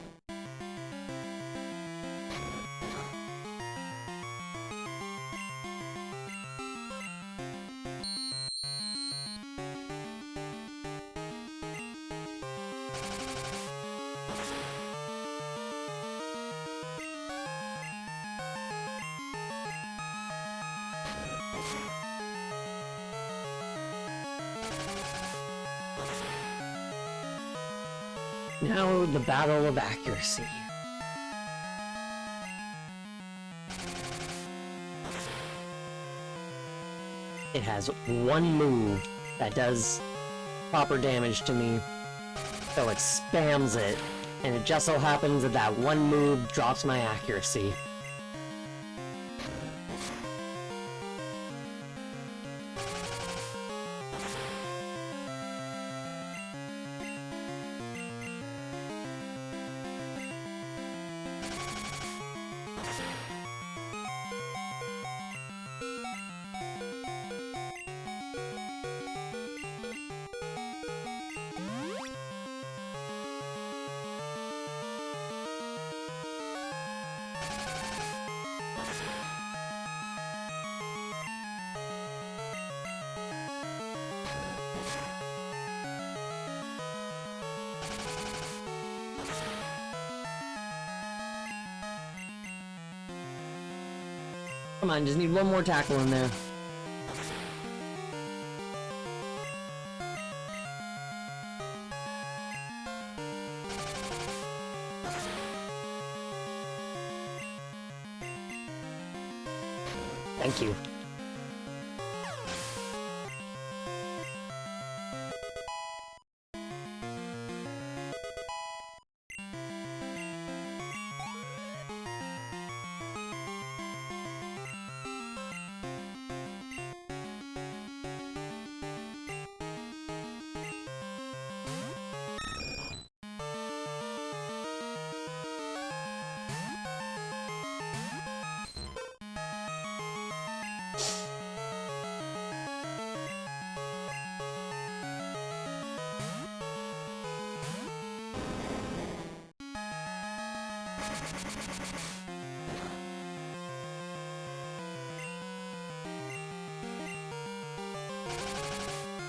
Now, the battle of accuracy. It has one move that does proper damage to me, so it spams it, and it just so happens that that one move drops my accuracy. Come on, just need one more tackle in there. Thank you.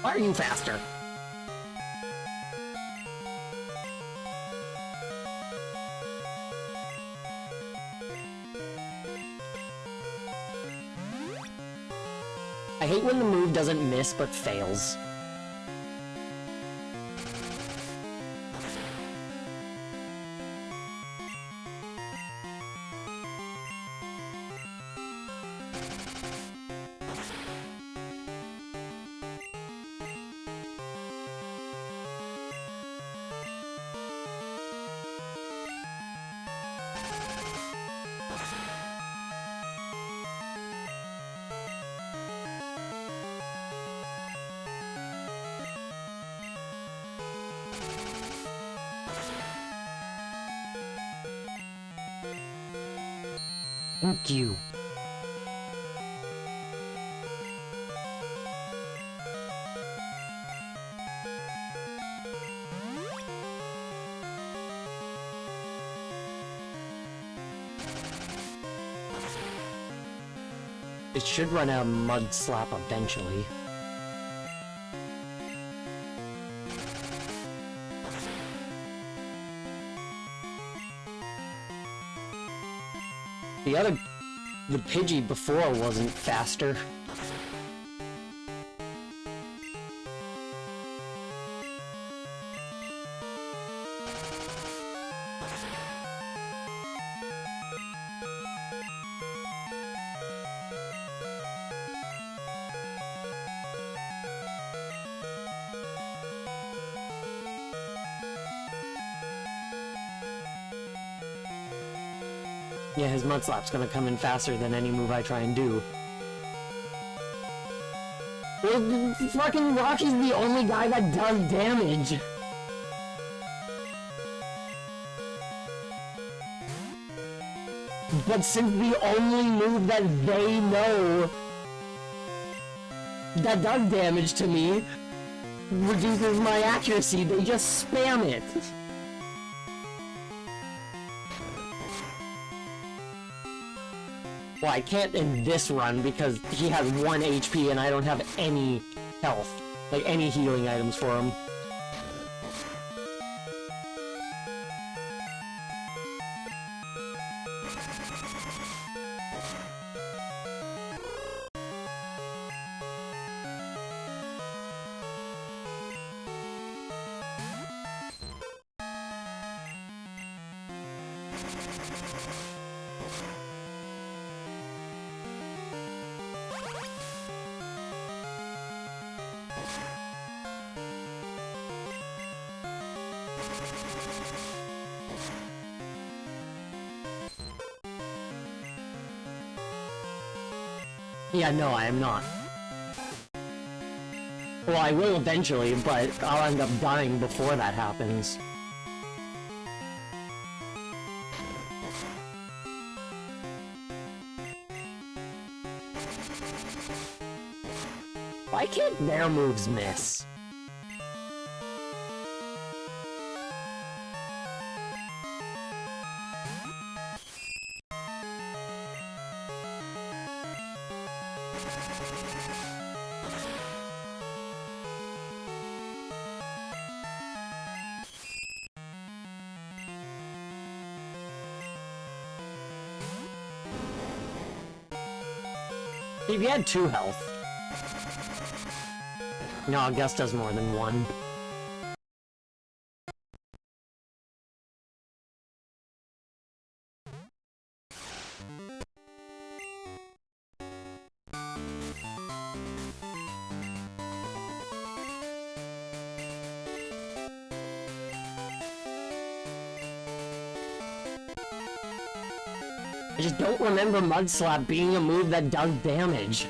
Why are you faster? I hate when the move doesn't miss but fails. Thank you. It should run out of Mud Slap eventually. The Pidgey before wasn't faster. Yeah, his Mud Slap's gonna come in faster than any move I try and do. Well, fucking Rocky's the only guy that does damage. But since the only move that they know that does damage to me reduces my accuracy, they just spam it. Well, I can't in this run because he has 1 HP and I don't have any health, like any healing items for him. Yeah, no, I am not. Well, I will eventually, but I'll end up dying before that happens. Why can't their moves miss? If you had 2 health. No, Gus does more than 1. I just don't remember Mud Slap being a move that does damage.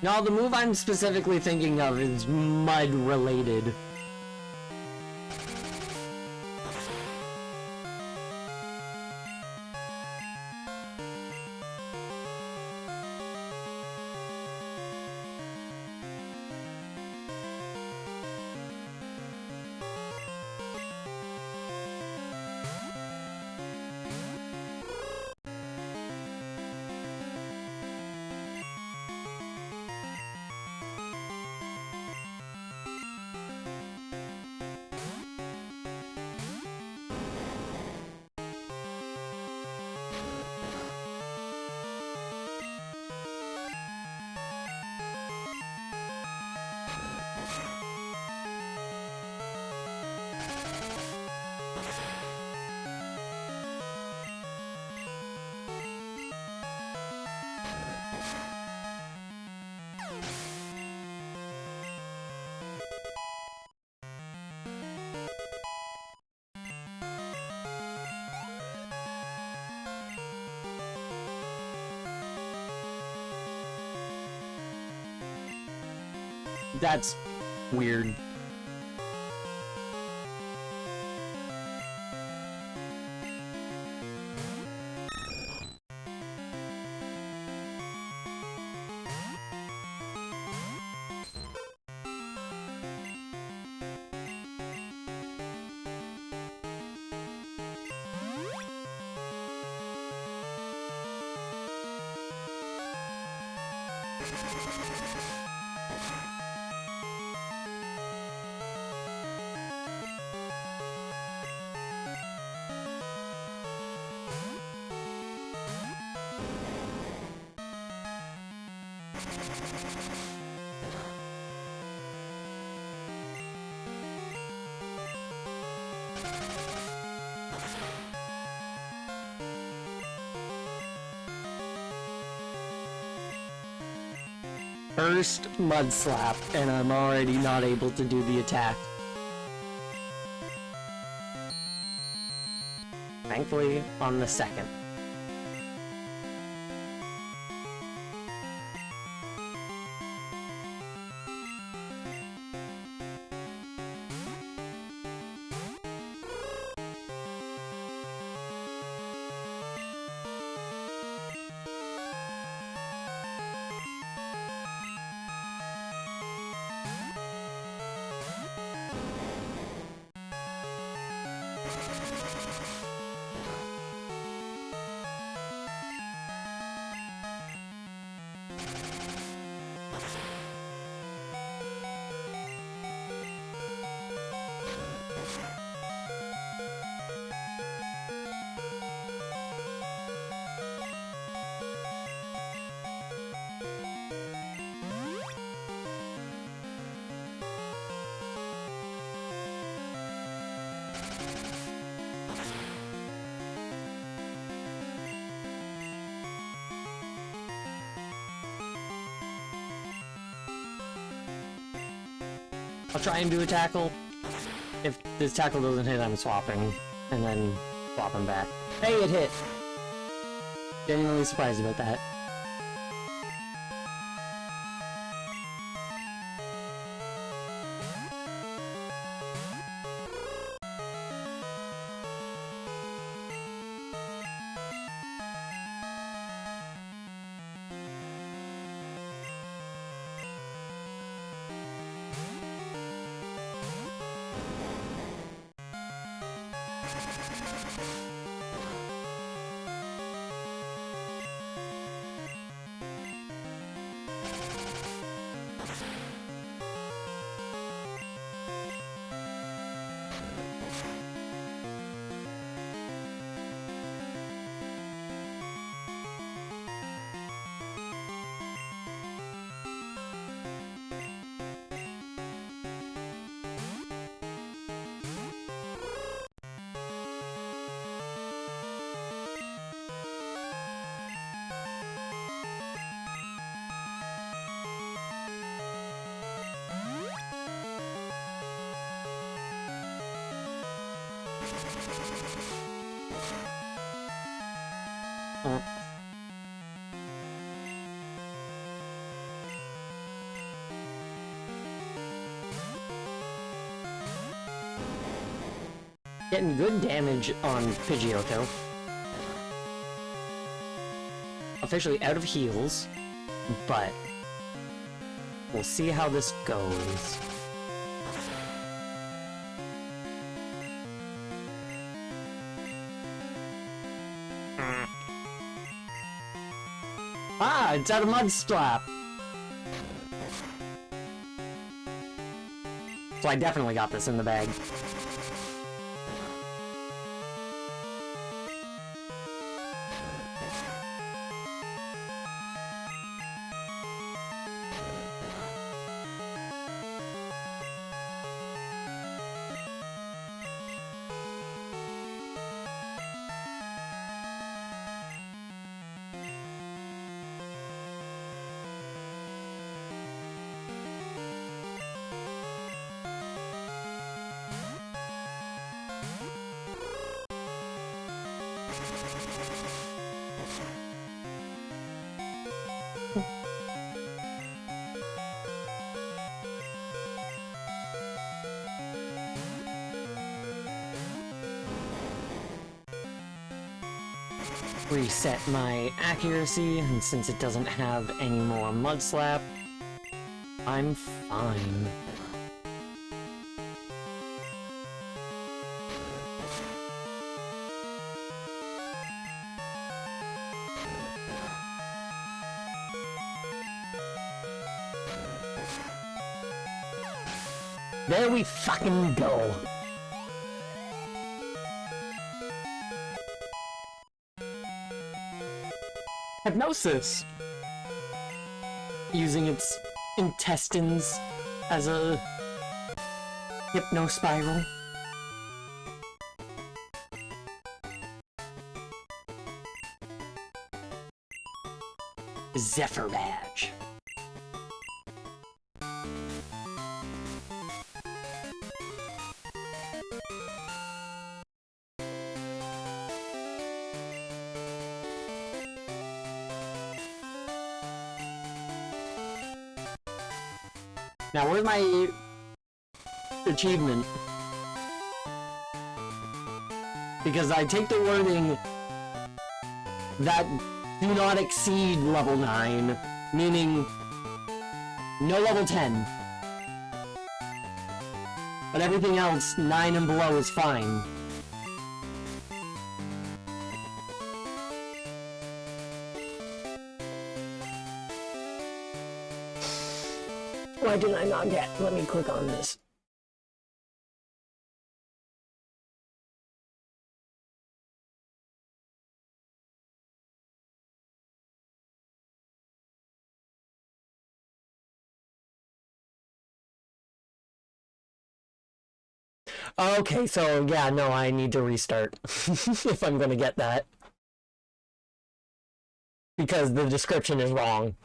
No, the move I'm specifically thinking of is mud related. That's weird. First Mud Slap, and I'm already not able to do the attack. Thankfully, on the second. I'll try and do a tackle. If this tackle doesn't hit, I'm swapping. And then swapping back. Hey, it hit! Genuinely surprised about that. Getting good damage on Pidgeotto. Officially out of heals, but we'll see how this goes. Ah, it's out of Mud Slap! So I definitely got this in the bag. Reset my accuracy, and since it doesn't have any more Mud Slap, I'm fine. There we fucking go. Hypnosis! Using its intestines as a hypno-spiral. Zephyr Badge. Now, where's my achievement? Because I take the wording that do not exceed level 9, meaning no level 10. But everything else, 9 and below, is fine. Why did I not get? Let me click on this. Okay, so yeah, no, I need to restart if I'm gonna get that. Because the description is wrong.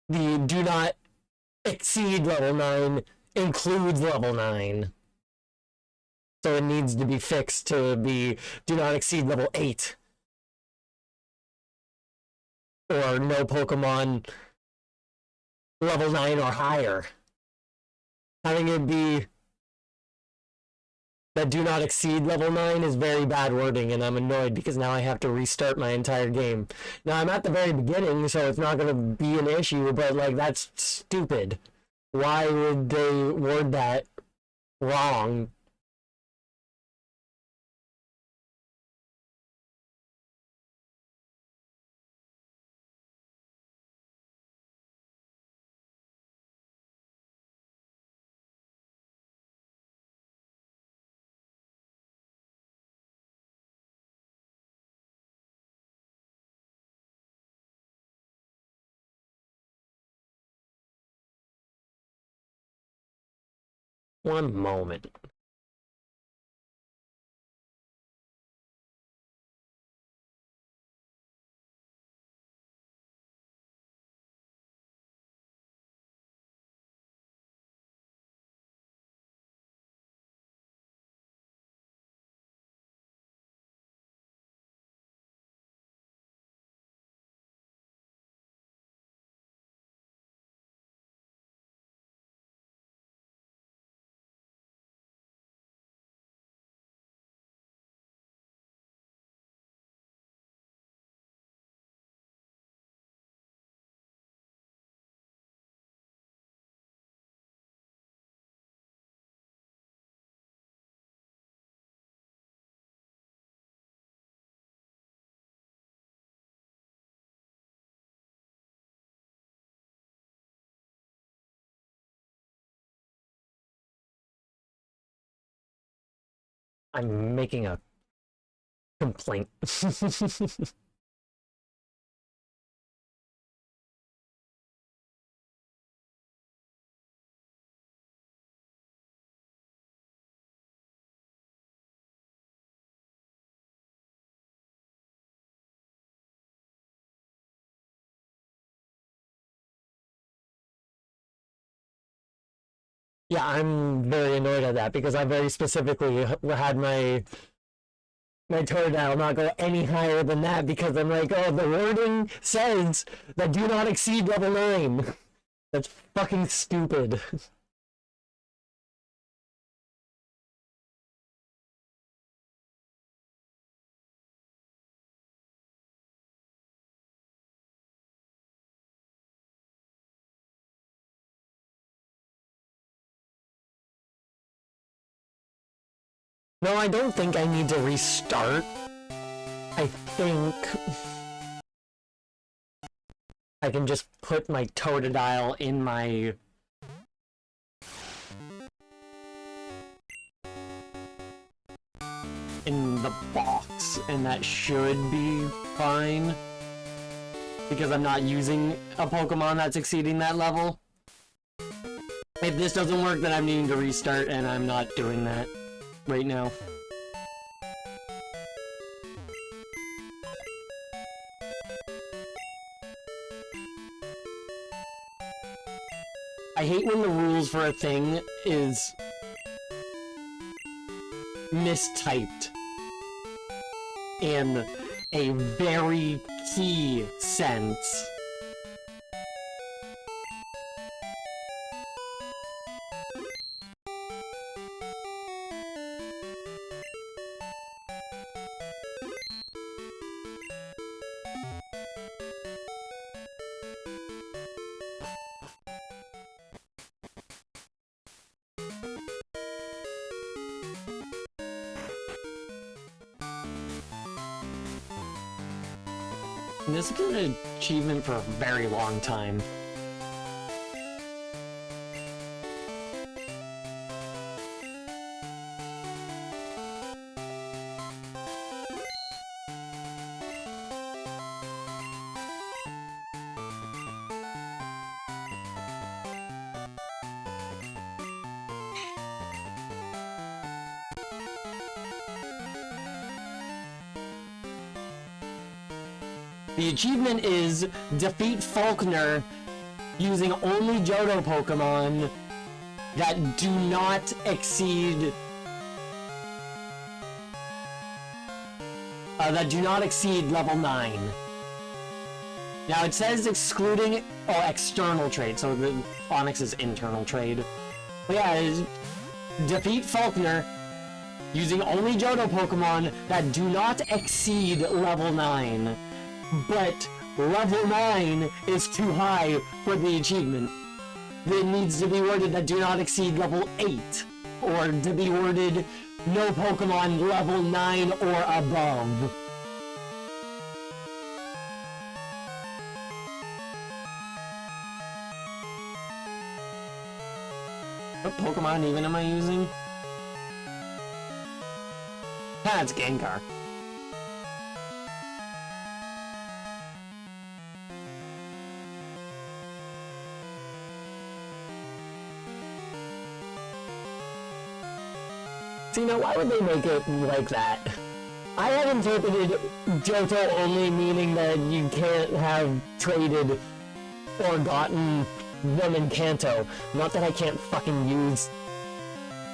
The do not exceed level 9 includes level 9. So it needs to be fixed to be do not exceed level 8. Or no Pokemon level 9 or higher. Having it be that do not exceed level 9 is very bad wording, and I'm annoyed because now I have to restart my entire game. Now, I'm at the very beginning, so it's not going to be an issue, but, like, that's stupid. Why would they word that wrong? One moment. I'm making a complaint. Yeah, I'm very annoyed at that because I very specifically had my Totodile not go any higher than that because I'm like, oh, the wording says that do not exceed level 9. That's fucking stupid. No, I don't think I need to restart. I think I can just put my Totodile in my... in the box, and that should be fine. Because I'm not using a Pokemon that's exceeding that level. If this doesn't work, then I'm needing to restart, and I'm not doing that right now. I hate when the rules for a thing is mistyped in a very key sense. And this has been an achievement for a very long time. The achievement is defeat Faulkner using only Johto Pokemon that do not exceed level 9. Now it says excluding external trade, so the Onix's internal trade. But yeah, defeat Falkner using only Johto Pokemon that do not exceed level 9. But level 9 is too high for the achievement. It needs to be worded that do not exceed level 8. Or to be worded no Pokemon level 9 or above. What Pokemon even am I using? Ah, it's Gengar. See, now why would they make it like that? I have interpreted Johto only meaning that you can't have traded or gotten them in Kanto. Not that I can't fucking use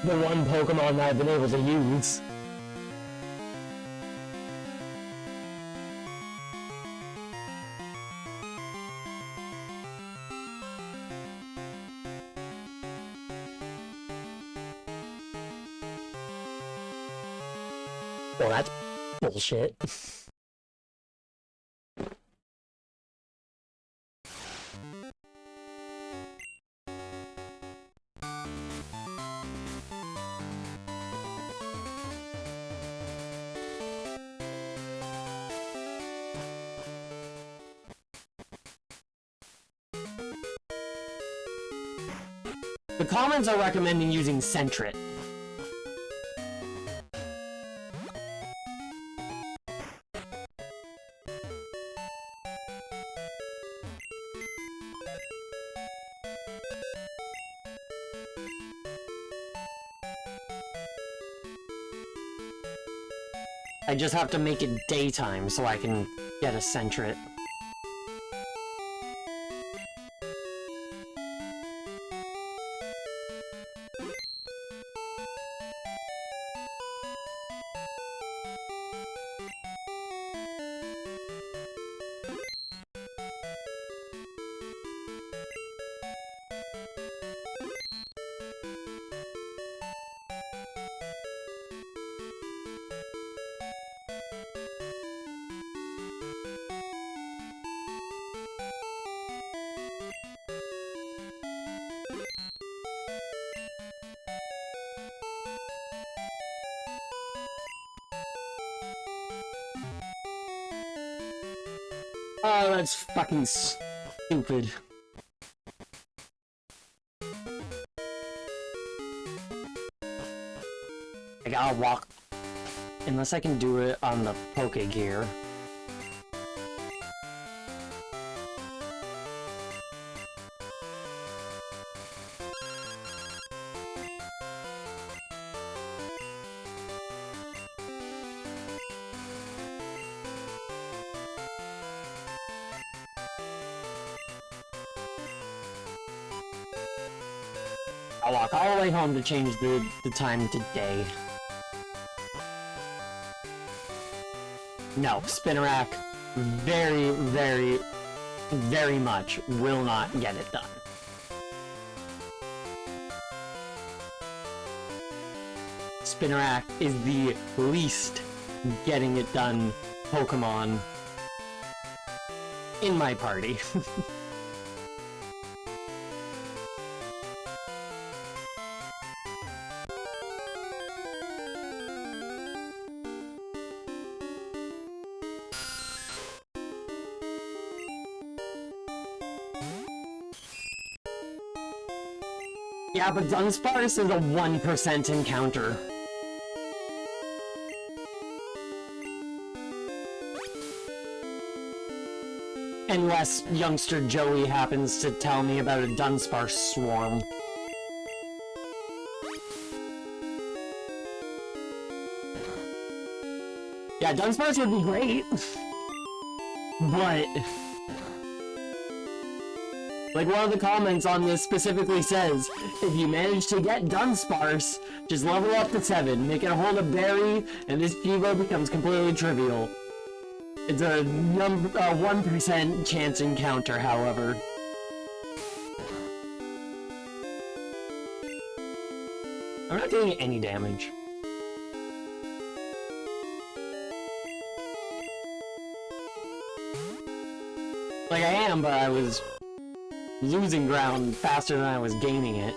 the one Pokemon that I've been able to use. Well, that's bullshit. The comments are recommending using Sentret. I just have to make it daytime so I can get a Sentret. Oh, that's fucking stupid. I gotta walk. Unless I can do it on the Pokegear. I'll walk all the way home to change the time to day. No, Spinarak very, very, very much will not get it done. Spinarak is the least getting it done Pokemon in my party. Yeah, but Dunsparce is a 1% encounter. Unless youngster Joey happens to tell me about a Dunsparce swarm. Yeah, Dunsparce would be great. But Like, one of the comments on this specifically says, if you manage to get Dunsparce, just level up to 7, make it hold a berry, and this Chivo becomes completely trivial. It's a 1% chance encounter, however. I'm not doing any damage. Like, I am, but I was losing ground faster than I was gaining it.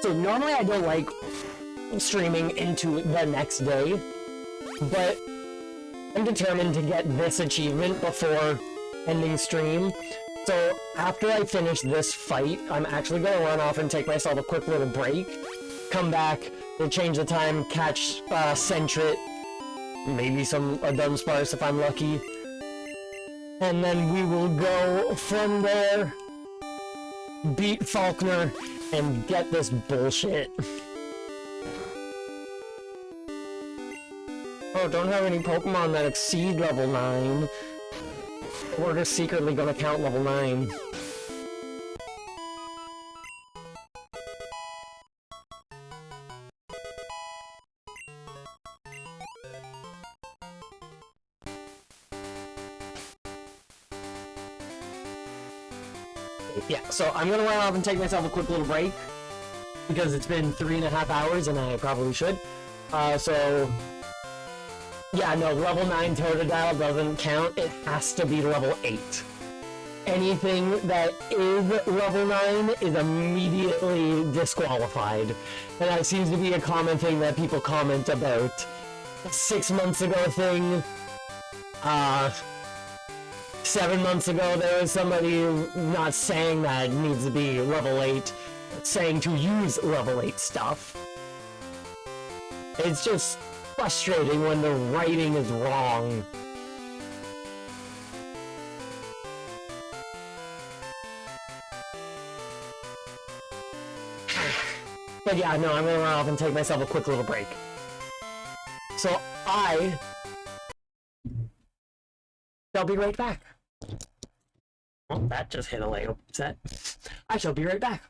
So normally I don't like streaming into the next day, but I'm determined to get this achievement before ending stream. So after I finish this fight, I'm actually going to run off and take myself a quick little break, come back, we'll change the time, catch Sentret, maybe a Dunsparce if I'm lucky, and then we will go from there, beat Falkner, and get this bullshit. Oh, don't have any Pokemon that exceed level 9. We're just secretly gonna count level 9. Yeah, so I'm gonna run off and take myself a quick little break, because it's been 3.5 hours and I probably should. So yeah, no, level 9 Totodile doesn't count. It has to be level 8. Anything that is level 9 is immediately disqualified. And that seems to be a common thing that people comment about. 6 months ago thing, 7 months ago there was somebody not saying that it needs to be level 8, but saying to use level 8 stuff. It's just frustrating when the writing is wrong. But yeah, no, I'm gonna run off and take myself a quick little break. So I shall be right back. Well, that just hit a Lego set. I shall be right back.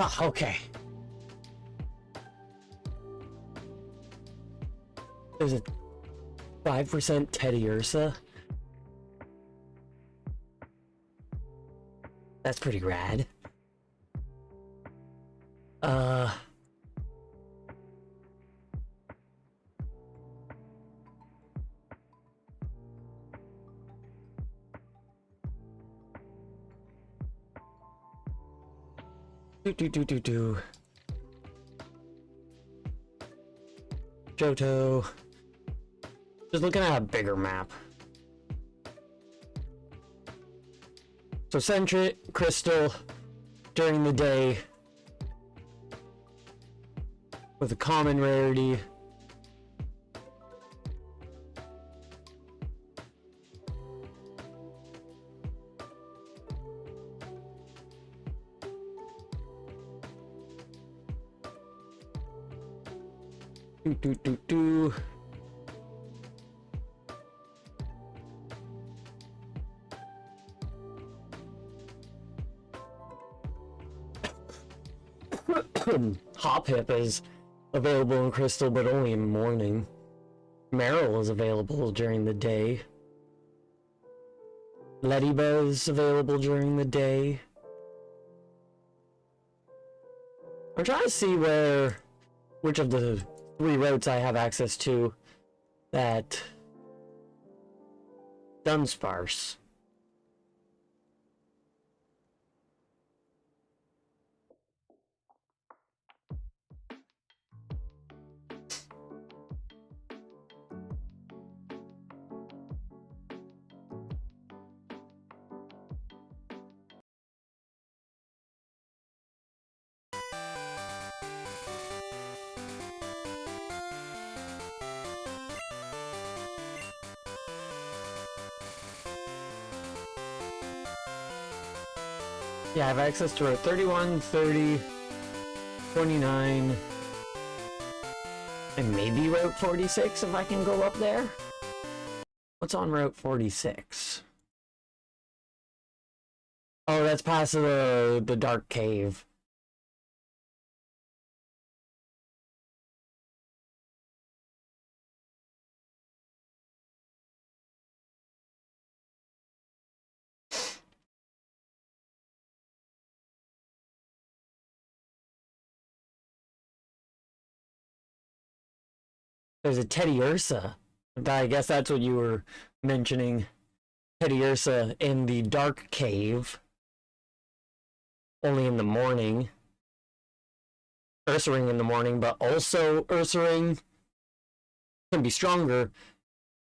Ah, okay. There's a 5% Teddy Ursa. That's pretty rad. Do. Johto. Just looking at a bigger map. So Sentret, Crystal, during the day, with a common rarity. Do. Hoppip is available in Crystal, but only in the morning. Meryl is available during the day. Lediba is available during the day. I'm trying to see which of the 3 routes I have access to that Dunsparce. Yeah, I have access to Route 31, 30, 29, and maybe Route 46 if I can go up there. What's on Route 46? Oh, that's past the dark cave. There's a Teddy Ursa. I guess that's what you were mentioning. Teddy Ursa in the dark cave. Only in the morning. Ursaring in the morning, but also Ursaring can be stronger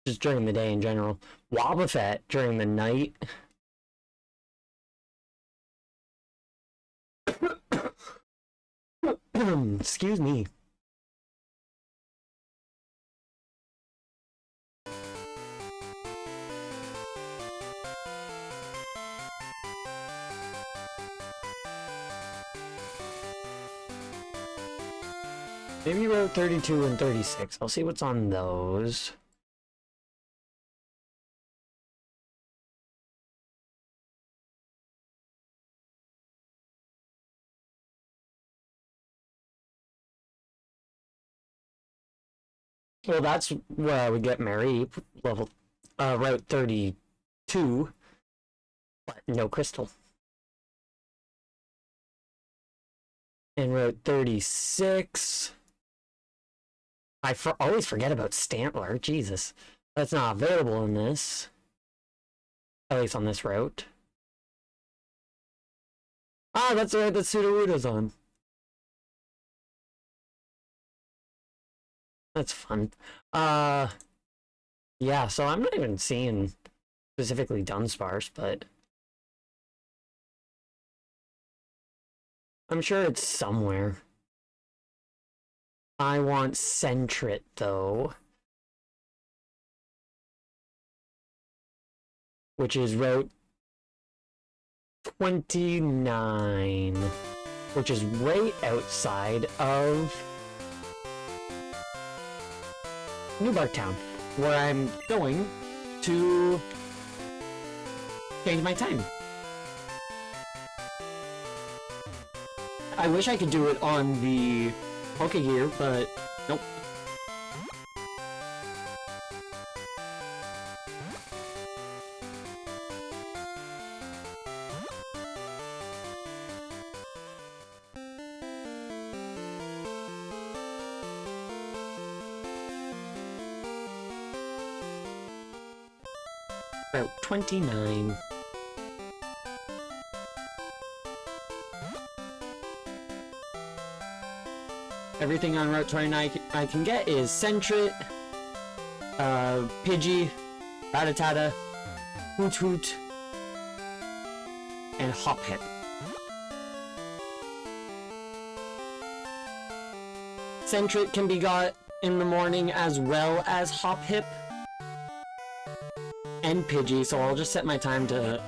just during the day in general. Wobbuffet during the night. Excuse me. Maybe Route 32 and 36. I'll see what's on those. Well, that's where I would get Mary, level, Route 32, but no crystal. And Route 36, I always forget about Stantler, Jesus. That's not available in this, at least on this route. Ah, that's the route that Sudowoodo's on. That's fun. Yeah, so I'm not even seeing specifically Dunsparce, but I'm sure it's somewhere. I want Sentret, though. Which is Route 29. Which is right outside of New Barktown, where I'm going to change my time. I wish I could do it on the Pokegear, but nope. Route 29. Everything on Route 29 I can get is Sentret, Pidgey, Rattata, Hoot Hoot, and Hoppip. Sentret can be got in the morning as well as Hoppip and Pidgey, so I'll just set my time to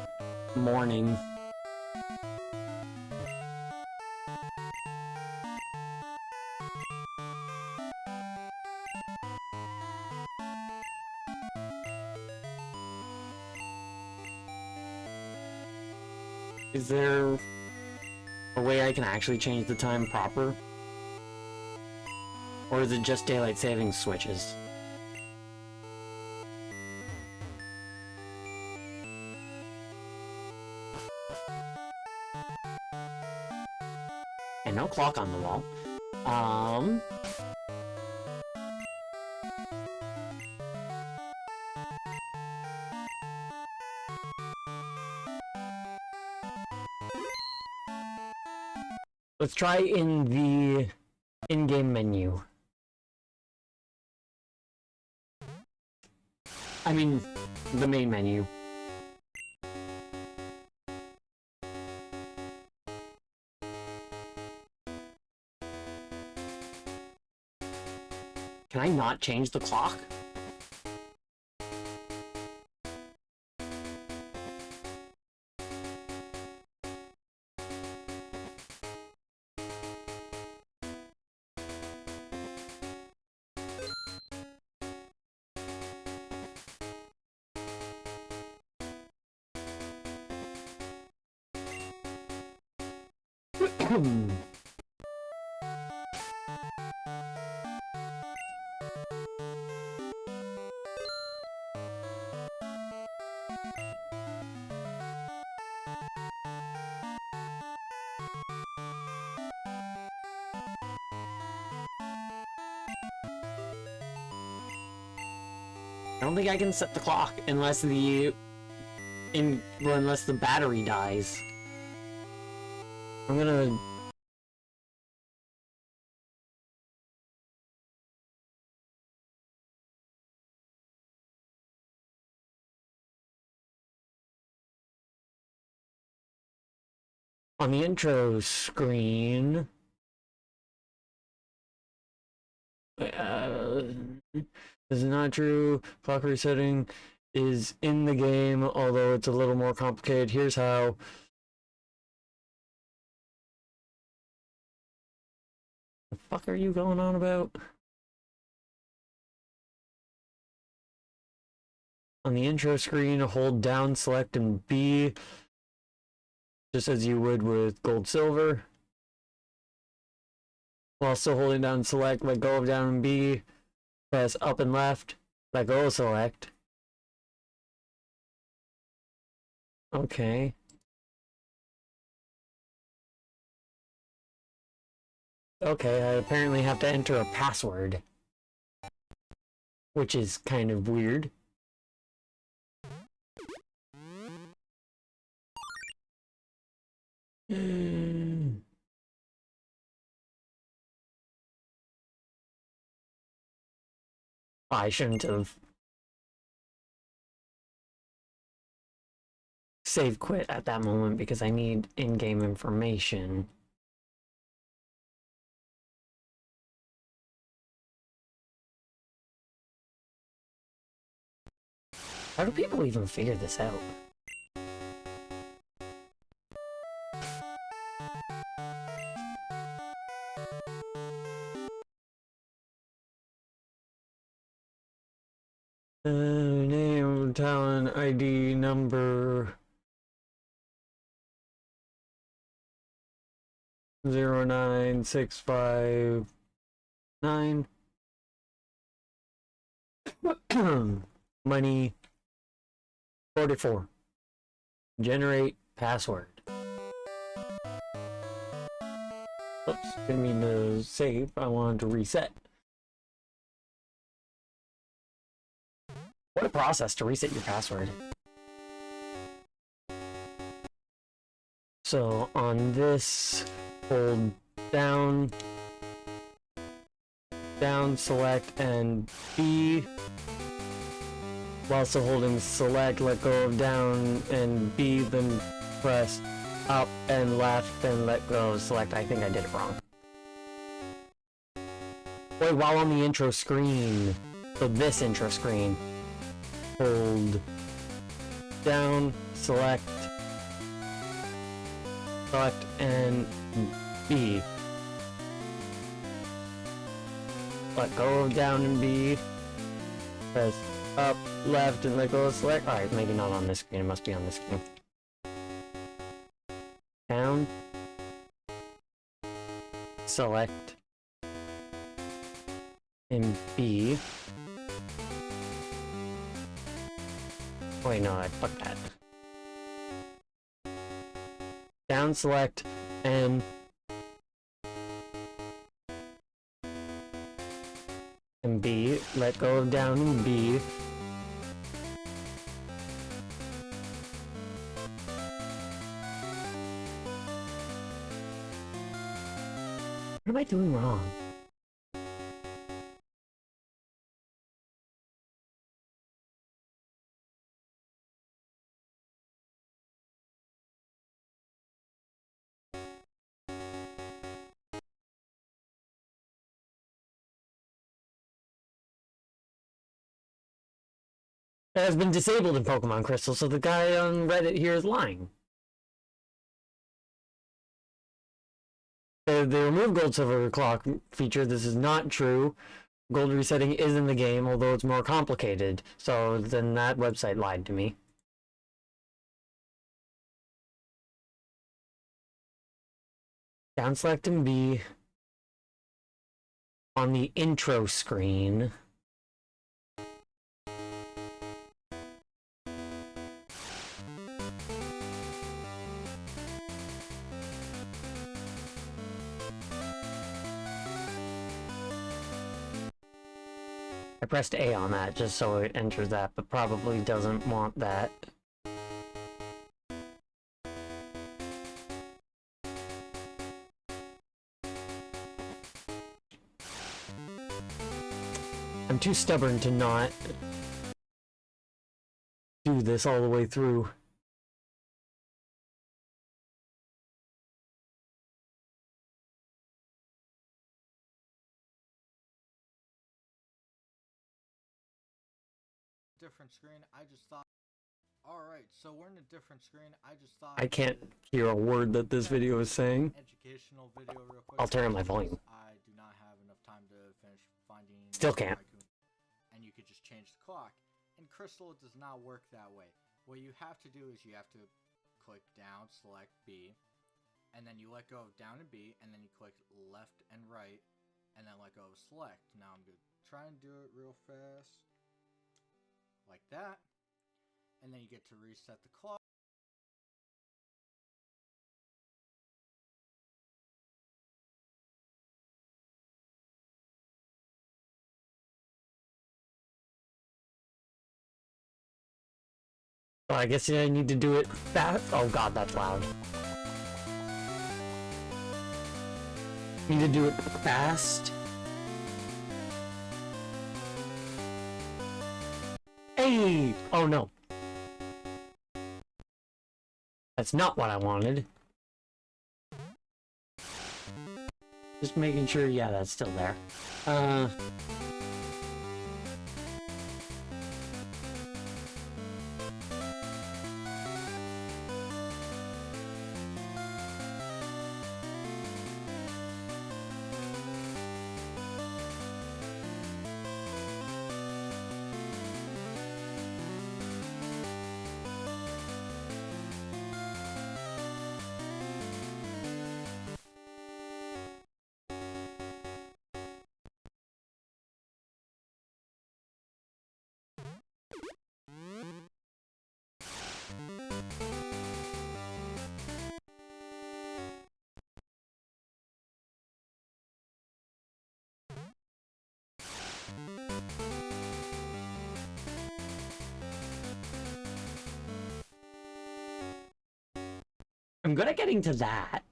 morning. Is there a way I can actually change the time proper? Or is it just daylight savings switches? And no clock on the wall. Let's try in the in-game menu. I mean, the main menu. Can I not change the clock? I don't think I can set the clock unless the unless the battery dies. I'm gonna on the intro screen. This is not true. Clock resetting is in the game, although it's a little more complicated. Here's how. The fuck are you going on about? On the intro screen, hold down, select, and B, just as you would with gold, silver. While still holding down select, let go of down and B. Press up and left, let go of select. Okay. Okay, I apparently have to enter a password, which is kind of weird. I shouldn't have save quit at that moment because I need in-game information. How do people even figure this out? Name, talent, ID, number. 09659. Money 44. Generate password. Oops, didn't mean to save. I wanted to reset. What a process to reset your password. So on this, hold down, select, and B. While still holding select, let go of down and B, then press up and left and let go of select. I think I did it wrong. Wait, while on the intro screen, so this intro screen, hold down, select, and B. Let go of down and B. Press up, left, and let go of select. Alright, maybe not on this screen, it must be on this screen. Down. Select. And B. Wait, no, I fucked that. Down, select, and B. Let go of down and B. What am I doing wrong? It has been disabled in Pokemon Crystal, so the guy on Reddit here is lying. They removed Gold Silver Clock feature. This is not true. Gold resetting is in the game, although it's more complicated. So then that website lied to me. Down select and B on the intro screen. I pressed A on that just so it enters that, but probably doesn't want that. I'm too stubborn to not do this all the way through. Different screen. I just thought. Alright, so we're in a different screen. I just thought. I can't hear a word that this video is saying. Educational video real quick. I'll turn on my volume. I do not have enough time to finish finding. Still can't. And you could just change the clock. In Crystal, it does not work that way. What you have to do is you have to click down, select B, and then you let go of down and B, and then you click left and right, and then let go of select. Now I'm gonna try and do it real fast. Like that, and then you get to reset the clock. Oh, I guess I need to do it fast. Oh god, that's loud. Need to do it fast. Hey! Oh no. That's not what I wanted. Just making sure, yeah, that's still there. I'm good at getting to that.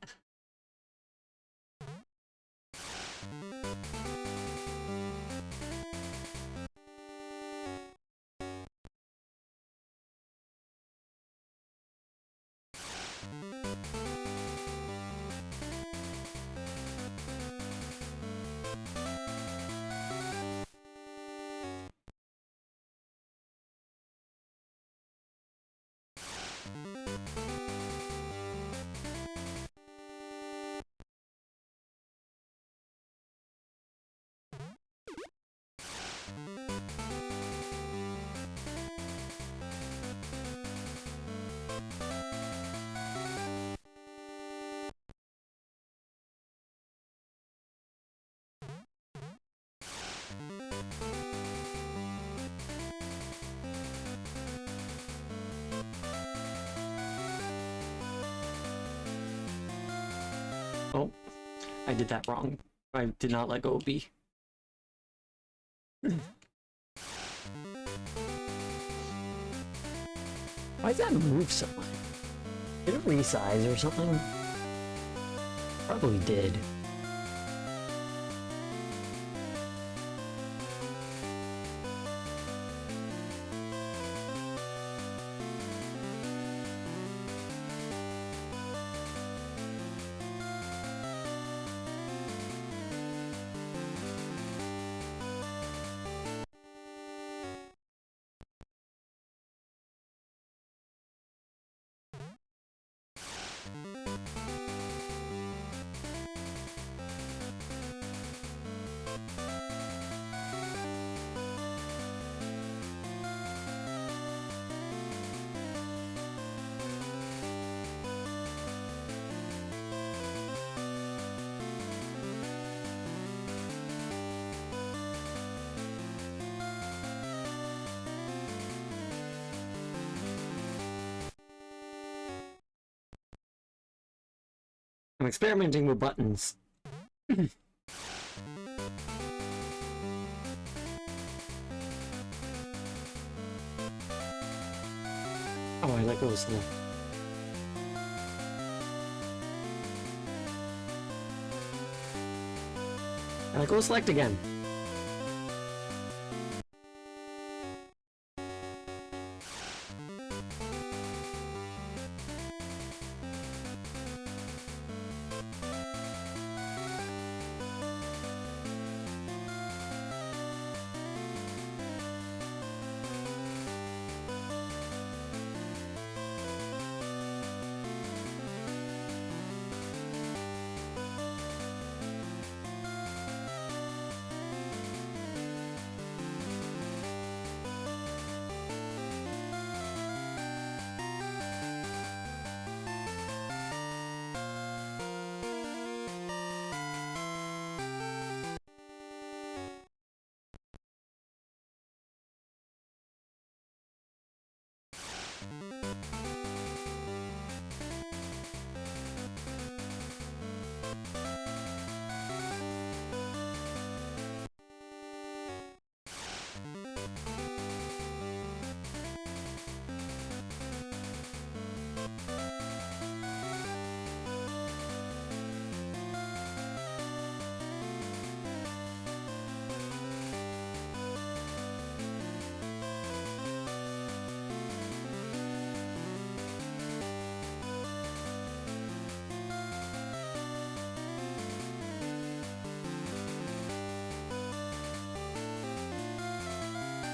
Oh, I did that wrong. I did not let go of B. Why does that move so much? Did it resize or something? Probably did. I'm experimenting with buttons. Oh, I let go of select. I let go of select again.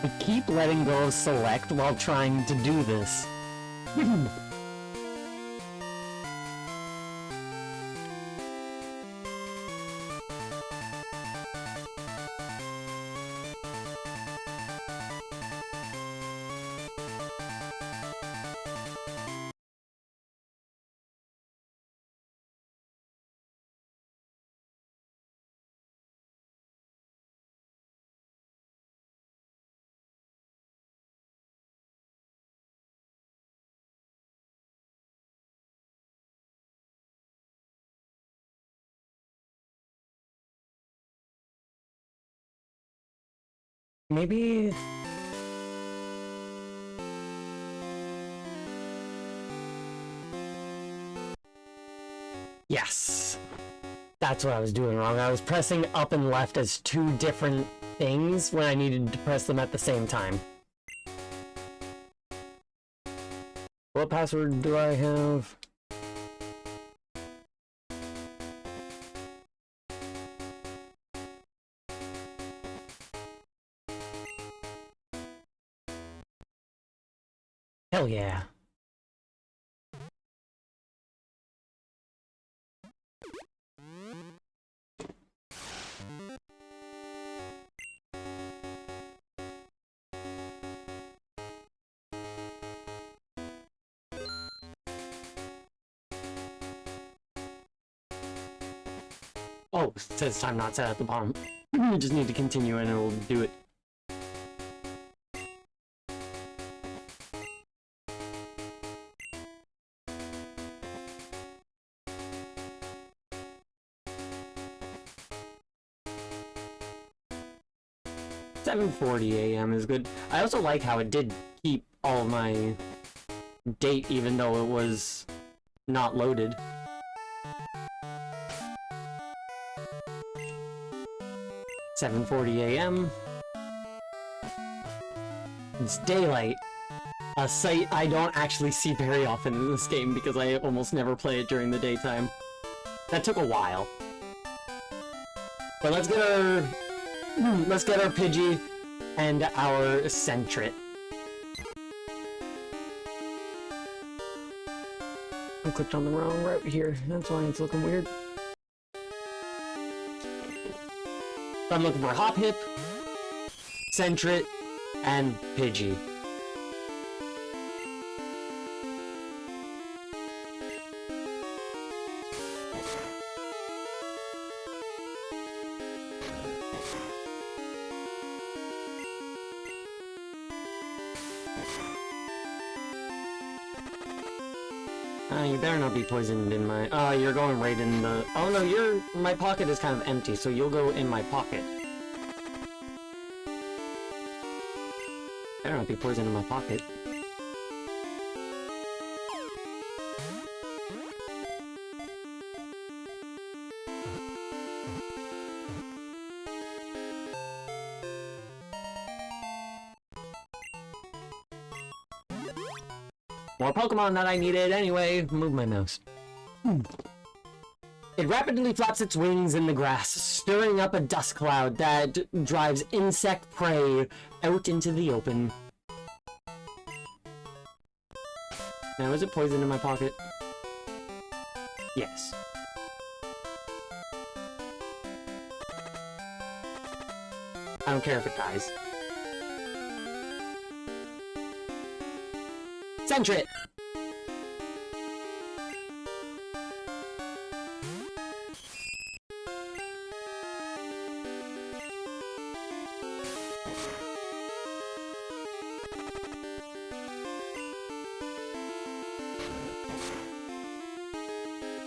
I keep letting go of select while trying to do this. Maybe... Yes. That's what I was doing wrong. I was pressing up and left as two different things when I needed to press them at the same time. What password do I have? Hell yeah. Oh, it says time not set at the bottom. You just need to continue and it'll do it. $7:40 a.m. is good. I also like how it did keep all my date even though it was not loaded. $7:40 a.m. It's daylight. A sight I don't actually see very often in this game because I almost never play it during the daytime. That took a while. But let's get our Pidgey and our Sentret. I clicked on the wrong route here. That's why it's looking weird. So I'm looking for Hoppip, Sentret, and Pidgey. You better not be poisoned in my... Oh, you're going right in the... Oh no, my pocket is kind of empty, so you'll go in my pocket. Better not be poisoned in my pocket. More Pokemon that I needed anyway. Move my mouse. It rapidly flaps its wings in the grass, stirring up a dust cloud that drives insect prey out into the open. Now, is it poison in my pocket? Yes. I don't care if it dies. Sentret!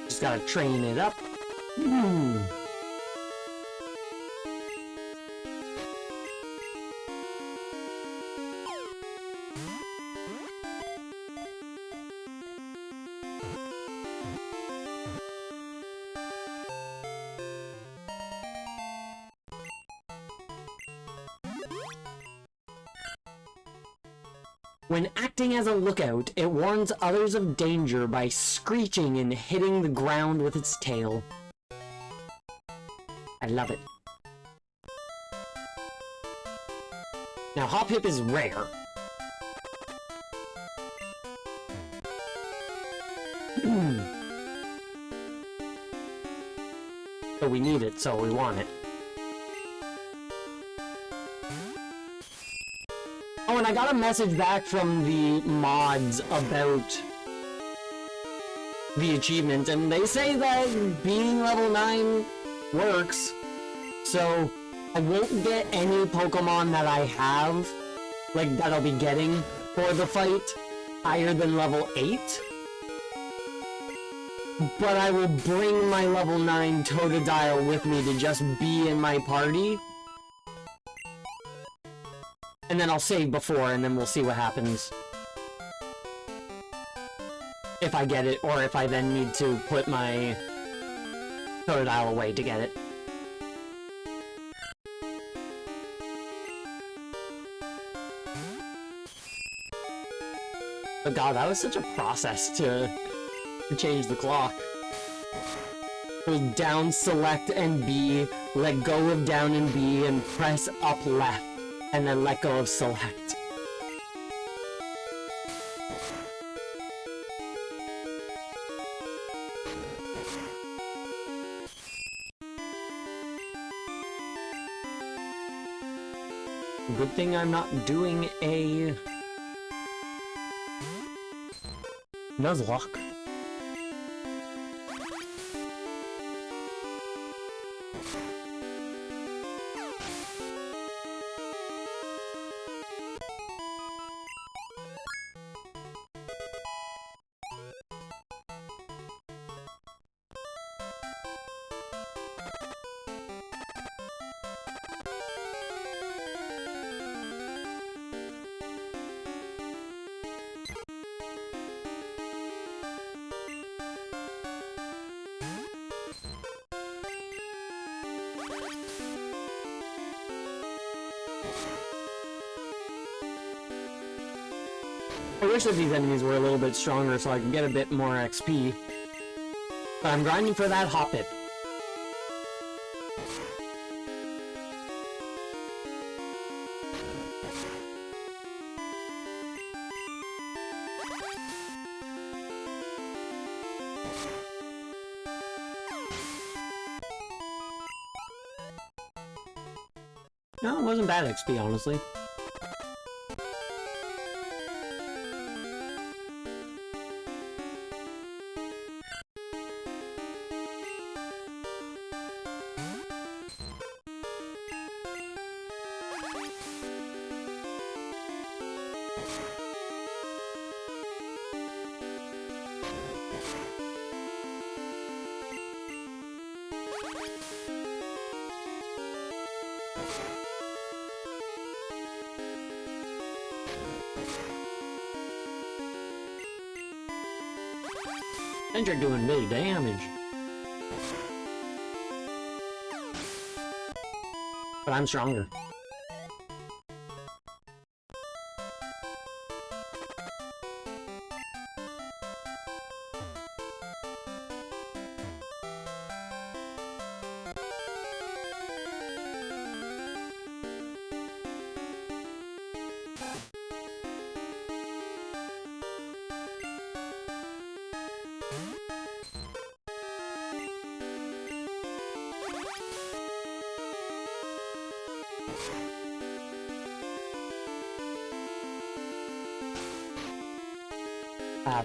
Just gotta train it up. When acting as a lookout, it warns others of danger by screeching and hitting the ground with its tail. I love it. Now, Hoppip is rare. But we need it, so we want it. Oh, and I got a message back from the mods about the achievement, and they say that being level 9 works, so I won't get any Pokemon that I have, like, that I'll be getting for the fight higher than level 8. But I will bring my level 9 Totodile with me to just be in my party. And then I'll save before, and then we'll see what happens. If I get it, or if I then need to put my Totodile away to get it. But god, that was such a process to change the clock. Hold down, select, and B, let go of down and B, and press up left, and then let go of select. Good thing I'm not doing a Nuzlocke. I wish that these enemies were a little bit stronger so I could get a bit more XP. But I'm grinding for that Hoppip. No, it wasn't bad XP, honestly. And you're doing big damage. But I'm stronger.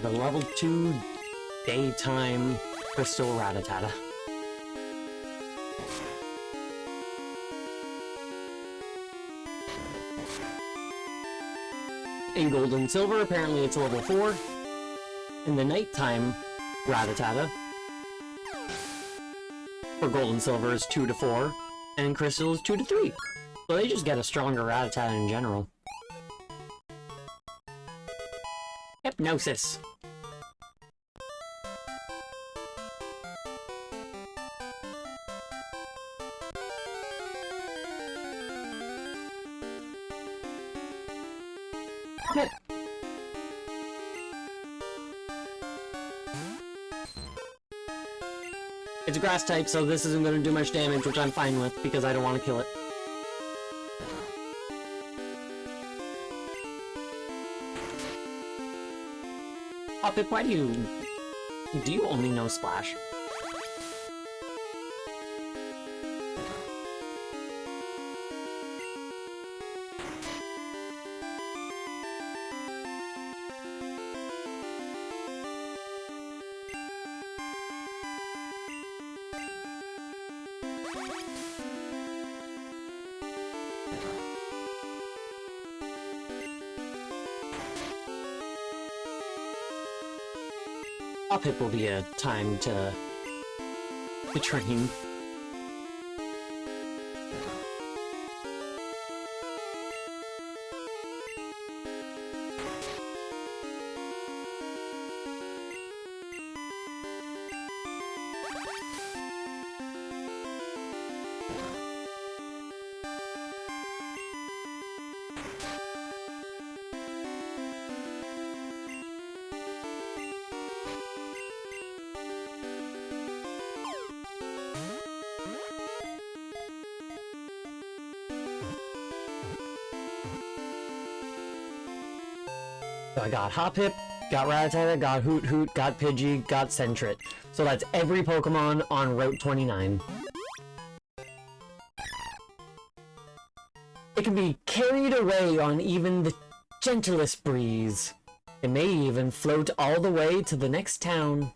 The level 2 daytime crystal Rattata. In gold and silver, apparently it's level 4. In the nighttime Rattata, for gold and silver is 2 to 4, and in crystal is 2 to 3. So they just get a stronger Rattata in general. Hypnosis. It's a grass type, so this isn't going to do much damage, which I'm fine with, because I don't want to kill it. Hoppip, why do you only know Splash? Hoppip will be a time to train. So I got Hoppip, got Rattata, got Hoot Hoot, got Pidgey, got Sentret. So that's every Pokemon on Route 29. It can be carried away on even the gentlest breeze. It may even float all the way to the next town.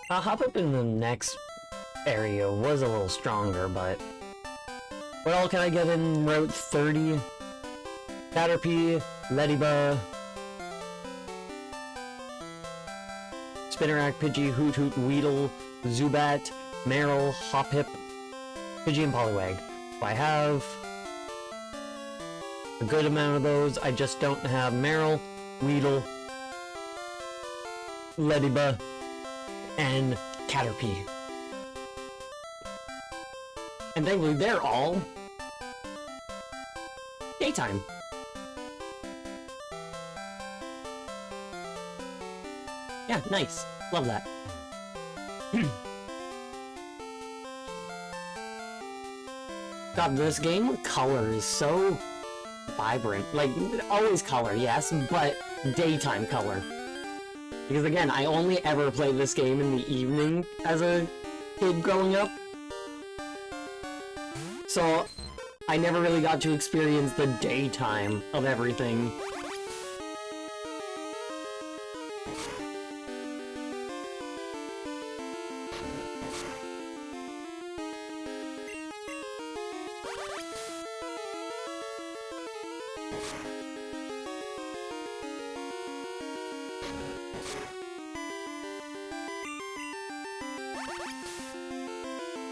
I'll hop up in the next area was a little stronger, but... What all can I get in Route 30? Caterpie, Ledybug, Spinnerack, Pidgey, Hoot Hoot, Weedle, Zubat, Marill, Hoppip, Pidgey, and Poliwag. So I have a good amount of those. I just don't have Marill, Weedle, Ledybug, and Caterpie. And thankfully they're all daytime. Yeah, nice. Love that. God, this game color is so vibrant. Like, always color, yes, but daytime color. Because again, I only ever played this game in the evening as a kid growing up. So, I never really got to experience the daytime of everything.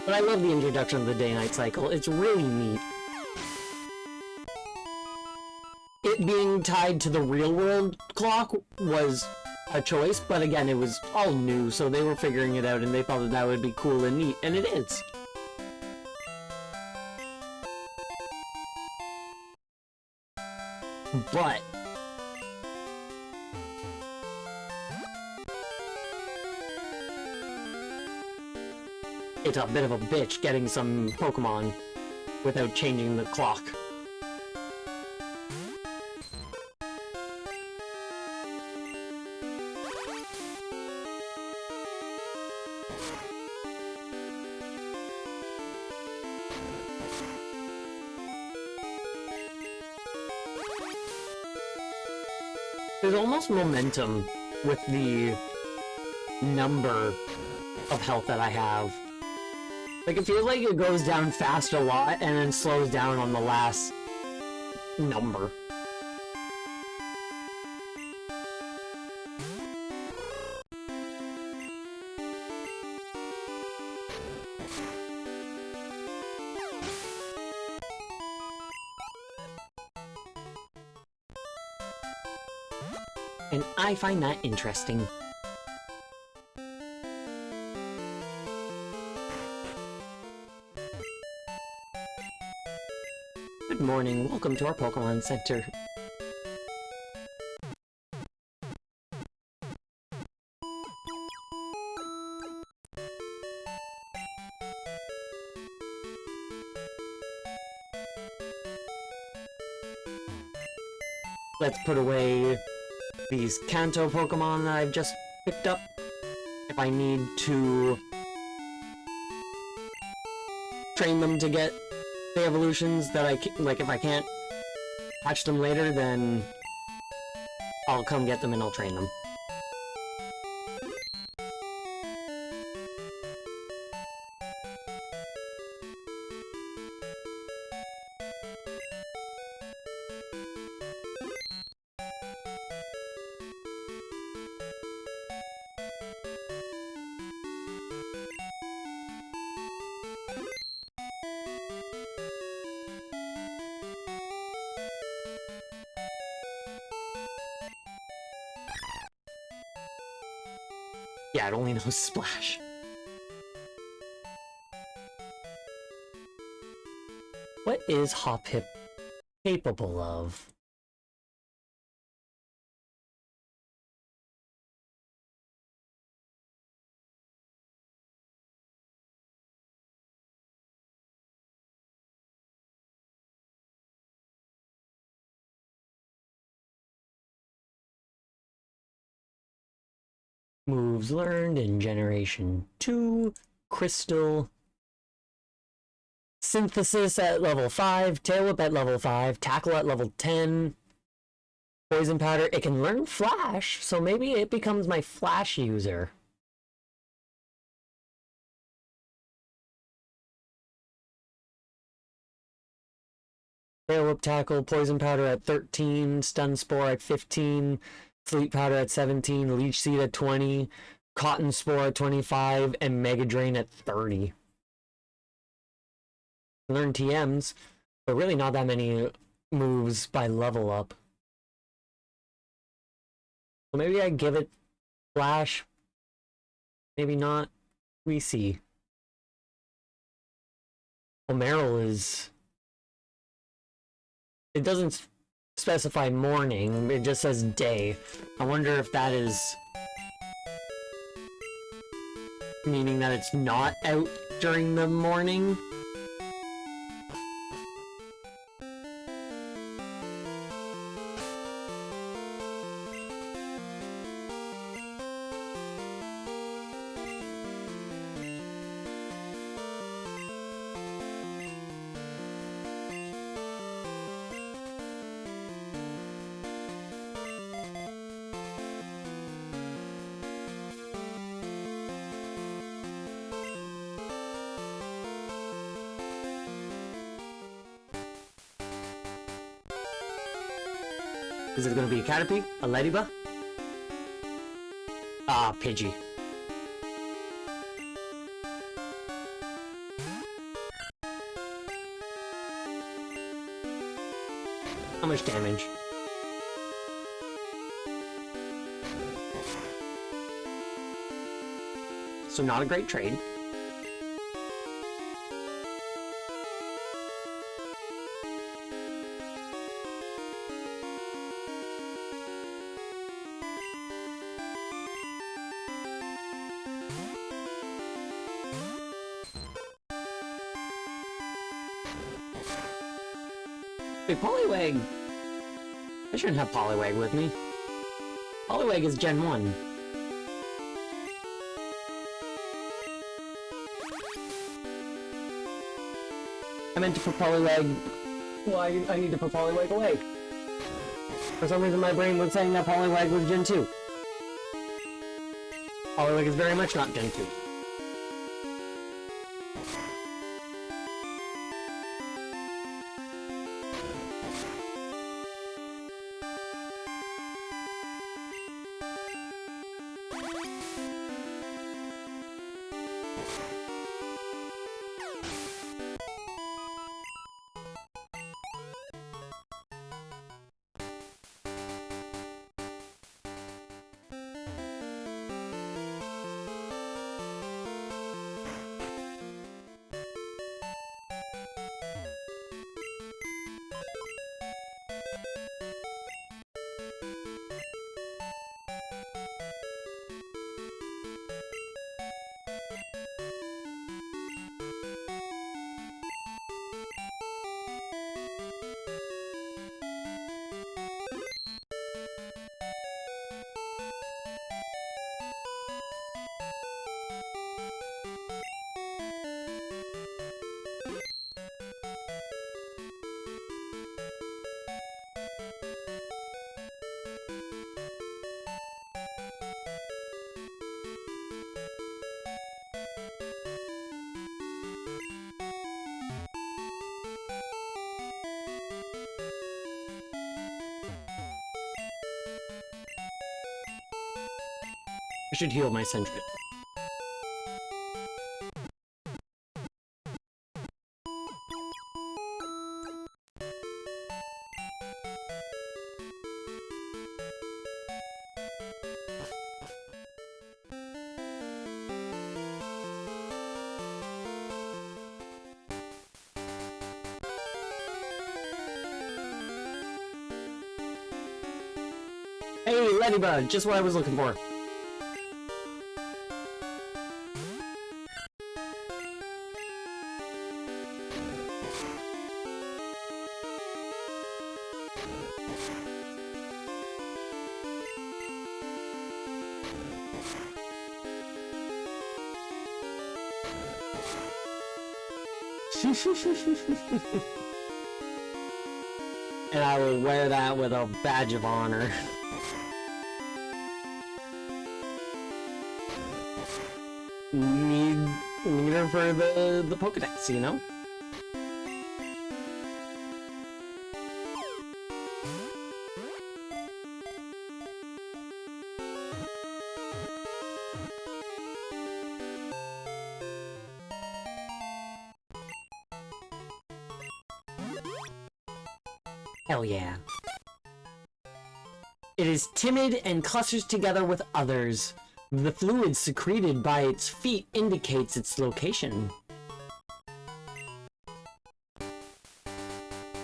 But I love the introduction of the day-night cycle. It's really neat. It being tied to the real-world clock was a choice, but again, it was all new, so they were figuring it out, and they thought that that would be cool and neat, and it is. But... it's a bit of a bitch getting some Pokemon without changing the clock. There's almost momentum with the number of health that I have. Like, it feels like it goes down fast a lot and then slows down on the last number. And I find that interesting. Good morning, welcome to our Pokemon Center. Let's put away these Kanto Pokemon that I've just picked up. If I need to train them to get the evolutions that like, if I can't catch them later, then I'll come get them and I'll train them. Yeah, it only knows Splash. What is Hoppip capable of? Moves learned in Generation 2. Crystal. Synthesis at level 5. Tail Whip at level 5. Tackle at level 10. Poison Powder. It can learn Flash, so maybe it becomes my Flash user. Tail Whip, Tackle, Poison Powder at 13, Stun Spore at 15, Sleep Powder at 17, Leech Seed at 20, Cotton Spore at 25, and Mega Drain at 30. Learn TMs, but really not that many moves by level up. So maybe I give it Flash, maybe not. We see. Omeral is... It doesn't specify morning, it just says day. I wonder if that is meaning that it's not out during the morning. Is it gonna be a Caterpie? A Ladybug? Ah, Pidgey. How much damage? So not a great trade. Wait, Poliwag... I shouldn't have Poliwag with me. Poliwag is Gen 1. I meant to put Poliwag... Well, I need to put Poliwag away. For some reason my brain was saying that Poliwag was Gen 2. Poliwag is very much not Gen 2. I should heal my Sentret. Hey, Ladybug! Just what I was looking for. And I will wear that with a badge of honor. Need her for the Pokedex, you know? Hell yeah. It is timid and clusters together with others. The fluid secreted by its feet indicates its location.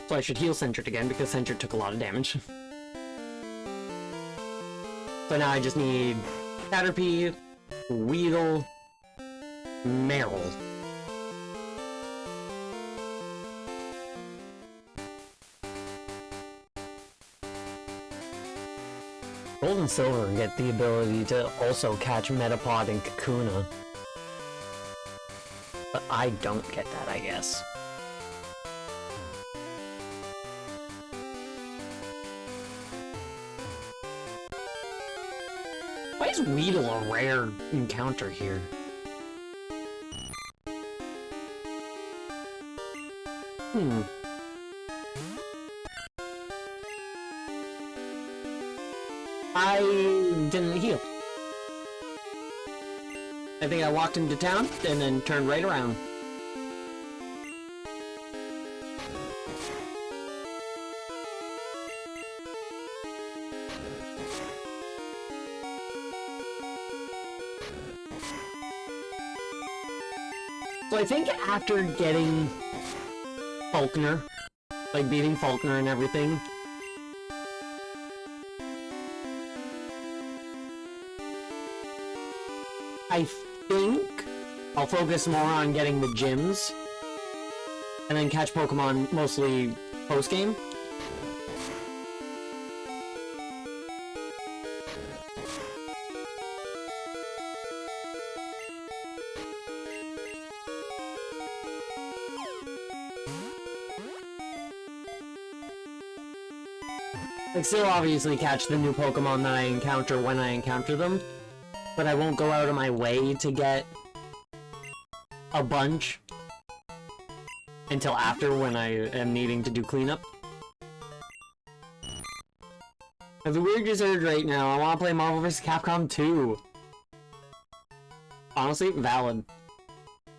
So I should heal Centric again because Centric took a lot of damage. So now I just need Caterpie, Weedle, Meryl. Gold and Silver get the ability to also catch Metapod and Kakuna. But I don't get that, I guess. Why is Weedle a rare encounter here? I didn't heal. I think I walked into town and then turned right around. So I think after getting Faulkner, like beating Faulkner and everything, I think I'll focus more on getting the gyms and then catch Pokemon mostly post-game. I still obviously catch the new Pokemon that I encounter when I encounter them, but I won't go out of my way to get a bunch until after when I am needing to do cleanup. I have a weird surge right now. I want to play Marvel vs. Capcom 2. Honestly, valid.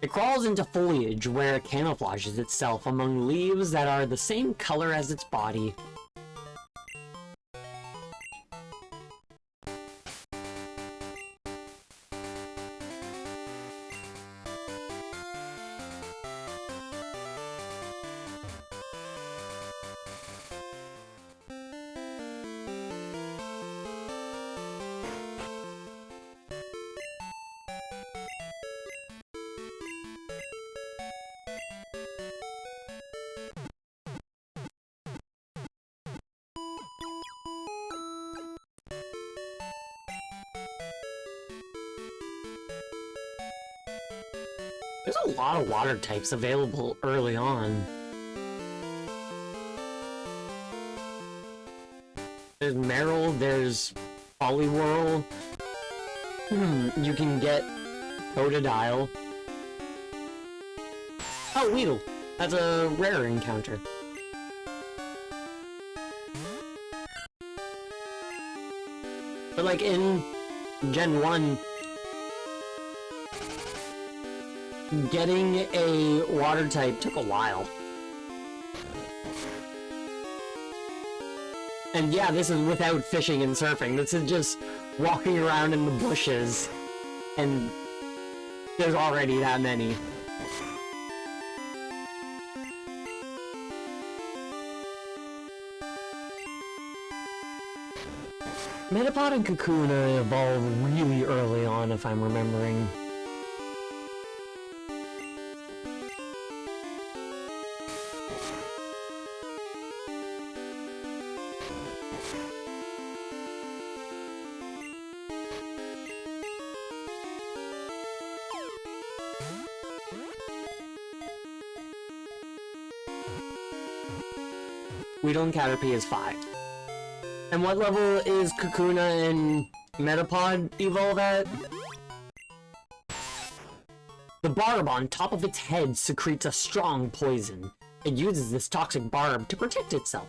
It crawls into foliage where it camouflages itself among leaves that are the same color as its body. There's a lot of water types available early on. There's Meryl, there's Poliwhirl. You can get Totodile. Oh, Weedle. That's a rare encounter. But like in Gen 1, getting a water type took a while. And yeah, this is without fishing and surfing. This is just walking around in the bushes. And there's already that many. Metapod and Kakuna evolved really early on, if I'm remembering. Weedle and Caterpie is 5. And what level is Kakuna and Metapod evolve at? The barb on top of its head secretes a strong poison. It uses this toxic barb to protect itself.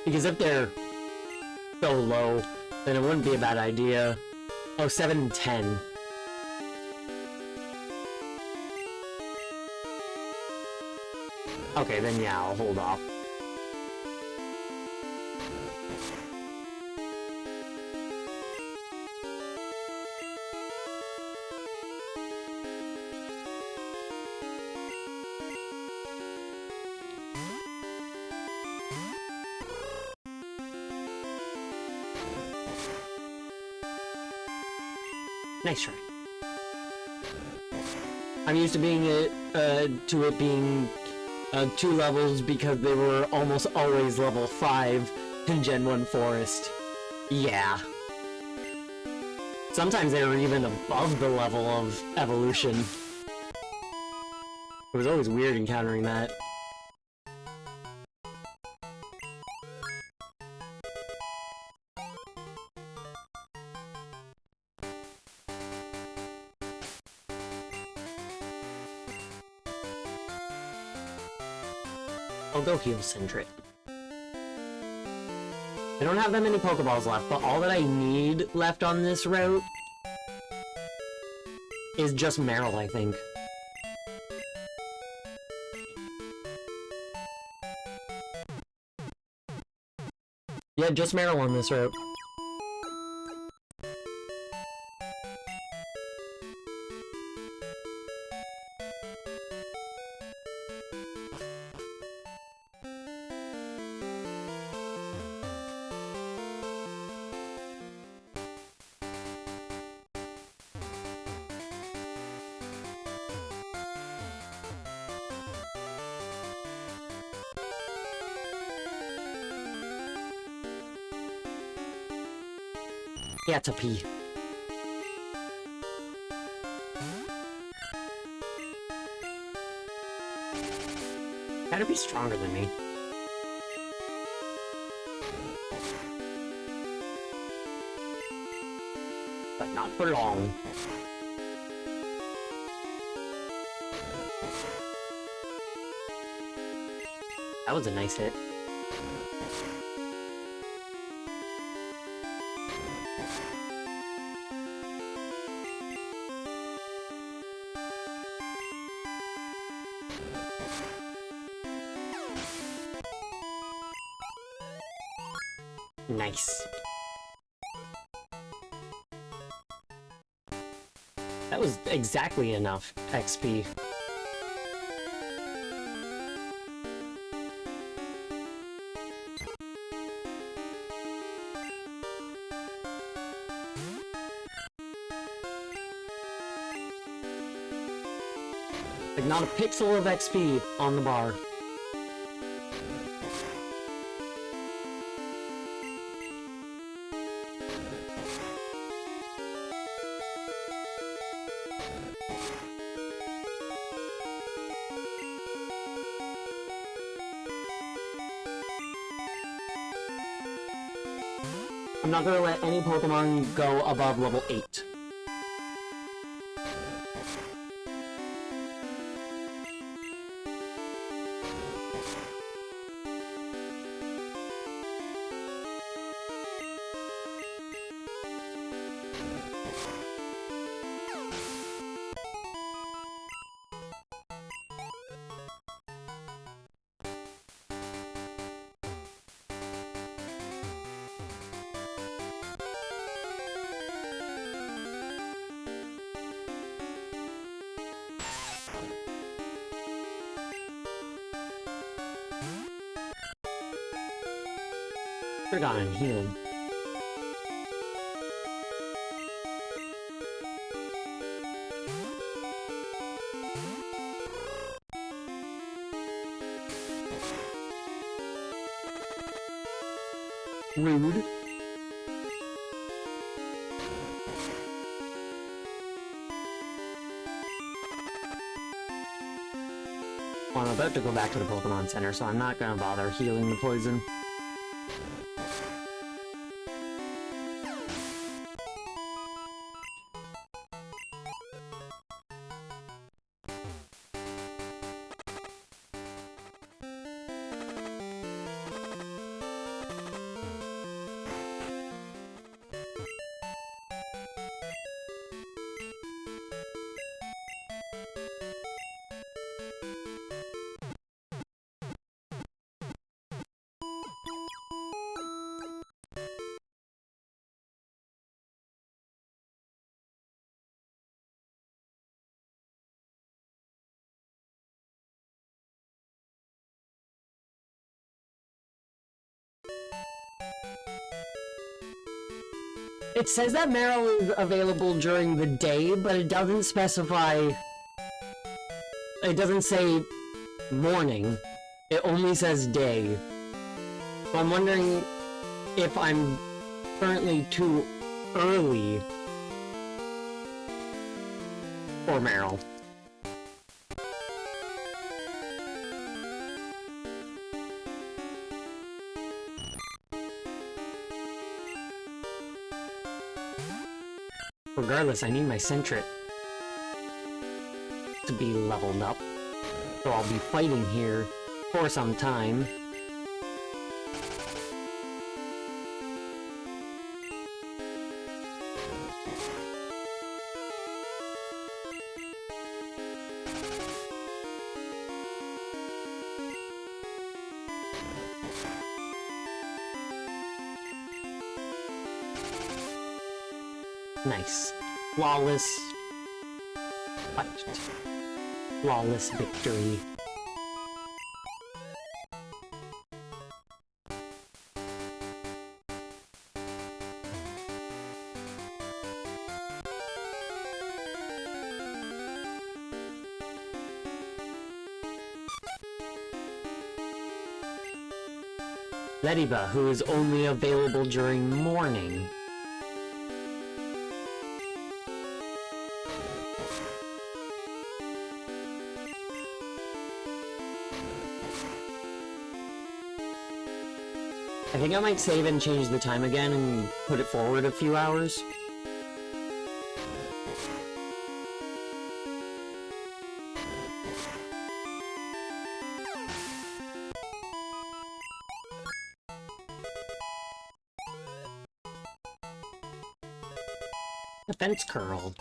Because if they're so low, then it wouldn't be a bad idea. Oh, 7 and 10. Okay, then yeah, I'll hold off. Nice try. I'm used to being to it being 2 levels because they were almost always level 5 in Gen 1 Forest. Yeah. Sometimes they were even above the level of evolution. It was always weird encountering that. I'll go heal Sindrit. I don't have that many Pokeballs left, but all that I need left on this route is just Meryl, I think. Yeah, just Meryl on this route. Yeah, it's a P. Gotta be stronger than me. But not for long. That was a nice hit. Nice. That was exactly enough XP. Like, not a pixel of XP on the bar. I'm not gonna let any Pokemon go above level 8. Should've gotten healed. Rude. Well, I'm about to go back to the Pokemon Center, so I'm not gonna bother healing the poison. It says that Meryl is available during the day, but it doesn't specify... It doesn't say morning. It only says day. So I'm wondering if I'm currently too early for Meryl. Regardless, I need my Sentret to be leveled up, so I'll be fighting here for some time. Nice. Flawless fight. Flawless victory. Lediba, who is only available during morning. I think I might save and change the time again and put it forward a few hours. Defense curl.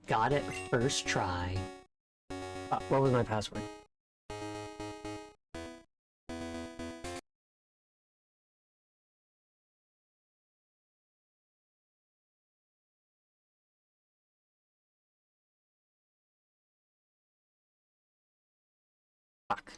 Got it first try. What was my password? Fuck.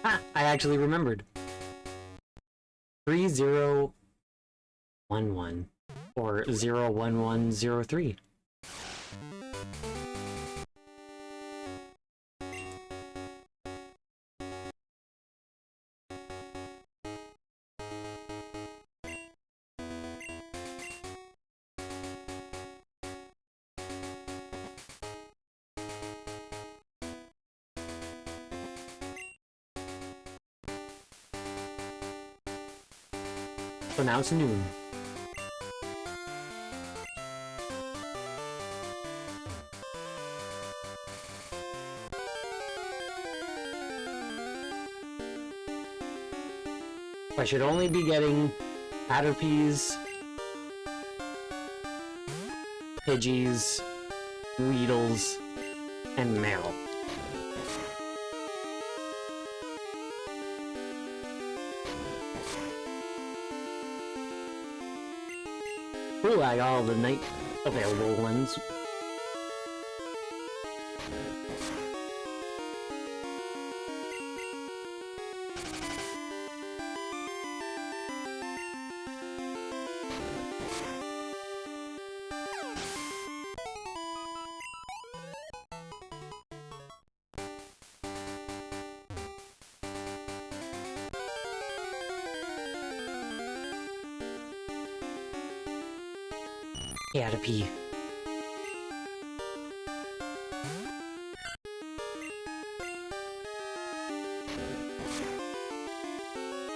Ah, I actually remembered. 3011 or 01103. So now it's noon. I should only be getting Caterpies, Pidgeys, Weedles, and Meryl. Ooh, I got all the night available ones. Caterpie.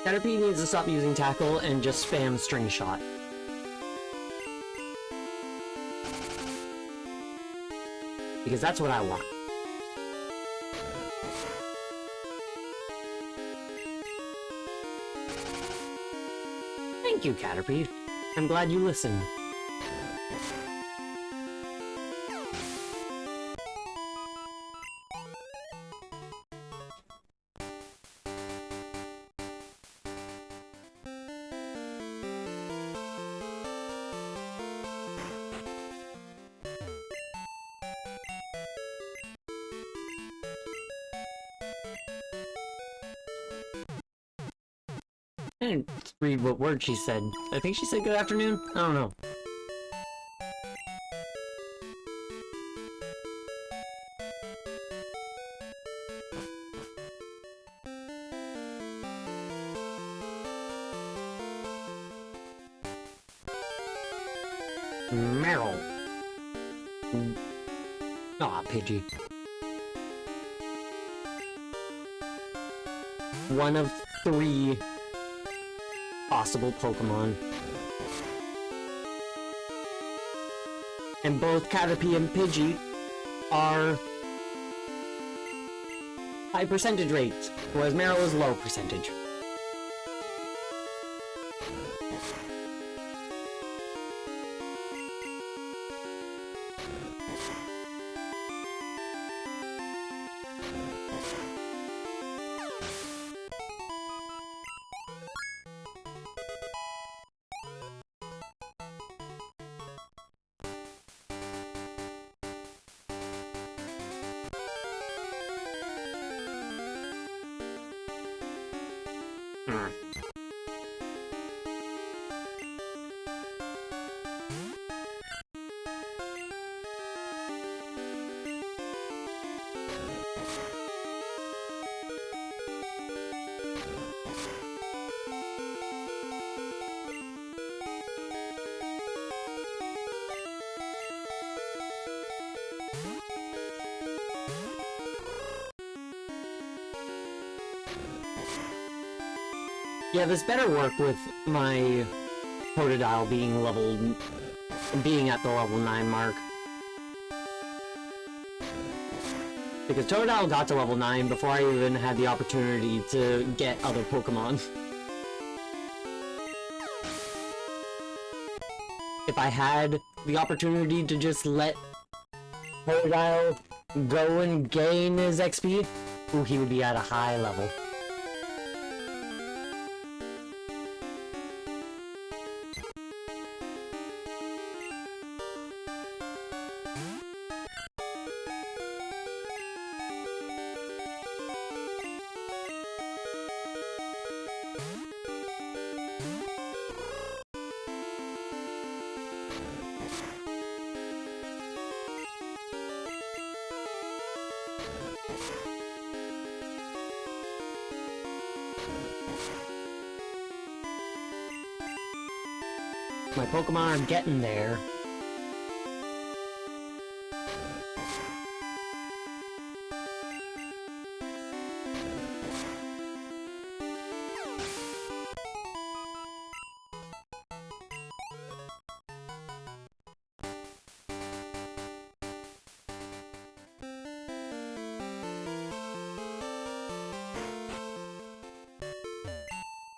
Caterpie needs to stop using Tackle and just spam String Shot. Because that's what I want. Thank you, Caterpie. I'm glad you listened. I didn't read what word she said. I think she said good afternoon? I don't know. Meryl. Aw, Pidgey. One of 3 possible Pokemon. And both Caterpie and Pidgey are high percentage rates, whereas Meryl is low percentage. Yeah, this better work with my Totodile being at the level 9 mark. Because Totodile got to level 9 before I even had the opportunity to get other Pokemon. If I had the opportunity to just let Totodile go and gain his XP, ooh, he would be at a high level. My Pokemon are getting there.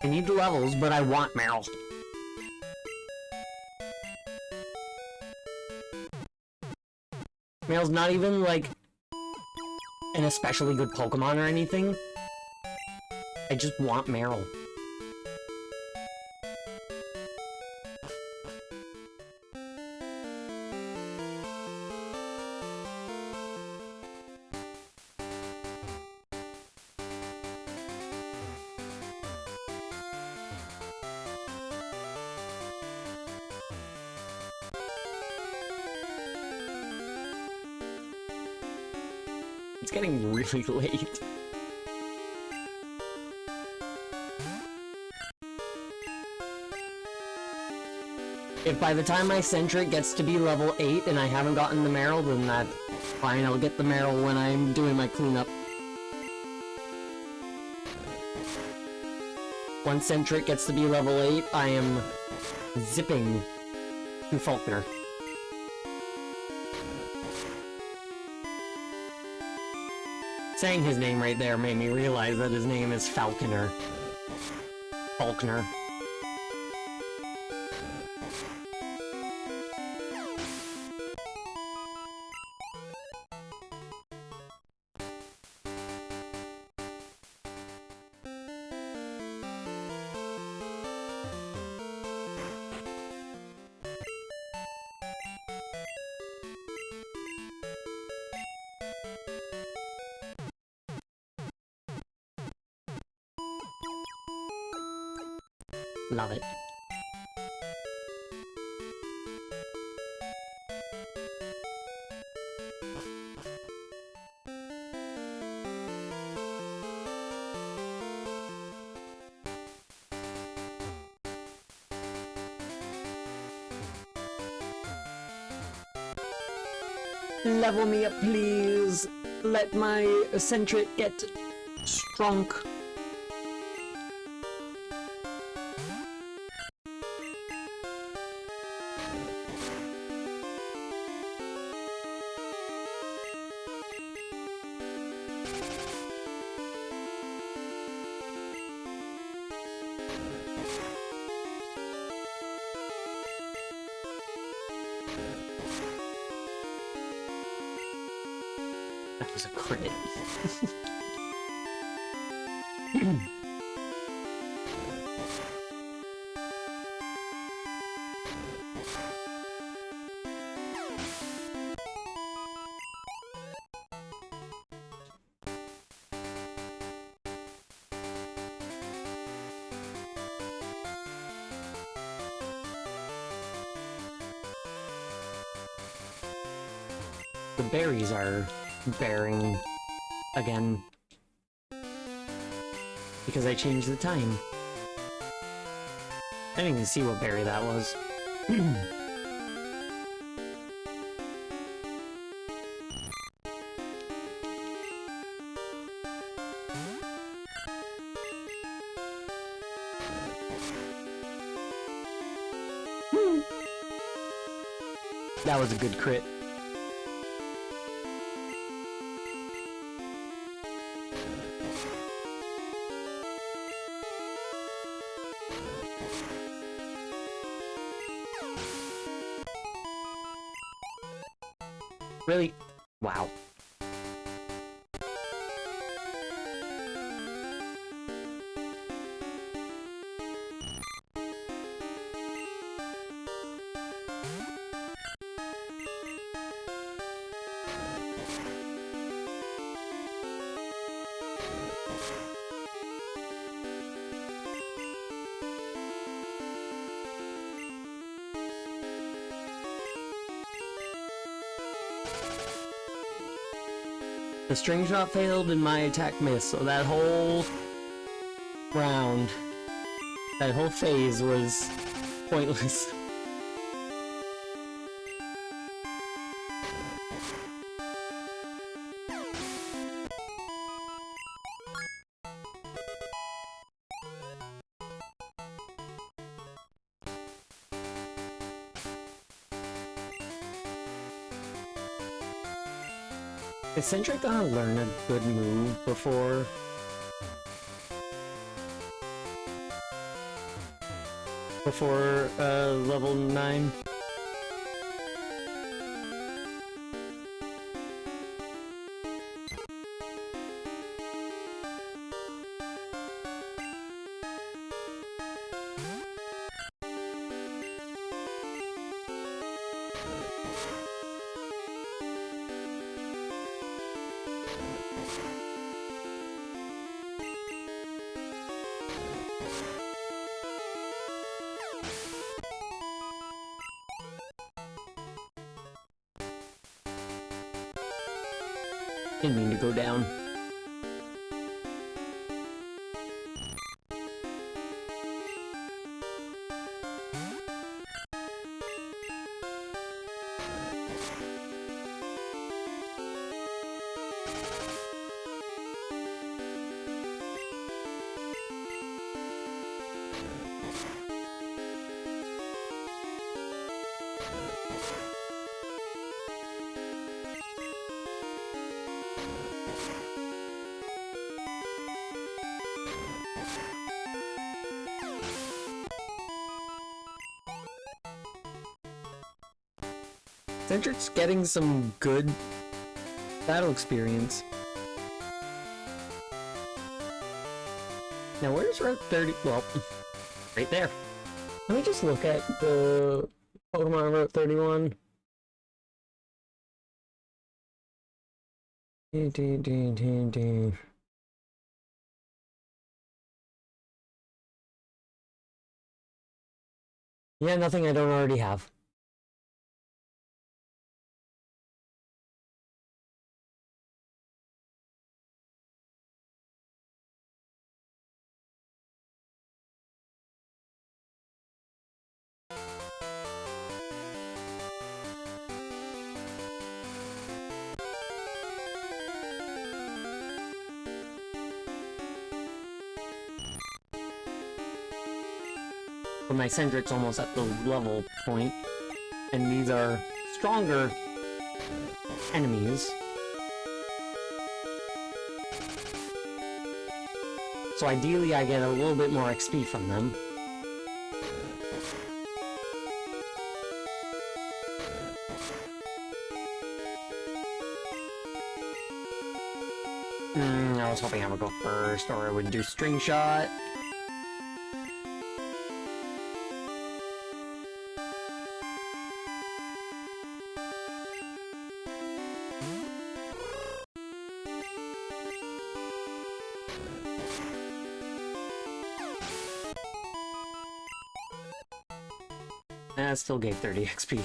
I need the levels, but I want Meryl. Meryl's not even, like, an especially good Pokemon or anything. I just want Meryl. It's getting really late. If by the time my Centric gets to be level 8 and I haven't gotten the Meryl, then that's fine, I'll get the Meryl when I'm doing my cleanup. Once Centric gets to be level 8, I am zipping to Falkner. Saying his name right there made me realize that his name is Falconer. Falkner. Love it. Level me up, please. Let my Centric get strong. That was a crit. The berries are bearing again because I changed the time. I didn't even see what berry that was. That was a good crit. Really? Wow. The string shot failed and my attack missed, so that whole round, that whole phase was pointless. Is Centric gonna learn a good move before before level 9. Didn't mean to go down. Cedric's getting some good battle experience. Now where's Route 30? Well, right there. Let me just look at the Pokemon Route 31. Yeah, nothing I don't already have. But my Cendric's almost at the level point, and these are stronger enemies. So ideally I get a little bit more XP from them. I was hoping I would go first, or I would do String Shot. That still gave 30 XP.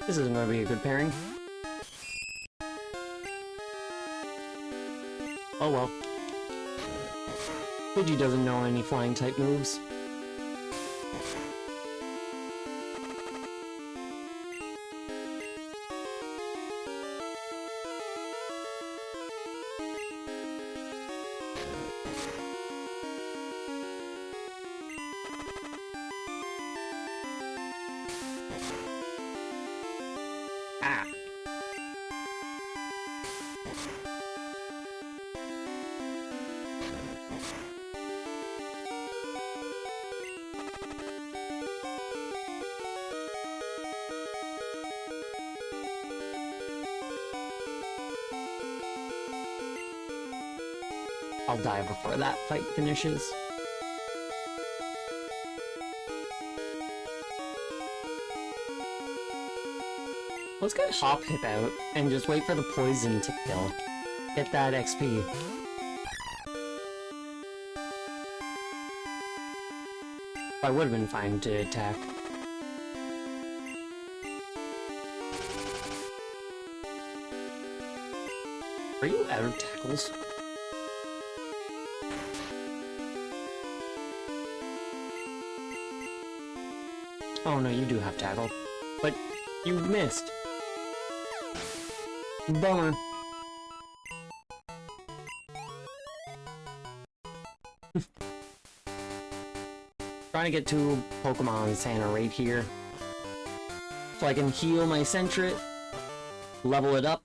This isn't going to be a good pairing. Oh well. Pidgey doesn't know any flying type moves. Ah. I'll die before that fight finishes. Let's get Hop Hip out and just wait for the poison to kill. Get that XP. I would have been fine to attack. Are you out of tackles? Oh no, you do have tackle. But you missed. Bummer. Trying to get to Pokemon Center right here. So I can heal my Sentret, level it up,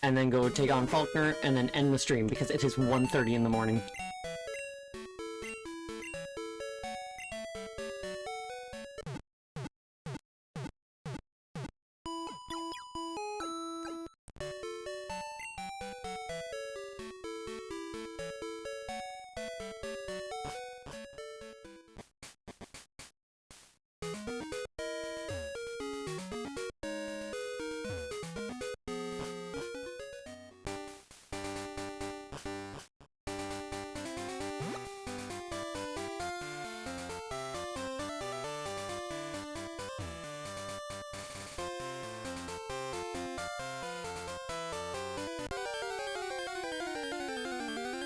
and then go take on Faulkner, and then end the stream because it is 1:30 in the morning.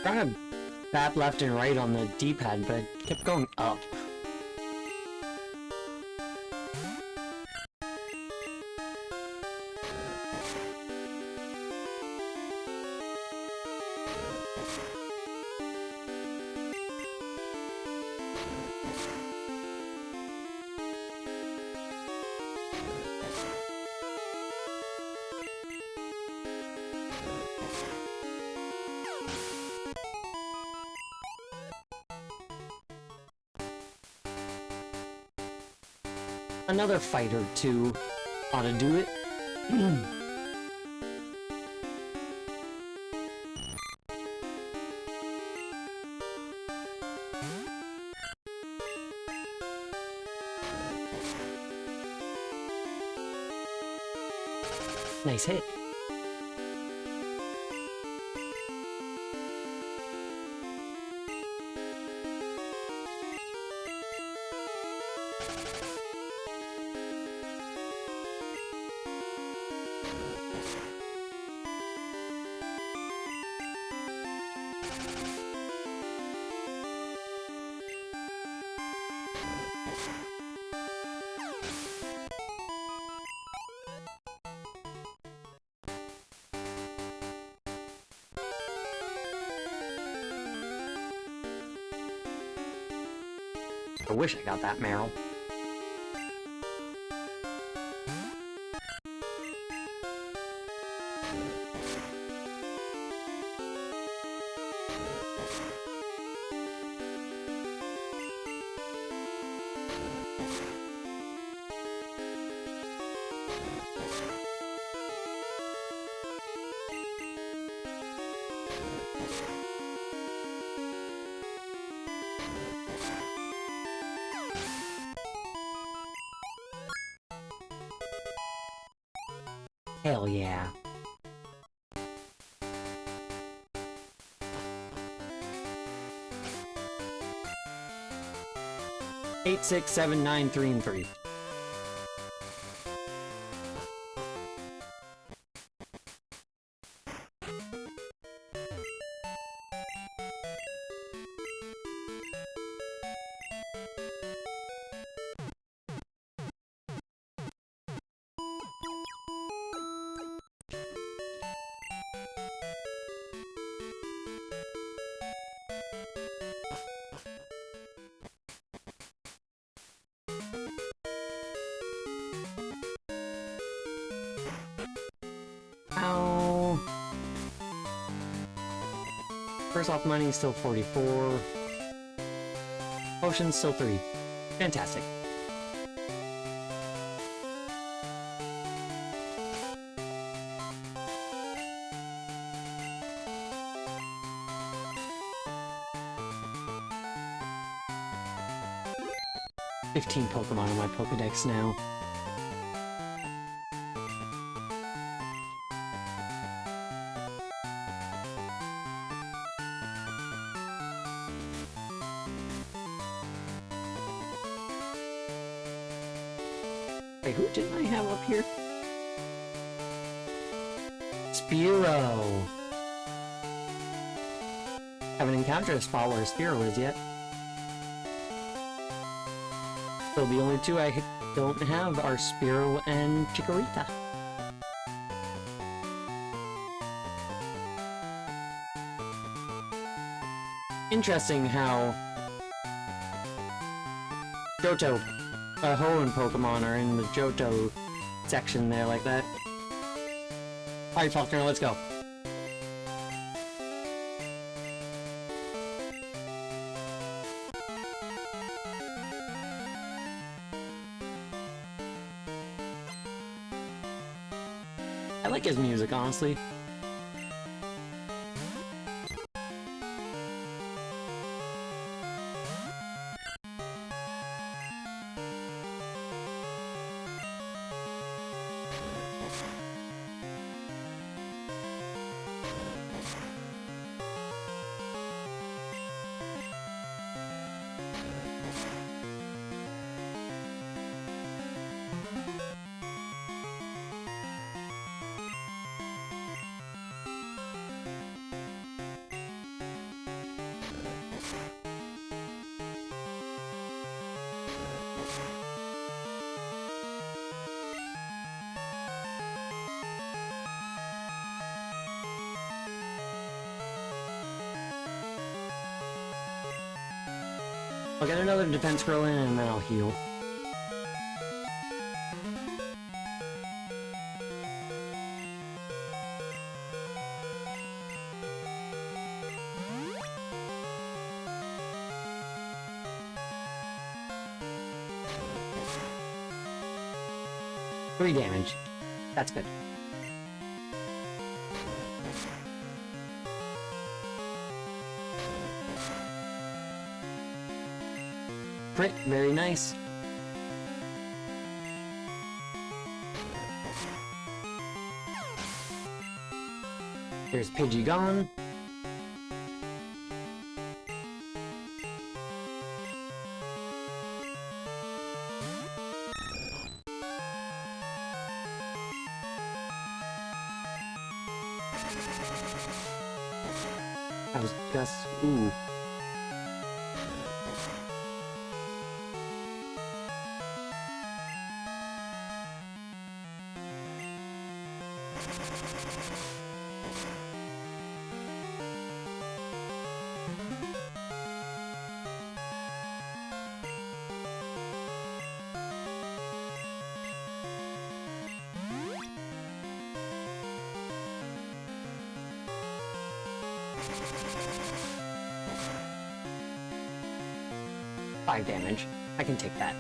Trying to tap left and right on the D-pad, but it kept going up. Another fight or two ought to do it. Nice hit. I wish I got that Meryl. Hell yeah. Eight, 6, 7, 9, 3, and 3. Ow. First off, money is still 44. Potions still 3. Fantastic. "15 Pokemon on my Pokedex now. Wait, who didn't I have up here? Spearow! Haven't encountered a spot where Spearow is yet. So the only two I don't have are Spearow and Chikorita. interesting how Johto, Hoenn Pokemon are in the Johto section there like that. Alright, Faulkner, let's go. I like his music, honestly. I'll get another defense scroll in and then I'll heal. Three damage. That's good. Crit, very nice. There's Pidgey gone. I was just... ooh. Five damage. I can take that.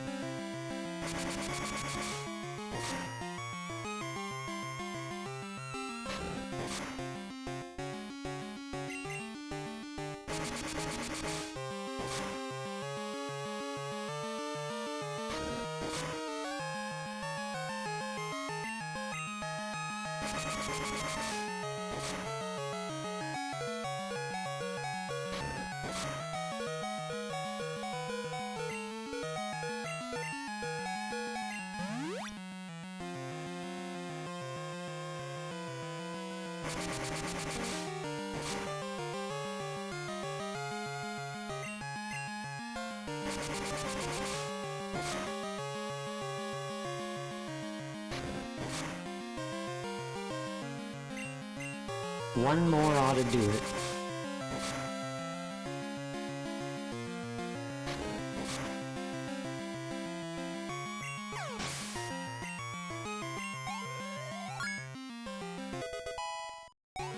One more ought to do it.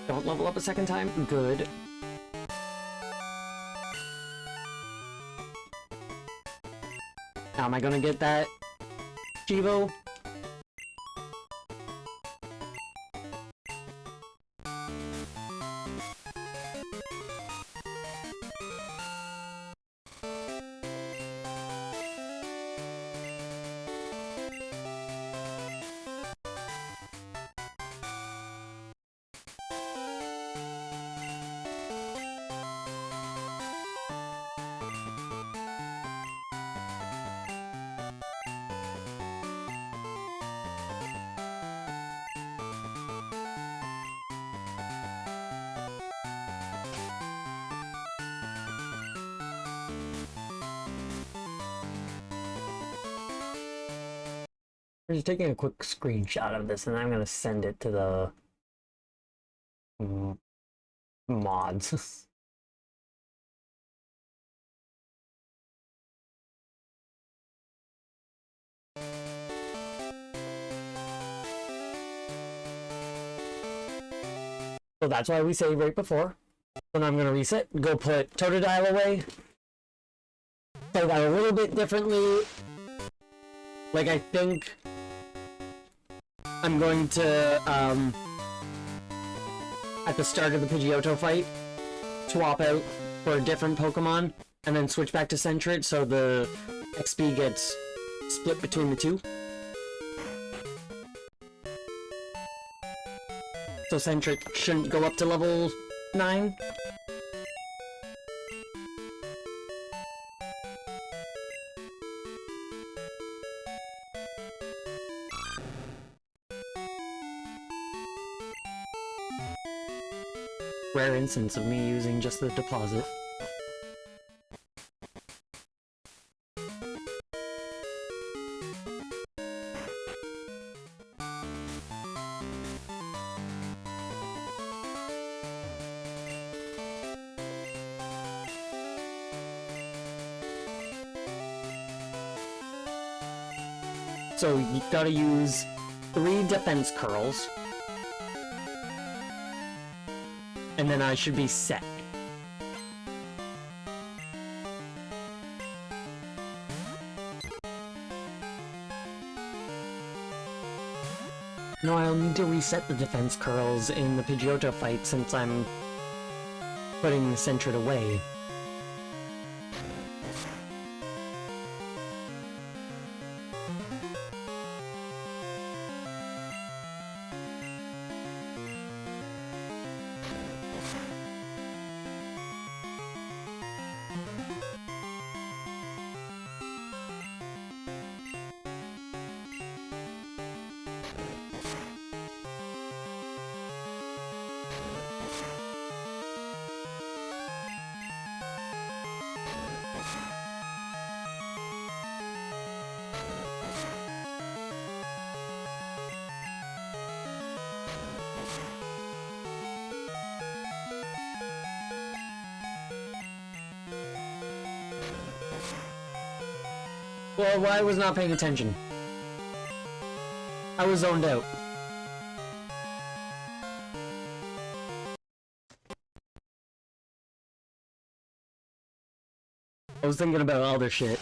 Don't level up a second time? Good. Now, am I gonna get that Chivo? I'm just taking a quick screenshot of this and I'm gonna send it to the mods. So that's why we save right before. So now I'm gonna reset, go put Totodile away. Play that a little bit differently. Like, I think I'm going to, at the start of the Pidgeotto fight, swap out for a different Pokemon, and then switch back to Sentret so the XP gets split between the two. So Sentret shouldn't go up to level 9. Rare instance of me using just the deposit. So you gotta use 3 defense curls. And then I should be set. No, I'll need to reset the defense curls in the Pidgeotto fight since I'm putting the Sentret away. Well, I was not paying attention. I was zoned out. I was thinking about other shit.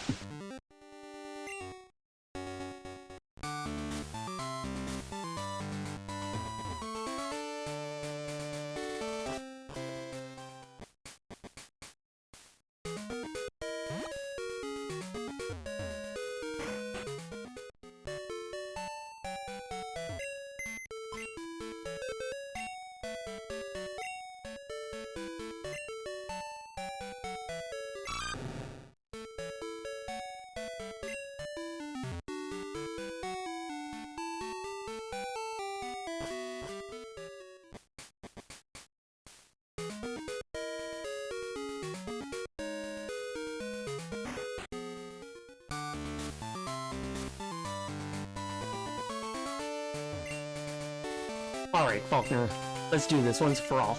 Alright, Faulkner. Let's do this once for all.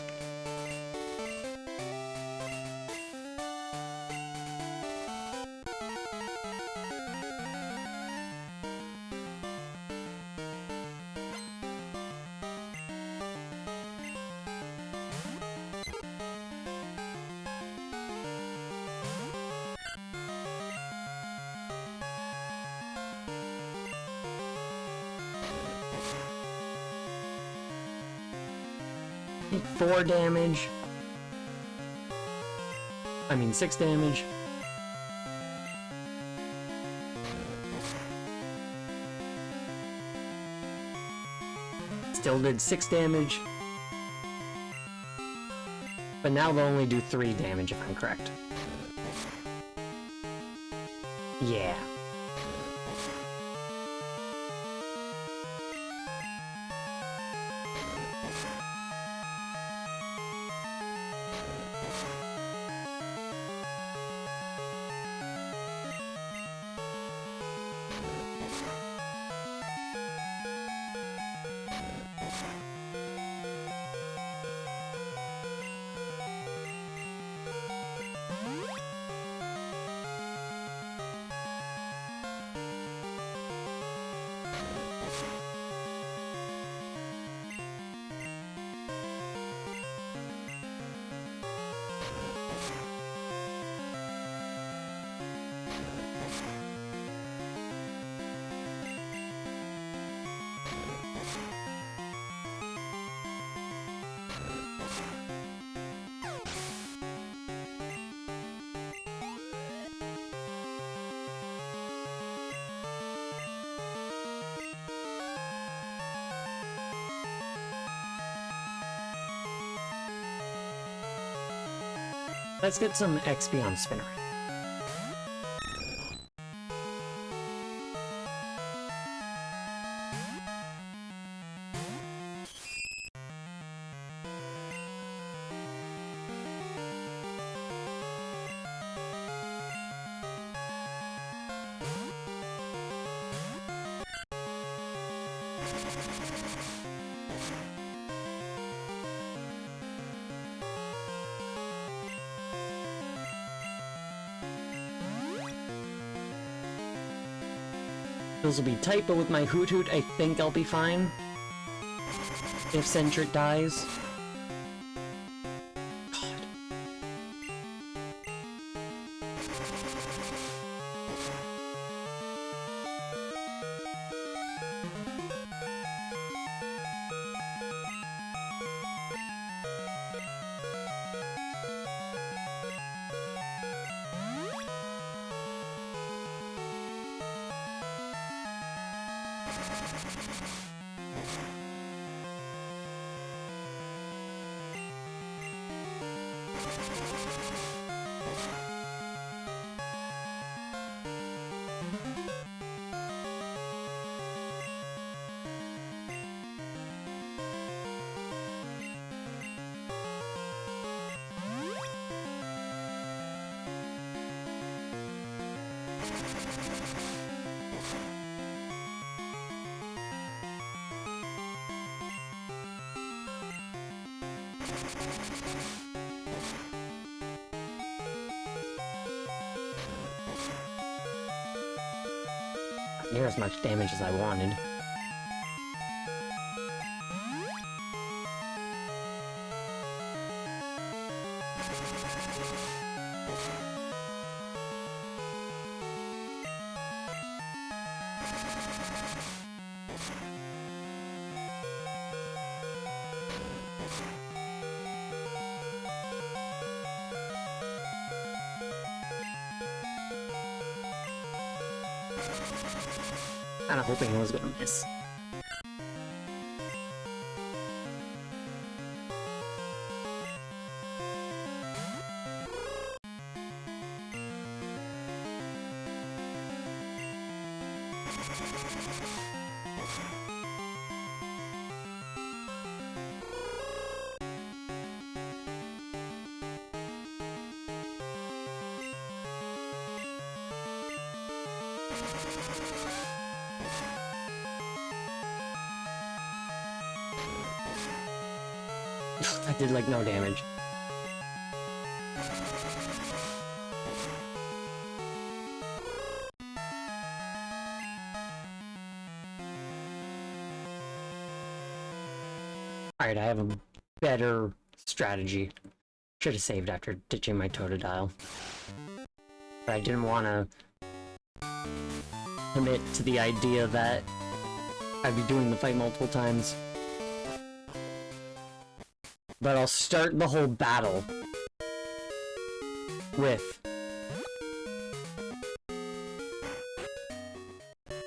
Take 4 damage. I mean 6 damage. Still did 6 damage. But now they'll only do 3 damage if I'm correct. Yeah. Let's get some XP on Spinner. Those will be tight, but with my Hoot Hoot, I think I'll be fine. If Centric dies. God. Near as much damage as I wanted. Kinda hoping I was gonna miss. That did like no damage. Alright, I have a better strategy. Should have saved after ditching my Totodile. But I didn't want to commit to the idea that I'd be doing the fight multiple times. But I'll start the whole battle with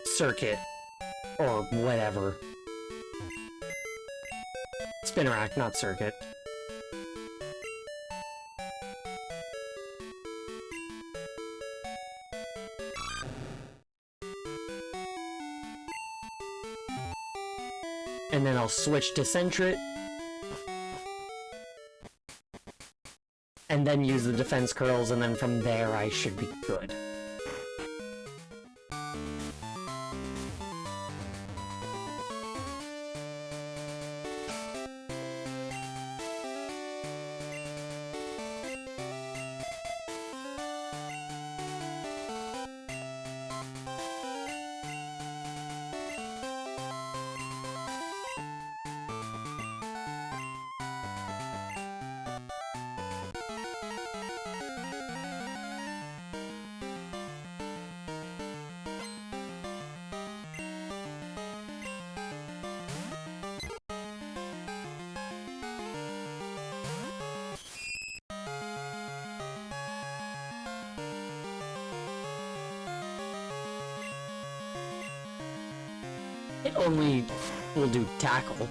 Circuit or whatever. Spinarak, not Circuit. And then I'll switch to Sentret. And then use the defense curls, and then from there I should be good. It only will do tackle.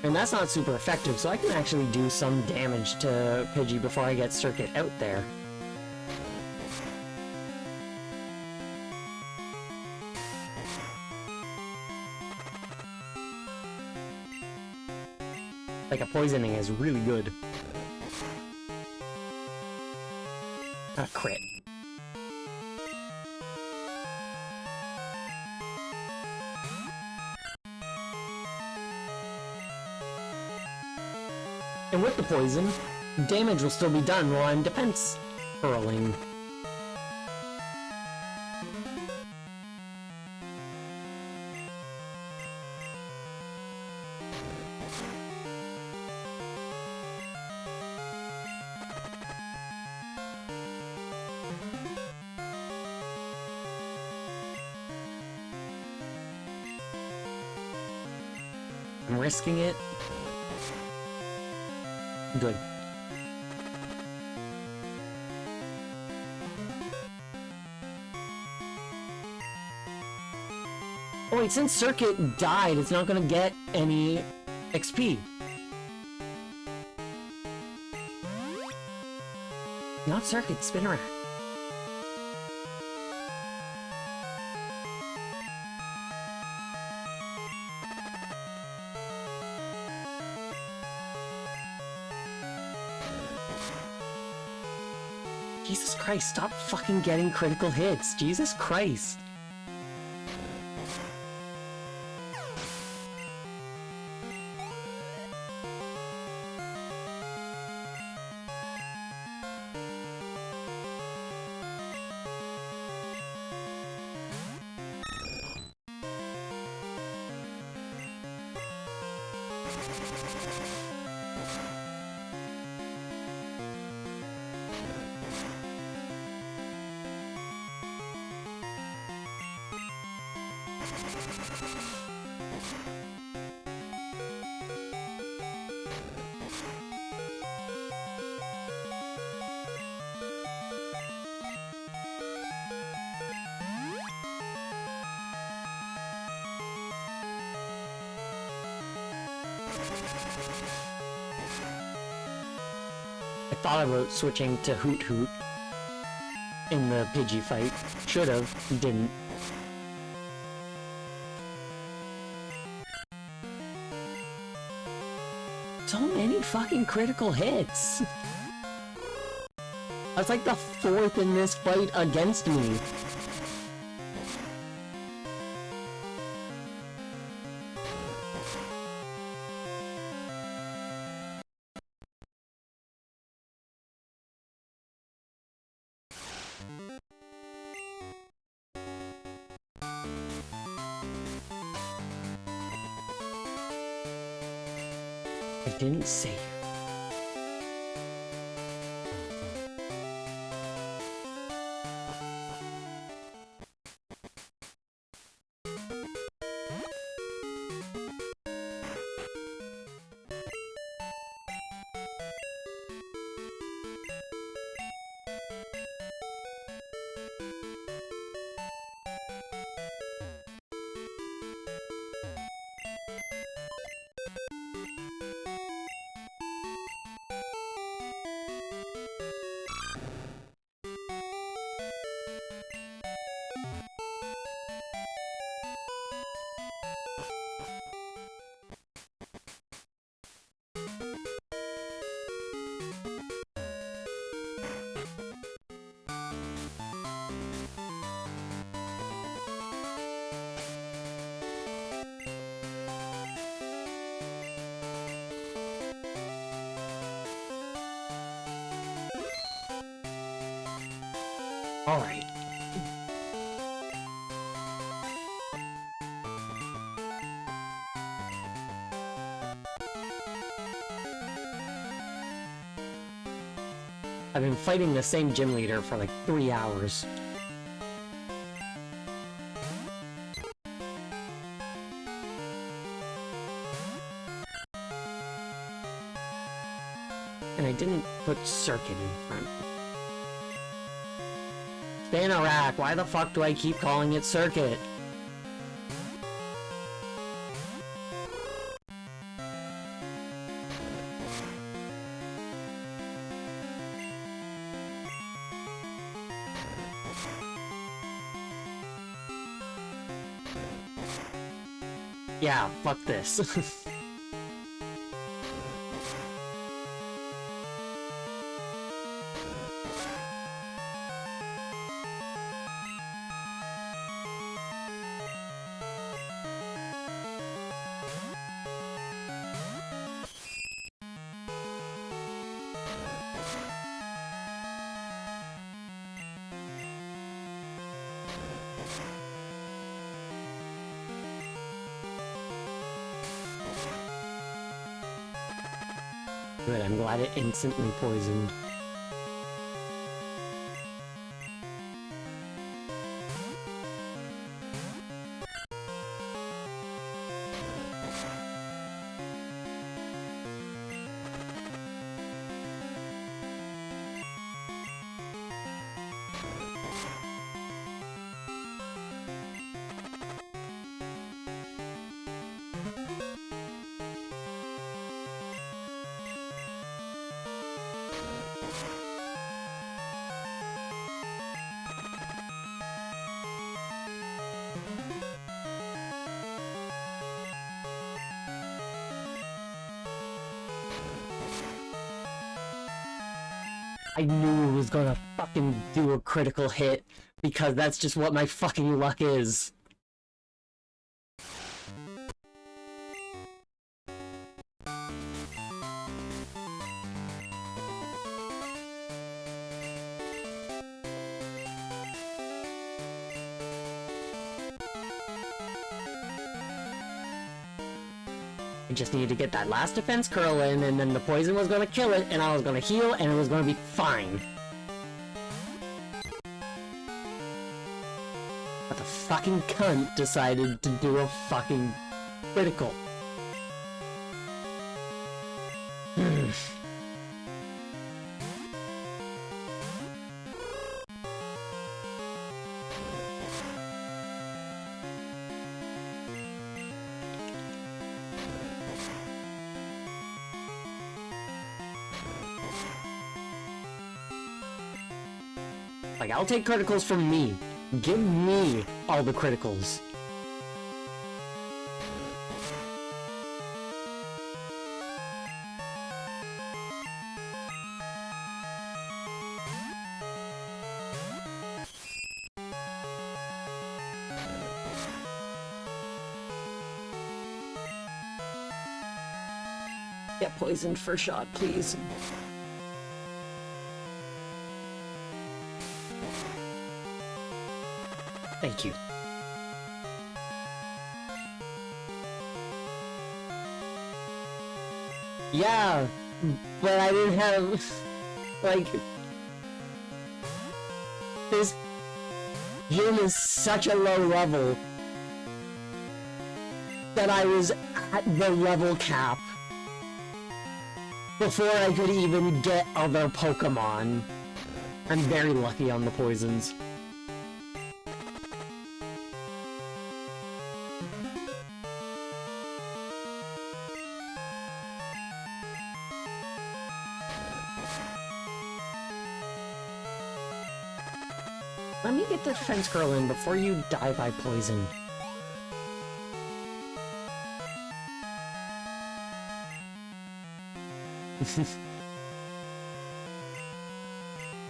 And that's not super effective, so I can actually do some damage to Pidgey before I get Circuit out there. Like, a poisoning is really good. A crit. And with the poison, damage will still be done while I'm defense hurling. I'm risking it. Good. Oh wait, since Circuit died, it's not gonna get any XP. Not Circuit, Spinarak. Jesus Christ, stop fucking getting critical hits. Jesus Christ. I thought about switching to Hoot Hoot in the Pidgey fight. Should've, didn't. So many fucking critical hits! That's like the fourth in this fight against me. I didn't say it. Alright. I've been fighting the same gym leader for like 3 hours. And I didn't put Circuit in front. Spinarak, why the fuck do I keep calling it Circuit? Yeah, fuck this. Good, I'm glad it instantly poisoned. I knew it was gonna fucking do a critical hit, because that's just what my fucking luck is. I just needed to get that last defense curl in, and then the poison was gonna kill it, and I was gonna heal, and it was gonna be fine. But the fucking cunt decided to do a fucking critical. Like, I'll take criticals from me. Give me all the criticals. Get poisoned for shot, please. Thank you. Yeah, but I didn't have, like, this gym is such a low level that I was at the level cap before I could even get other Pokemon. I'm very lucky on the poisons. Let me get the defense curl in before you die by poison.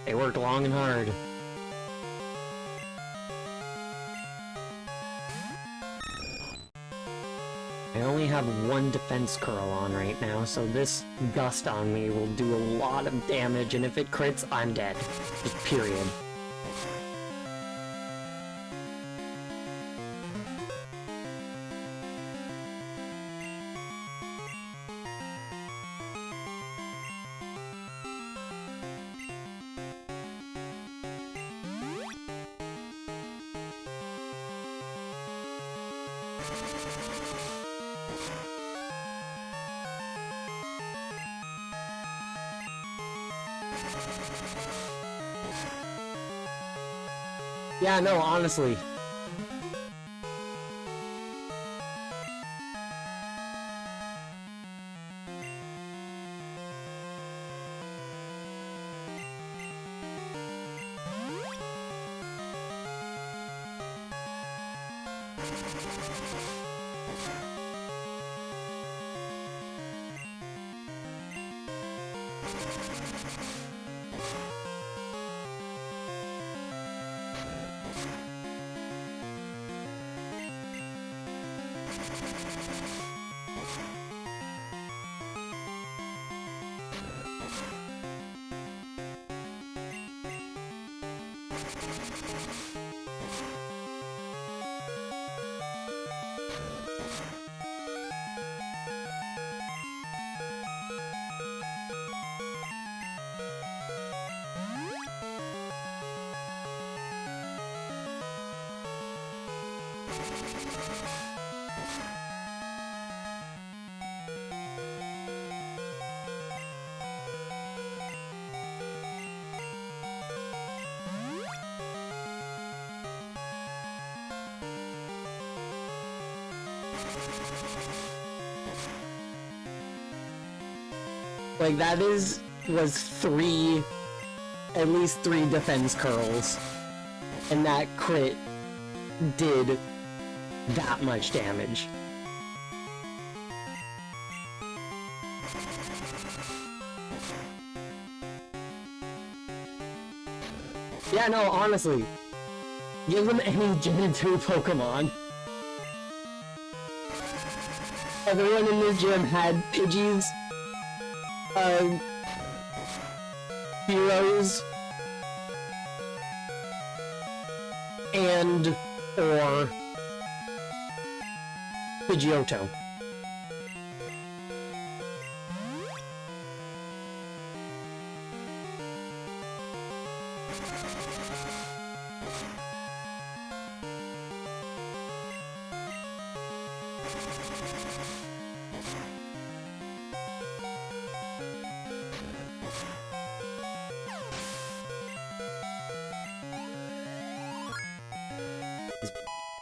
They worked long and hard. I only have one defense curl on right now, so this gust on me will do a lot of damage, and if it crits, I'm dead. Just period. Yeah, no, honestly. Like, that was three, at least three defense curls. And that crit did that much damage. Yeah, no, honestly. Give them any Gen 2 Pokemon. Everyone in the gym had Pidgeys, Heroes, and or Pidgeotto.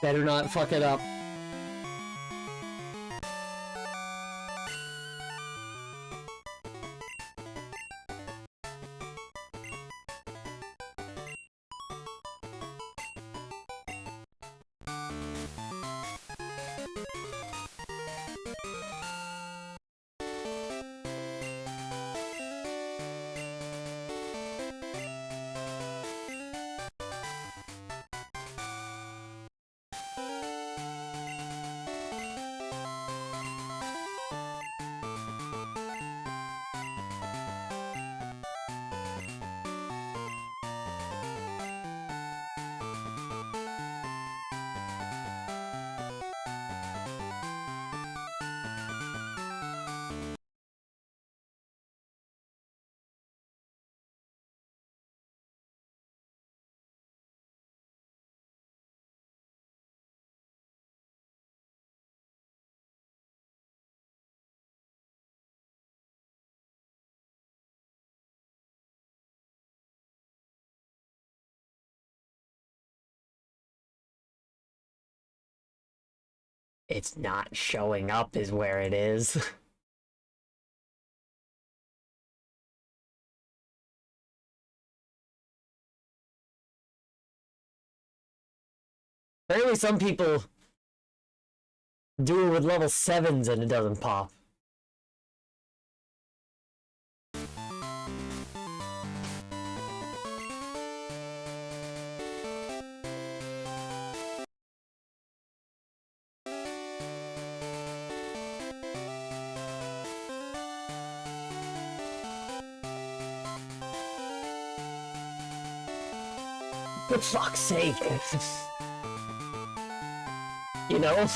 Better not fuck it up. It's not showing up is where it is. Apparently some people do it with level 7s and it doesn't pop. For fuck's sake. You know?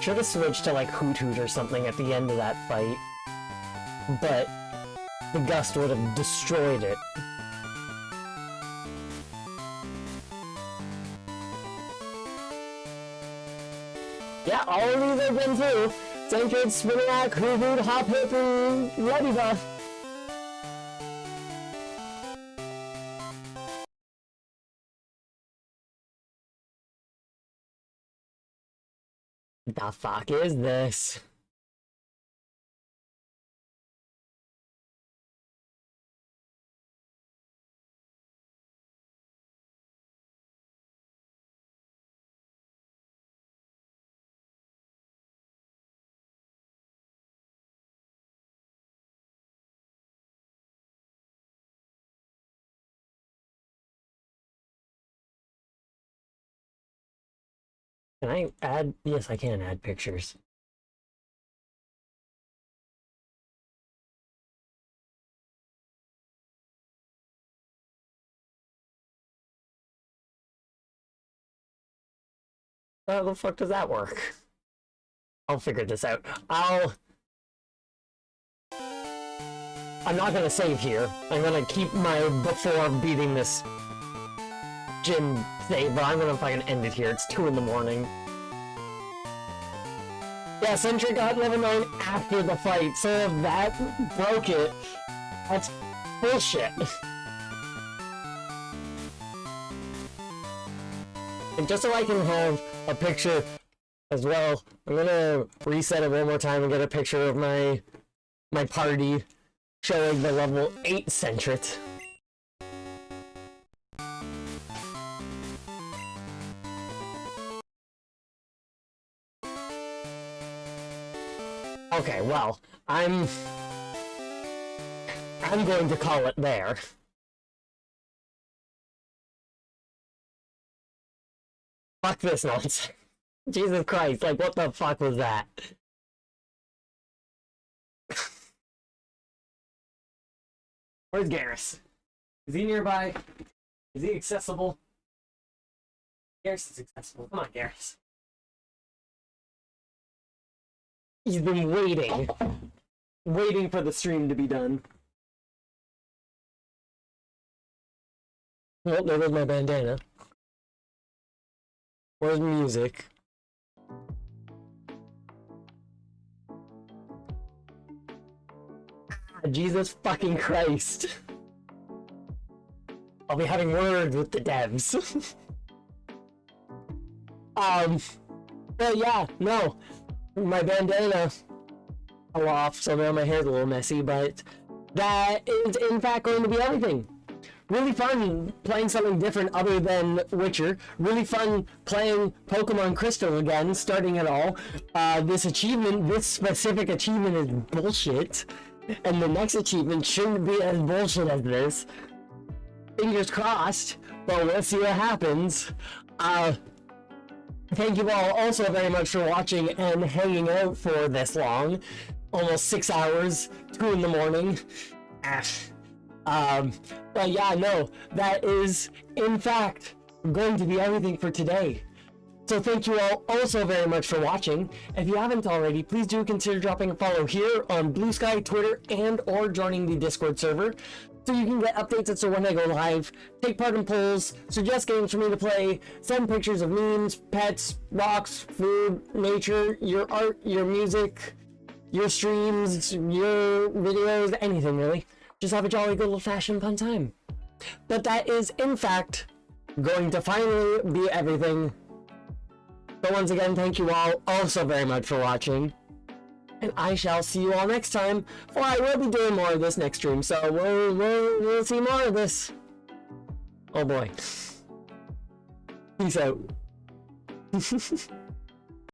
Should have switched to like Hoot Hoot or something at the end of that fight. But the Gust would have destroyed it. Yeah, all of these I've been through. Centred, Spinarak, Hoot Hoot, Hop Hip, and Ladybug. The fuck is this? Can I add? Yes, I can add pictures. How the fuck does that work? I'll figure this out. I'm not gonna save here. I'm gonna keep my before beating this gym save, but I'm gonna fucking end it here. It's 2 in the morning. Yeah, Sentry got level 9 after the fight, so if that broke it, that's bullshit. And just so I can have a picture as well, I'm gonna reset it one more time and get a picture of my party showing the level 8 Sentret. Okay, well, I'm going to call it there. Fuck this nonsense. Jesus Christ, like what the fuck was that? Where's Garrus? Is he nearby? Is he accessible? Garrus is accessible. Come on, Garrus. He's been waiting for the stream to be done. Oh, there goes my bandana. Where's music? Jesus fucking Christ. I'll be having words with the devs. But yeah, no. My bandana fell off, so now my hair's a little messy, but that is in fact going to be everything. Really fun playing something different other than Witcher. Really fun playing Pokemon Crystal again, starting it all. This specific achievement is bullshit. And the next achievement shouldn't be as bullshit as this. Fingers crossed, but we'll see what happens. Thank you all also very much for watching and hanging out for this long. Almost 6 hours, 2 in the morning. But yeah, no, that is, in fact, going to be everything for today. So thank you all also very much for watching. If you haven't already, please do consider dropping a follow here on Blue Sky, Twitter, and or joining the Discord server, so you can get updates as to when I go live, take part in polls, suggest games for me to play, send pictures of memes, pets, rocks, food, nature, your art, your music, your streams, your videos, anything really. Just have a jolly good old-fashioned fun time. But that is, in fact, going to finally be everything. So once again, thank you all also very much for watching. And I shall see you all next time, for I will be doing more of this next stream, so we'll see more of this. Oh boy. Peace out.